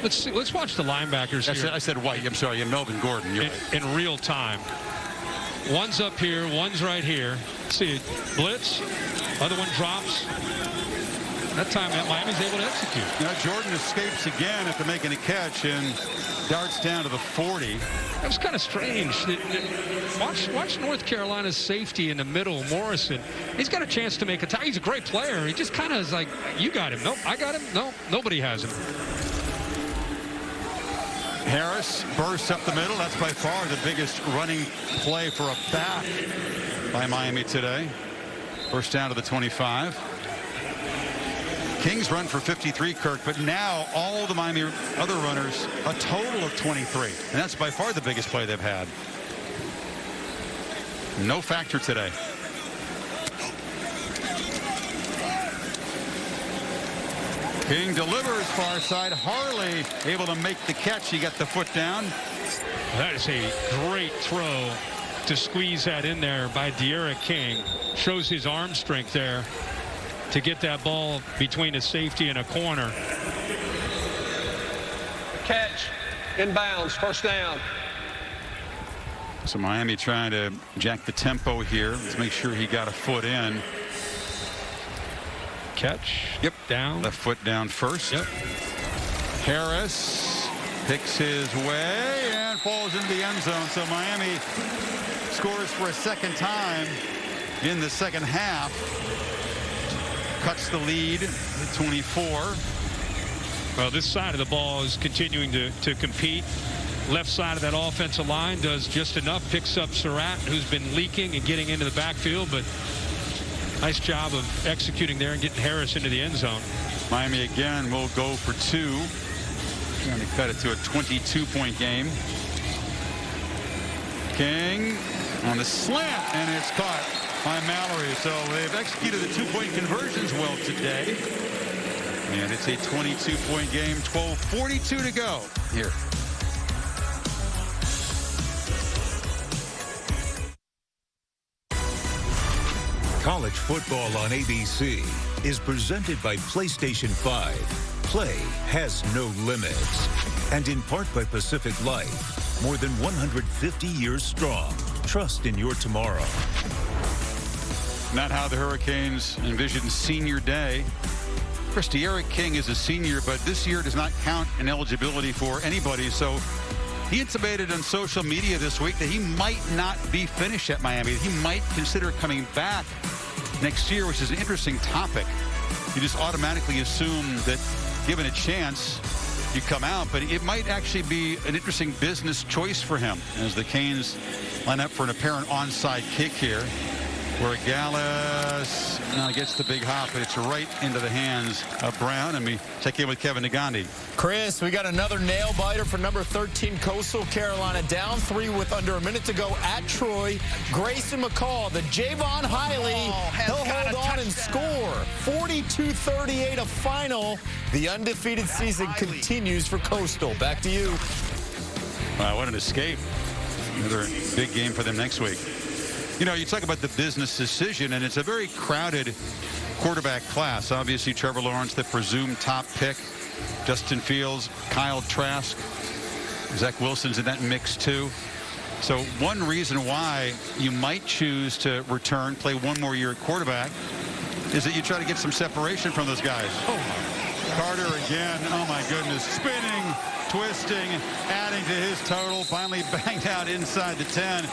Let's watch the linebackers here. I said White. I'm sorry, Melvin Gordon. You're right. In real time. One's up here, one's right here. See, blitz, other one drops. That time Miami's able to execute. Now Jordan escapes again after making a catch and darts down to the 40. That was kind of strange. Watch North Carolina's safety in the middle, Morrison. He's got a chance to make a tie. He's a great player. He just kind of is like, you got him. Nope, I got him. No, nobody has him. Harris bursts up the middle. That's by far the biggest running play for a back by Miami today. First down to the 25. Kings run for 53, Kirk, but now all the Miami other runners, a total of 23. And that's by far the biggest play they've had. No factor today. King delivers far side. Harley able to make the catch. He got the foot down. That is a great throw to squeeze that in there by De'Ara King. Shows his arm strength there to get that ball between a safety and a corner. Catch, inbounds, first down. So Miami trying to jack the tempo here. Let's make sure he got a foot in. Catch. Yep. Down. Left foot down first. Yep. Harris picks his way and falls into the end zone. So Miami scores for a second time in the second half. Cuts the lead to 24. Well, this side of the ball is continuing to compete. Left side of that offensive line does just enough. Picks up Surratt, who's been leaking and getting into the backfield, but nice job of executing there and getting Harris into the end zone. Miami again will go for 2. Trying to cut it to a 22-point game. King on the slant, and it's caught by Mallory. So they've executed the 2-point conversions well today. And it's a 22-point game, 12:42 to go here. College football on ABC is presented by PlayStation 5. Play has no limits. And in part by Pacific Life. More than 150 years strong. Trust in your tomorrow. Not how the Hurricanes envisioned senior day. De'Ara King is a senior, but this year does not count in eligibility for anybody. So he intimated on social media this week that he might not be finished at Miami. He might consider coming back next year, which is an interesting topic. You just automatically assume that given a chance, you come out, but it might actually be an interesting business choice for him as the Canes line up for an apparent onside kick here, where Gallus gets the big hop, but it's right into the hands of Brown. And we check in with Kevin Negandhi. Chris, we got another nail biter for number 13 Coastal Carolina, down 3 with under a minute to go at Troy. Grayson McCall, the Javon Hiley, he'll hold on and score. 42-38 a final. The undefeated season continues for Coastal. Back to you. Wow, what an escape. Another big game for them next week. You know, you talk about the business decision, and it's a very crowded quarterback class. Obviously, Trevor Lawrence, the presumed top pick. Justin Fields, Kyle Trask, Zach Wilson's in that mix too. So one reason why you might choose to return, play one more year at quarterback, is that you try to get some separation from those guys. Carter again, oh my goodness, spinning, twisting, adding to his total, finally banged out inside the 10.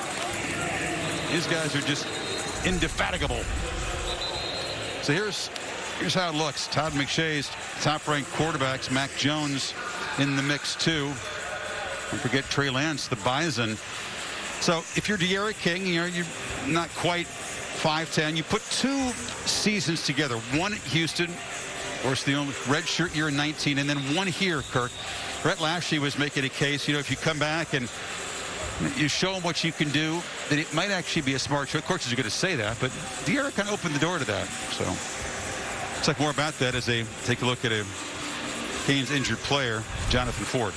These guys are just indefatigable. So here's how it looks. Todd McShay's top-ranked quarterbacks, Mac Jones in the mix too. Don't forget Trey Lance, the Bison. So if you're De'Ara King, you're not quite 5'10". You put 2 seasons together, one at Houston, of course the only redshirt year in 19, and then one here, Kirk. Brett Lashley was making a case, if you come back and you show them what you can do, then it might actually be a smart choice. Of course, he's going to say that, but De'Ara kind of opened the door to that. So let's talk more about that as they take a look at a Canes injured player, Jonathan Ford.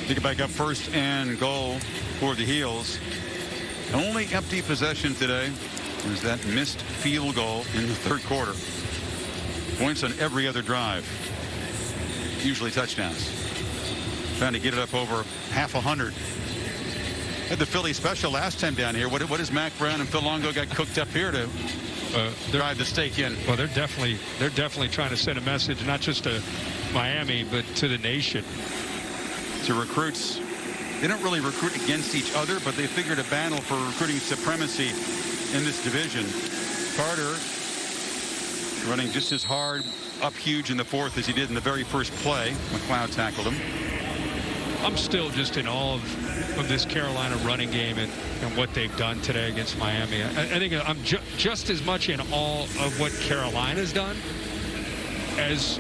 Pick it back up, 1st and goal for the Heels. Only empty possession today is that missed field goal in the 3rd quarter. Points on every other drive. Usually touchdowns. Trying to get it up over half 100. Had the Philly special last time down here. What does Mac Brown and Phil Longo got cooked up here to drive the stake in? Well, they're definitely trying to send a message, not just to Miami, but to the nation. To recruits, they don't really recruit against each other, but they figured a battle for recruiting supremacy in this division. Carter running just as hard up huge in the 4th as he did in the very first play. McLeod tackled him. I'm still just in awe of this Carolina running game and what they've done today against Miami. I think I'm just as much in awe of what Carolina's done as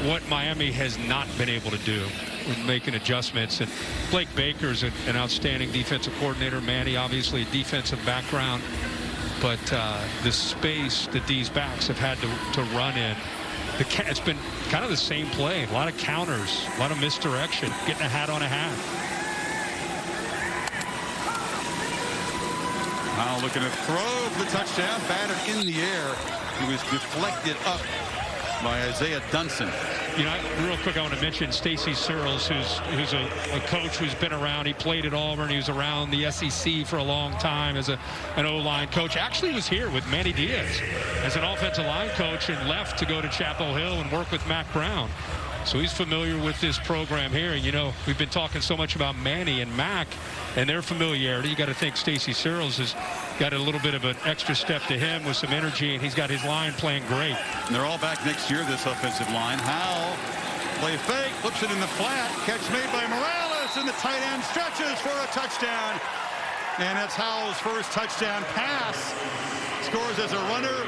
what Miami has not been able to do with making adjustments. And Blake Baker's an outstanding defensive coordinator. Manny, obviously, a defensive background. But the space that these backs have had to run in, it's been kind of the same play. A lot of counters, a lot of misdirection, getting a hat on a hat. Now looking to throw for the touchdown, batted in the air. He was deflected up by Isaiah Dunson. Real quick, I want to mention Stacy Searles, who's a coach who's been around. He played at Auburn. He was around the SEC for a long time as an O-line coach. Actually was here with Manny Diaz as an offensive line coach and left to go to Chapel Hill and work with Mac Brown. So he's familiar with this program here. And, we've been talking so much about Manny and Mac and their familiarity. You got to think Stacy Searles has got a little bit of an extra step to him with some energy, and he's got his line playing great. And they're all back next year, this offensive line. Howell, play fake, flips it in the flat. Catch made by Morales, and the tight end stretches for a touchdown. And that's Howell's first touchdown pass. Scores as a runner,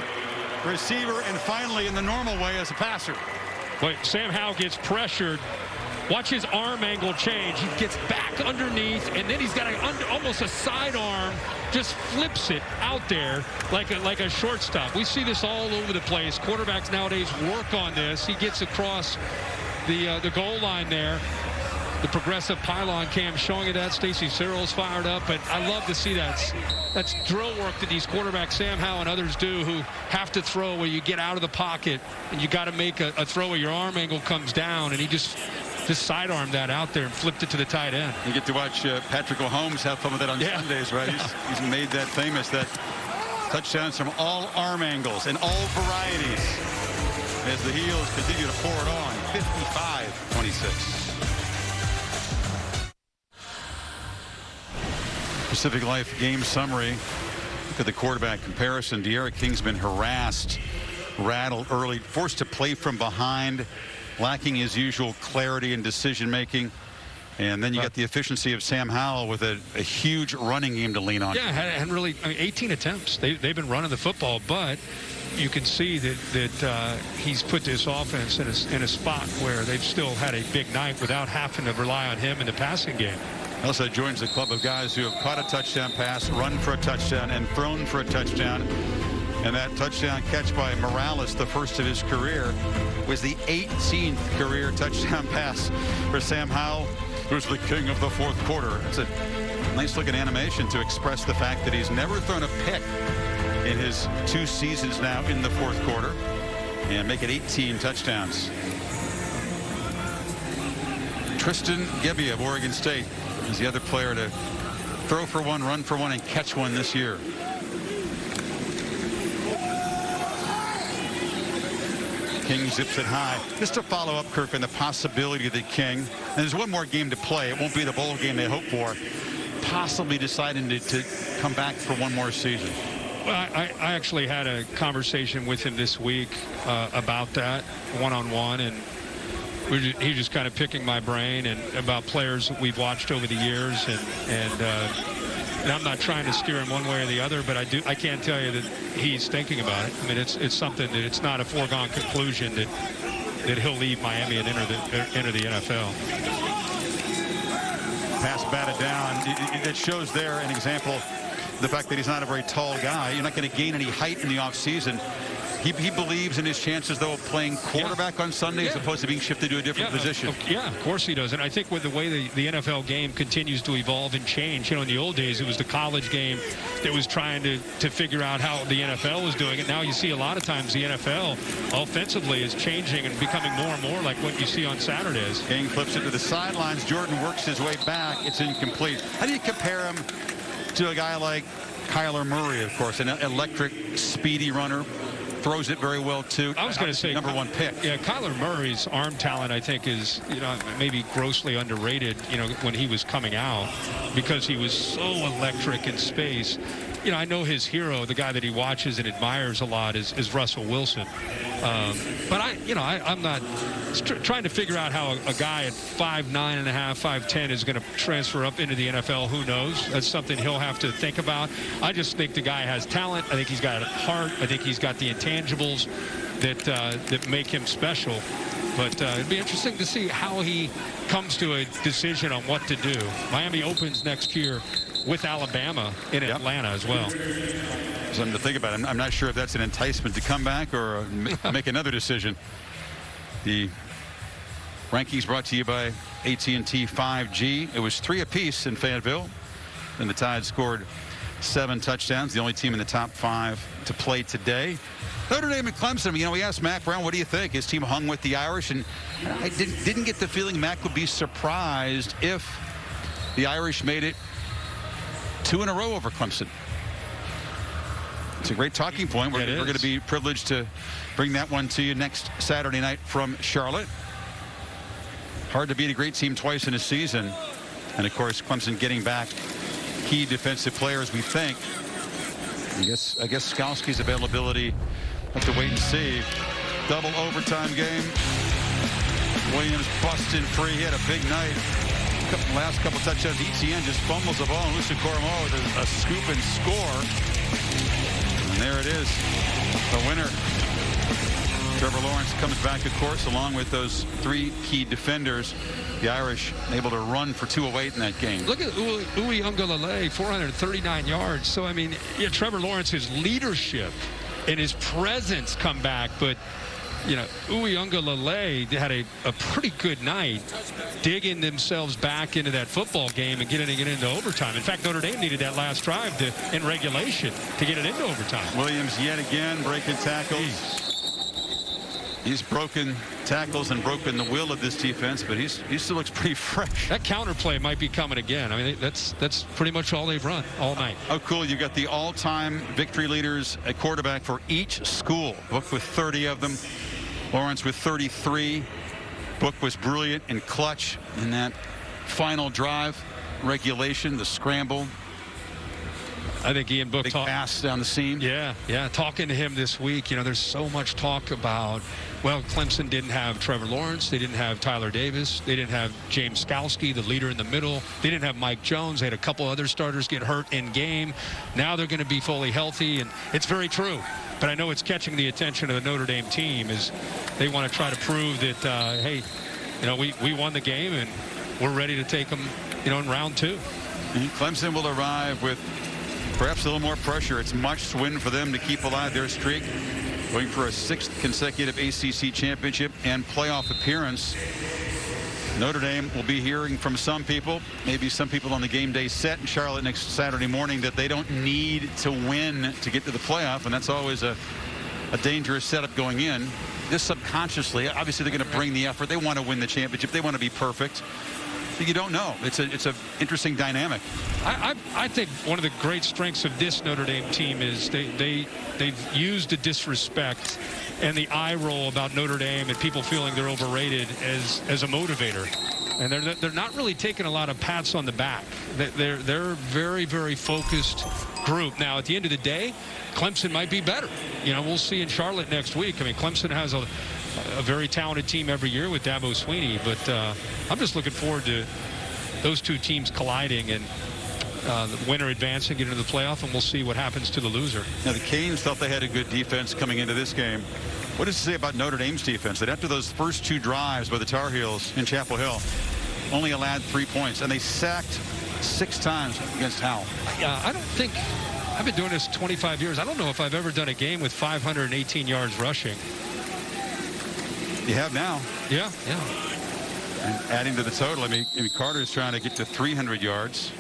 receiver, and finally in the normal way as a passer. But Sam Howell gets pressured. Watch his arm angle change. He gets back underneath, and then he's got almost a sidearm, just flips it out there like a shortstop. We see this all over the place. Quarterbacks nowadays work on this. He gets across the goal line there. The progressive pylon cam showing it that. Stacy Searles fired up, but I love to see that. That's drill work that these quarterbacks, Sam Howell and others, do, who have to throw where you get out of the pocket and you got to make a throw where your arm angle comes down, and he just sidearmed that out there and flipped it to the tight end. You get to watch Patrick Mahomes have fun with that on Sundays, right? He's made that famous, that touchdowns from all arm angles and all varieties as the Heels continue to pour it on. 55-26. Pacific Life game summary. Look at the quarterback comparison. De'Ara King's been harassed, rattled early, forced to play from behind, lacking his usual clarity and decision making. And then you got the efficiency of Sam Howell with a huge running game to lean on. Yeah, and really, 18 attempts. They've been running the football, but you can see that he's put this offense in a spot where they've still had a big night without having to rely on him in the passing game. Also joins the club of guys who have caught a touchdown pass, run for a touchdown, and thrown for a touchdown. And that touchdown catch by Morales, the first of his career, was the 18th career touchdown pass for Sam Howell, who's the king of the 4th quarter. It's a nice-looking animation to express the fact that he's never thrown a pick in his 2 seasons now in the 4th quarter, and make it 18 touchdowns. Tristan Gebbia of Oregon State is the other player to throw for one, run for one, and catch one this year. King zips it high. Just to follow up, Kirk, on the possibility that King, and there's one more game to play. It won't be the bowl game they hope for. Possibly deciding to come back for one more season. Well, I actually had a conversation with him this week about that one-on-one, and he's just kind of picking my brain and about players that we've watched over the years, and I'm not trying to steer him one way or the other, but I can tell you that he's thinking about it. I mean, it's something that it's not a foregone conclusion that he'll leave Miami and enter the NFL. Pass batted down. It shows there an example, the fact that he's not a very tall guy. You're not going to gain any height in the offseason. He believes in his chances, though, of playing quarterback on Sunday as opposed to being shifted to a different position. Yeah, of course he does. And I think with the way the NFL game continues to evolve and change, you know, in the old days, it was the college game that was trying to figure out how the NFL was doing it. Now you see a lot of times the NFL offensively is changing and becoming more and more like what you see on Saturdays. King flips it to the sidelines. Jordan works his way back. It's incomplete. How do you compare him to a guy like Kyler Murray, of course, an electric, speedy runner? Throws it very well, too. I was going to say number one pick. Yeah, Kyler Murray's arm talent, I think, is, you know, maybe grossly underrated, you know, when he was coming out, because he was so electric in space. You know, I know his hero, the guy that he watches and admires a lot, is Russell Wilson. But I'm not trying to figure out how a guy at 5'9.5", 5'10" is going to transfer up into the NFL. Who knows? That's something he'll have to think about. I just think the guy has talent. I think he's got heart. I think he's got the intangibles that make him special. But it'd be interesting to see how he comes to a decision on what to do. Miami opens next year with Alabama in Atlanta as well. Something to think about. I'm not sure if that's an enticement to come back or make another decision. The rankings brought to you by AT&T 5G. It was 3 apiece in Fayetteville, and the Tide scored 7 touchdowns, the only team in the top 5 to play today. Notre Dame and Clemson, you know, we asked Mac Brown, what do you think? His team hung with the Irish, and I didn't get the feeling Mac would be surprised if the Irish made it 2 in a row over Clemson. It's a great talking point. We're going to be privileged to bring that one to you next Saturday night from Charlotte. Hard to beat a great team twice in a season. And, of course, Clemson getting back key defensive players, we think. I guess Skalski's availability, have to wait and see. Double overtime game. Williams busting free. He had a big night. Last couple touchdowns. ETN just fumbles the ball. And Lucian Koromoa with a scoop and score. And there it is, the winner. Trevor Lawrence comes back, of course, along with those 3 key defenders. The Irish able to run for 208 in that game. Look at Uiagalelei, 439 yards. So, I mean, Trevor Lawrence's leadership and his presence come back, but you know, Uiagalelei had a pretty good night digging themselves back into that football game and getting it into overtime. In fact, Notre Dame needed that last drive in regulation to get it into overtime. Williams yet again breaking tackles. He's broken tackles and broken the will of this defense, but he still looks pretty fresh. That counterplay might be coming again. I mean, that's pretty much all they've run all night. Oh, cool. You've got the all-time victory leaders at quarterback for each school. Book with 30 of them. Lawrence with 33. Book was brilliant and clutch in that final drive, regulation, the scramble. I think Ian Book pass down the seam. Yeah, talking to him this week, you know, there's so much talk about, well, Clemson didn't have Trevor Lawrence. They didn't have Tyler Davis. They didn't have James Skalski, the leader in the middle. They didn't have Mike Jones. They had a couple other starters get hurt in game. Now they're going to be fully healthy, and it's very true. But I know it's catching the attention of the Notre Dame team as they want to try to prove that, hey, you know, we won the game and we're ready to take them, you know, in round 2. And Clemson will arrive with perhaps a little more pressure. It's much to win for them to keep alive their streak, going for a 6th consecutive ACC championship and playoff appearance. Notre Dame will be hearing from some people, maybe some people on the game day set in Charlotte next Saturday morning, that they don't need to win to get to the playoff, and that's always a a dangerous setup going in. Just subconsciously, obviously they're going to bring the effort. They want to win the championship. They want to be perfect. But you don't know. It's a interesting dynamic. I think one of the great strengths of this Notre Dame team is they've used the disrespect and the eye roll about Notre Dame and people feeling they're overrated as a motivator. And they're not really taking a lot of pats on the back. They're a very, very focused group. Now, at the end of the day, Clemson might be better. You know, we'll see in Charlotte next week. I mean, Clemson has a very talented team every year with Dabo Swinney. But I'm just looking forward to those two teams colliding and the winner advancing into the playoff, and we'll see what happens to the loser. Now, the Canes felt they had a good defense coming into this game. What does it say about Notre Dame's defense? That after those first 2 drives by the Tar Heels in Chapel Hill, only allowed 3 points, and they sacked 6 times against Howell. Yeah, I don't think, I've been doing this 25 years. I don't know if I've ever done a game with 518 yards rushing. You have now. Yeah. And adding to the total, I mean Carter's trying to get to 300 yards.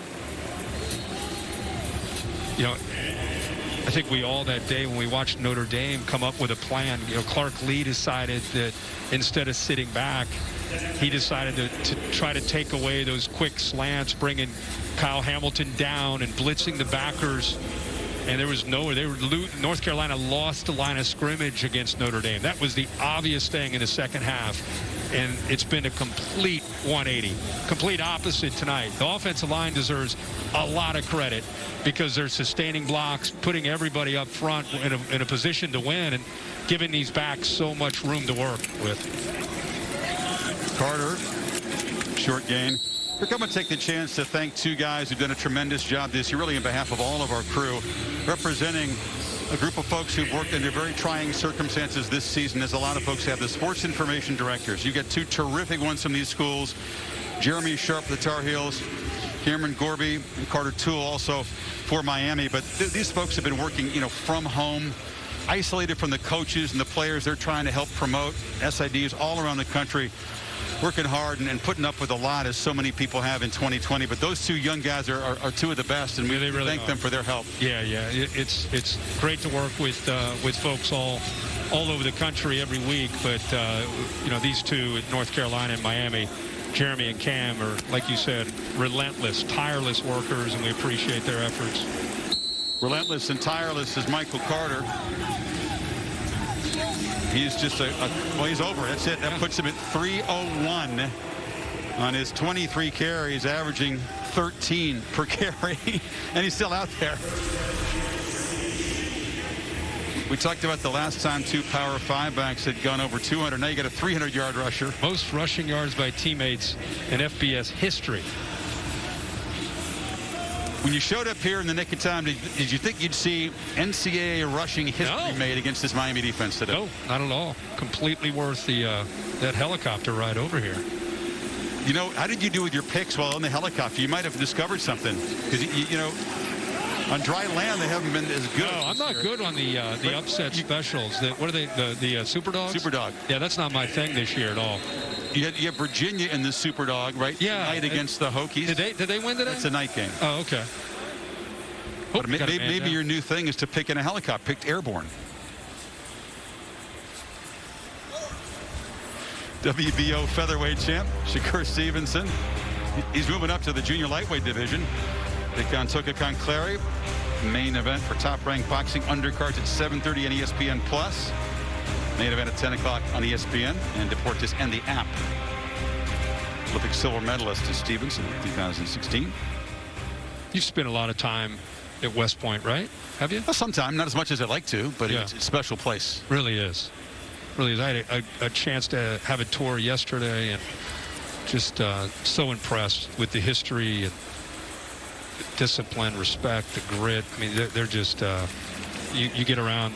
You know, I think we all that day when we watched Notre Dame come up with a plan, you know, Clark Lee decided that instead of sitting back, he decided to try to take away those quick slants, bringing Kyle Hamilton down and blitzing the backers. And there was North Carolina lost the line of scrimmage against Notre Dame. That was the obvious thing in the second half. And it's been a complete 180, complete opposite tonight. The offensive line deserves a lot of credit because they're sustaining blocks, putting everybody up front in a position to win, and giving these backs so much room to work with. Carter, short gain. We're going to take the chance to thank 2 guys who've done a tremendous job this year, really on behalf of all of our crew, representing a group of folks who've worked under very trying circumstances this season, as a lot of folks have. The sports information directors. You get 2 terrific ones from these schools. Jeremy Sharp, the Tar Heels, Cameron Gorby, and Carter Toole also for Miami. But these folks have been working, you know, from home, isolated from the coaches and the players they're trying to help promote, SIDs all around the country, working hard and putting up with a lot, as so many people have in 2020. But those 2 young guys are 2 of the best, and we really thank them for their help. Yeah. It's great to work with folks all over the country every week. But you know, these 2 at North Carolina and Miami, Jeremy and Cam, are, like you said, relentless, tireless workers, and we appreciate their efforts. Relentless and tireless is Michael Carter. He's just well, he's over. That's it. That puts him at 301 on his 23 carries, averaging 13 per carry, and he's still out there. We talked about the last time 2 Power 5 backs had gone over 200. Now you got a 300-yard rusher. Most rushing yards by teammates in FBS history. When you showed up here in the nick of time, did you think you'd see NCAA rushing history made against this Miami defense today? No, not at all. Completely worth that helicopter ride over here. You know, how did you do with your picks while on the helicopter? You might have discovered something, because you know, on dry land they haven't been as good. No, I'm not good on the upset specials. What are they? The Super Dogs? Super Dog. Yeah, that's not my thing this year at all. You have Virginia in the Super Dog, right? Yeah. Tonight against the Hokies. Did they win today? It's a night game. Oh, okay. But maybe your new thing is to pick in a helicopter, picked airborne. WBO featherweight champ Shakur Stevenson. He's moving up to the junior lightweight division. Take on Toka Conclari. Main event for Top Rank Boxing. Undercards at 7:30 on ESPN Plus. Main event at 10 o'clock on ESPN and Deportes and the app. Olympic silver medalist is Stevenson in 2016. You've spent a lot of time at West Point, right? Have you? Well, sometime, not as much as I'd like to, but it's a special place. Really is. Really is. I had a chance to have a tour yesterday, and just so impressed with the history and the discipline, respect, the grit. I mean, they're just you get around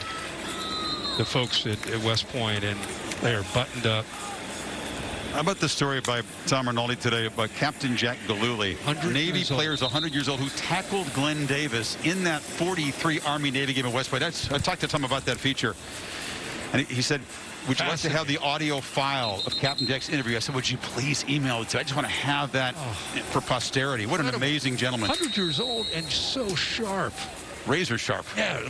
the folks at West Point, and they are buttoned up. How about the story by Tom Rinaldi today about Captain Jack Galooly, Navy players 100 years old, who tackled Glenn Davis in that 43 Army-Navy game at West Point. I talked to Tom about that feature, and he said, would you like to have the audio file of Captain Jack's interview? I said, would you please email it to me? I just want to have that for posterity. What an amazing gentleman. 100 years old and so sharp. Razor sharp. Yeah,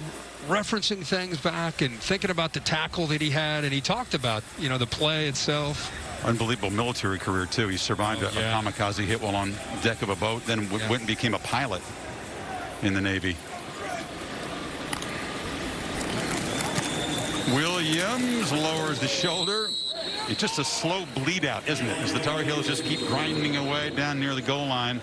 referencing things back and thinking about the tackle that he had, and he talked about, you know, the play itself. Unbelievable military career, too. He survived a kamikaze hit while on deck of a boat, then went and became a pilot in the Navy. Williams lowers the shoulder. It's just a slow bleed out, isn't it? As the Tar Heels just keep grinding away down near the goal line.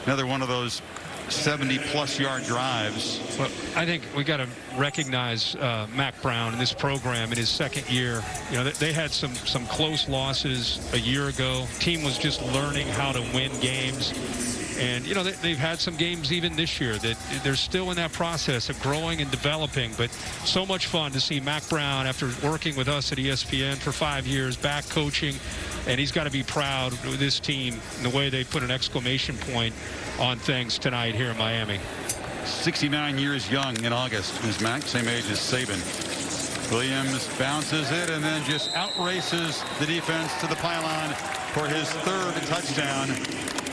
Another one of those 70-plus yard drives. Well, I think we got to recognize Mac Brown in this program in his second year. You know, they had some close losses a year ago. Team was just learning how to win games. And, you know, they've had some games even this year that they're still in that process of growing and developing. But so much fun to see Mac Brown, after working with us at ESPN for 5 years, back coaching. And he's got to be proud of this team and the way they put an exclamation point on things tonight here in Miami. 69 years young in August is Mac, same age as Saban. Williams bounces it and then just outraces the defense to the pylon for his third touchdown.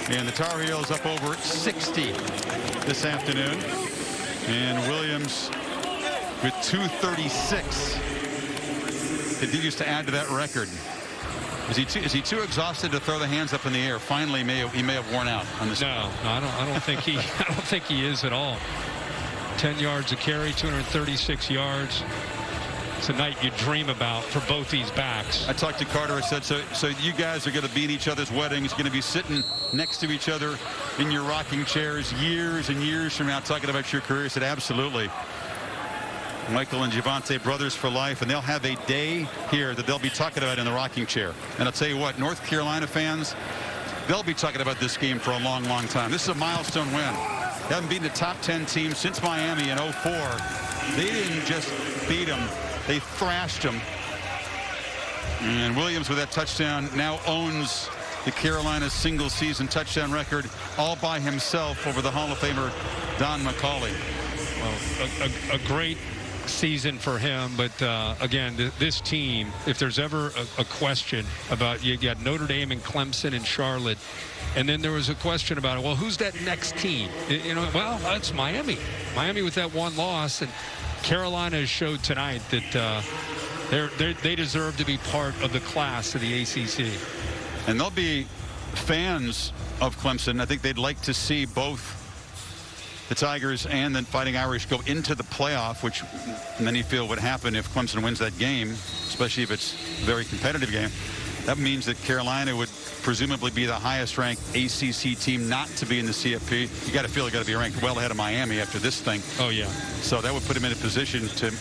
And the Tar Heels up over 60 this afternoon. And Williams with 236 continues to add to that record. Is he too exhausted to throw the hands up in the air? Finally, he may have worn out on this. No, I don't think he. I don't think he is at all. 10 yards a carry, 236 yards. It's a night you dream about for both these backs. I talked to Carter. I said, so you guys are going to be in each other's weddings, going to be sitting next to each other in your rocking chairs years and years from now, talking about your career. I said, absolutely. Michael and Javante, brothers for life, and they'll have a day here that they'll be talking about in the rocking chair. And I'll tell you what, North Carolina fans, they'll be talking about this game for a long, long time. This is a milestone win. They haven't beaten a top 10 team since Miami in 04. They didn't just beat them, they thrashed them. And Williams, with that touchdown, now owns the Carolina single-season touchdown record all by himself over the Hall of Famer Don McCauley. Well, a great season for him, but again, this team, if there's ever a question about, you got Notre Dame and Clemson and Charlotte, and then there was a question about, well, who's that next team? You know, well, that's Miami with that one loss, and Carolina has showed tonight that they deserve to be part of the class of the ACC. And they'll be fans of Clemson. I think they'd like to see both the Tigers and the Fighting Irish go into the playoff, which many feel would happen if Clemson wins that game, especially if it's a very competitive game. That means that Carolina would presumably be the highest ranked ACC team not to be in the CFP. You got to feel you got to be ranked well ahead of Miami after this thing. Oh, yeah. So that would put them in a position to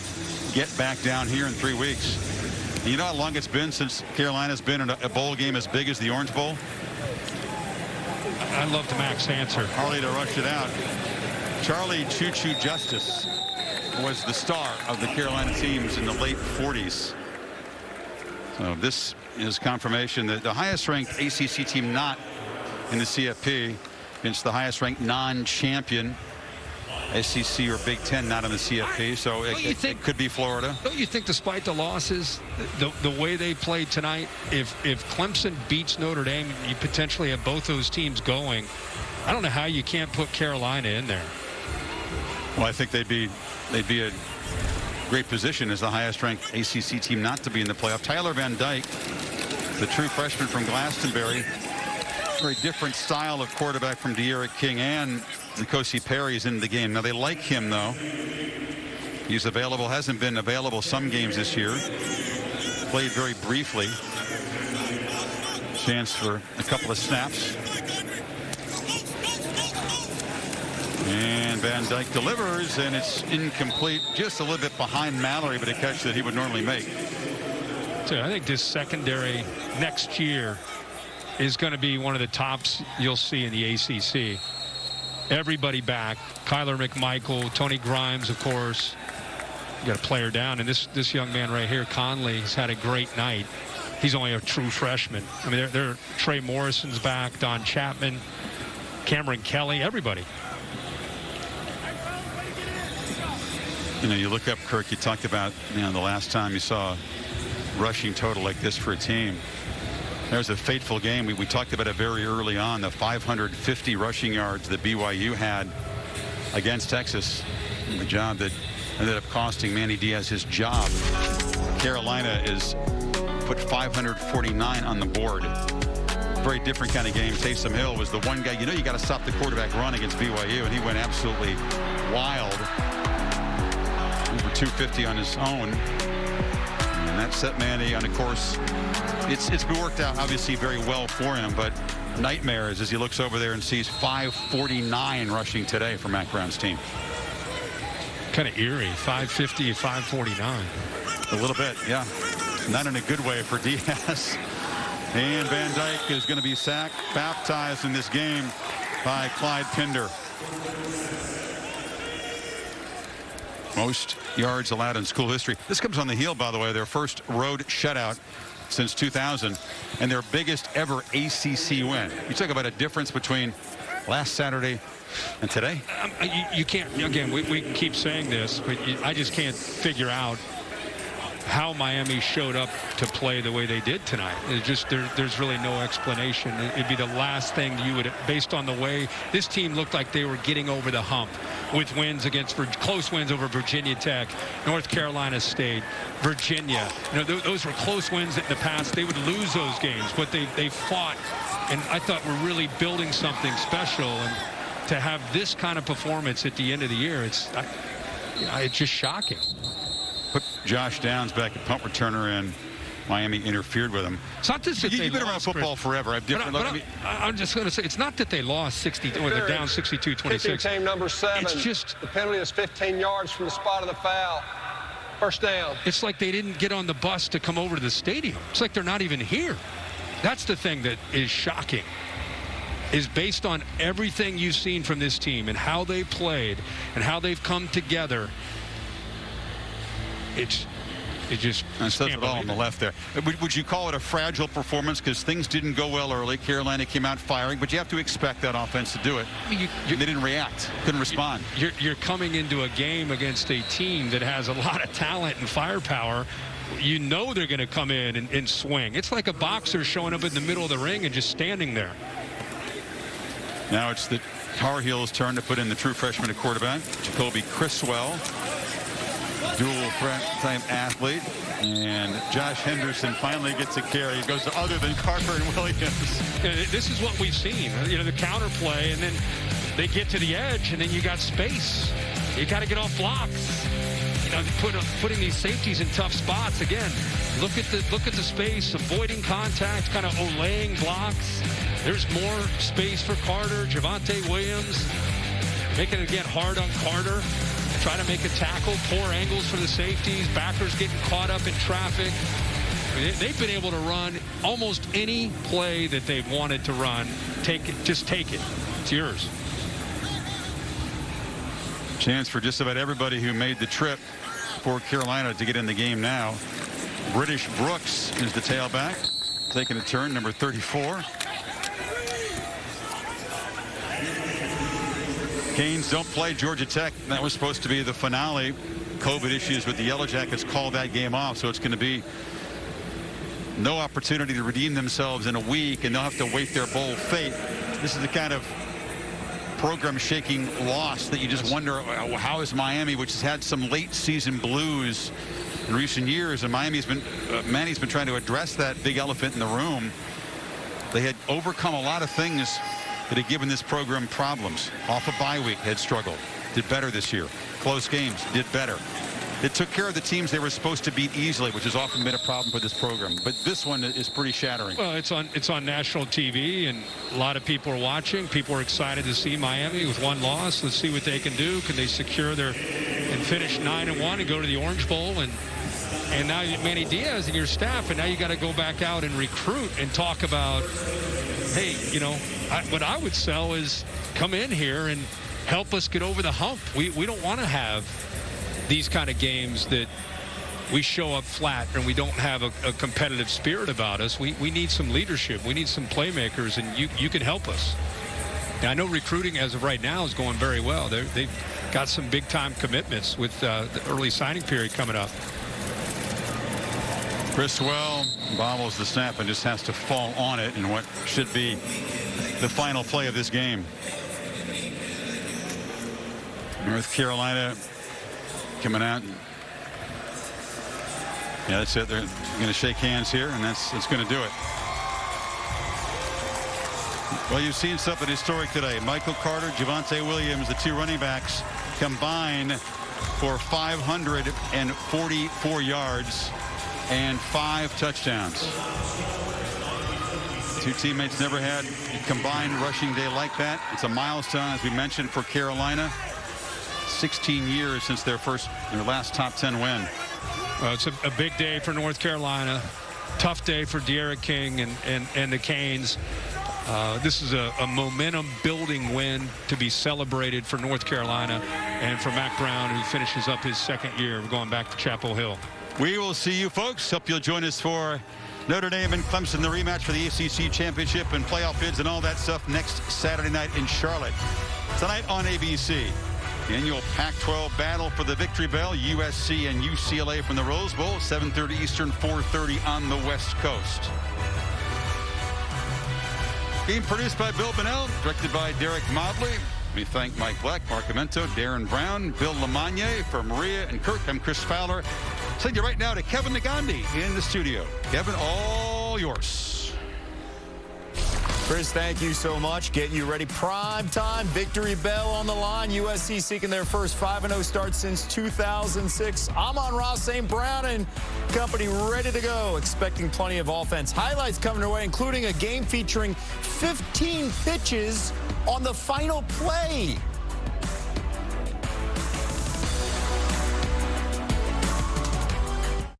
get back down here in 3 weeks. And you know how long it's been since Carolina's been in a bowl game as big as the Orange Bowl? I love the Mac's answer. Hardly to rush it out. Charlie Choo-Choo Justice was the star of the Carolina teams in the late 40s. So this is confirmation that the highest ranked ACC team not in the CFP against the highest ranked non-champion SEC or Big Ten not in the CFP. So it could be Florida. Don't you think, despite the losses, the way they played tonight, if Clemson beats Notre Dame, you potentially have both those teams going. I don't know how you can't put Carolina in there. Well, I think they'd be a great position as the highest ranked ACC team not to be in the playoff. Tyler Van Dyke, the true freshman from Glastonbury, very different style of quarterback from De'Aaron King, and N'Kosi Perry's in the game. Now they like him though. He's available, hasn't been available some games this year. Played very briefly. Chance for a couple of snaps. And Van Dyke delivers, and it's incomplete, just a little bit behind Mallory, but a catch that he would normally make. So I think this secondary next year is going to be one of the tops you'll see in the ACC. Everybody back. Kyler McMichael, Tony Grimes, of course. You got a player down, and this young man right here, Conley, has had a great night. He's only a true freshman. I mean, they're Trey Morrison's back, Don Chapman, Cameron Kelly, everybody. You know, you look up, Kirk, you talked about, you know, the last time you saw a rushing total like this for a team. There's a fateful game. We talked about it very early on, the 550 rushing yards that BYU had against Texas. The job that ended up costing Manny Diaz his job. Carolina is put 549 on the board. Very different kind of game. Taysom Hill was the one guy, you got to stop the quarterback run against BYU, and he went absolutely wild. Over 250 on his own. And that set Manny on a course. It's been worked out obviously very well for him, but nightmares as he looks over there and sees 549 rushing today for Mac Brown's team. Kind of eerie, 550, 549. A little bit, yeah. Not in a good way for Diaz. And Van Dyke is going to be sacked, baptized in this game by Clyde Pinder. Most yards allowed in school history. This comes on the heel, by the way, their first road shutout since 2000 and their biggest ever ACC win. You talk about a difference between last Saturday and today. You can't, again, we keep saying this, but I just can't figure out how Miami showed up to play the way they did tonight. It's just there's really no explanation. It'd be the last thing you would, based on the way this team looked like they were getting over the hump with wins against close wins over Virginia Tech, North Carolina State, Virginia. Those were close wins in the past. They would lose those games, but they fought, and I thought we're really building something special. And to have this kind of performance at the end of the year, it's just shocking. Put Josh Downs back at punt returner, and Miami interfered with him. It's not just that you've been around football forever. I'm just going to say, it's not that they lost 60, or they're down 62-26. Team number 7. It's just the penalty is 15 yards from the spot of the foul. First down. It's like they didn't get on the bus to come over to the stadium. It's like they're not even here. That's the thing that is shocking. Is based on everything you've seen from this team and how they played and how they've come together. It just says it all on the left there. Would you call it a fragile performance because things didn't go well early? Carolina came out firing, but you have to expect that offense to do it. They didn't react, couldn't respond. You're coming into a game against a team that has a lot of talent and firepower. You know they're going to come in and swing. It's like a boxer showing up in the middle of the ring and just standing there. Now it's the Tar Heels' turn to put in the true freshman at quarterback, Jacoby Criswell. Dual threat type athlete, and Josh Henderson finally gets a carry. He goes to other than Carter and Williams. This is what we've seen, the counter play, and then they get to the edge, and then you got space. You got to get off blocks. Putting these safeties in tough spots. Again, look at the space, avoiding contact, kind of olaying blocks. There's more space for Carter, Javonte Williams, making it again hard on Carter. Try to make a tackle, poor angles for the safeties, backers getting caught up in traffic. They've been able to run almost any play that they've wanted to run. Just take it. It's yours. Chance for just about everybody who made the trip for Carolina to get in the game now. British Brooks is the tailback, taking a turn, number 34. Canes don't play Georgia Tech. That was supposed to be the finale. COVID issues with the Yellow Jackets called that game off, so it's going to be no opportunity to redeem themselves in a week, and they'll have to wait their bowl fate. This is the kind of program-shaking loss that you just wonder, how is Miami, which has had some late-season blues in recent years, and Manny's been trying to address that big elephant in the room. They had overcome a lot of things that had given this program problems. Off a bye week, had struggled. Did better this year. Close games, did better. It took care of the teams they were supposed to beat easily, which has often been a problem for this program. But this one is pretty shattering. Well, it's on national TV, and a lot of people are watching. People are excited to see Miami with one loss. Let's see what they can do. Can they secure and finish 9-1 and go to the Orange Bowl? And now Manny Diaz and your staff, and now you got to go back out and recruit and talk about, hey, what I would sell is come in here and help us get over the hump. We don't want to have these kind of games that we show up flat and we don't have a competitive spirit about us. We need some leadership. We need some playmakers, and you can help us. And I know recruiting as of right now is going very well. They've got some big-time commitments with the early signing period coming up. Criswell bobbles the snap and just has to fall on it in what should be the final play of this game. North Carolina coming out. Yeah, that's it. They're going to shake hands here, and that's going to do it. Well, you've seen something historic today. Michael Carter, Javonte Williams, the two running backs combined for 544 yards and 5 touchdowns. Two teammates never had a combined rushing day like that. It's a milestone, as we mentioned, for Carolina. 16 years since their last top 10 win. Well, it's a big day for North Carolina. Tough day for D'Eriq King and the Canes. This is a momentum-building win to be celebrated for North Carolina and for Mack Brown, who finishes up his second year of going back to Chapel Hill. We will see you folks. Hope you'll join us for Notre Dame and Clemson, the rematch for the ACC Championship and playoff bids and all that stuff next Saturday night in Charlotte. Tonight on ABC, the annual Pac-12 battle for the Victory Bell, USC and UCLA from the Rose Bowl, 7:30 Eastern, 4:30 on the West Coast. Game produced by Bill Bonnell, directed by Derek Mobley. We thank Mike Black, Mark Amento, Darren Brown, Bill Lamagne. For Maria and Kirk, I'm Chris Fowler. Send you right now to Kevin Nagandi in the studio. Kevin, all yours. Chris, thank you so much. Getting you ready. Prime time, Victory Bell on the line. USC seeking their first 5-0 start since 2006. I'm on Ross St. Brown and company ready to go. Expecting plenty of offense. Highlights coming our way, including a game featuring 15 pitches on the final play.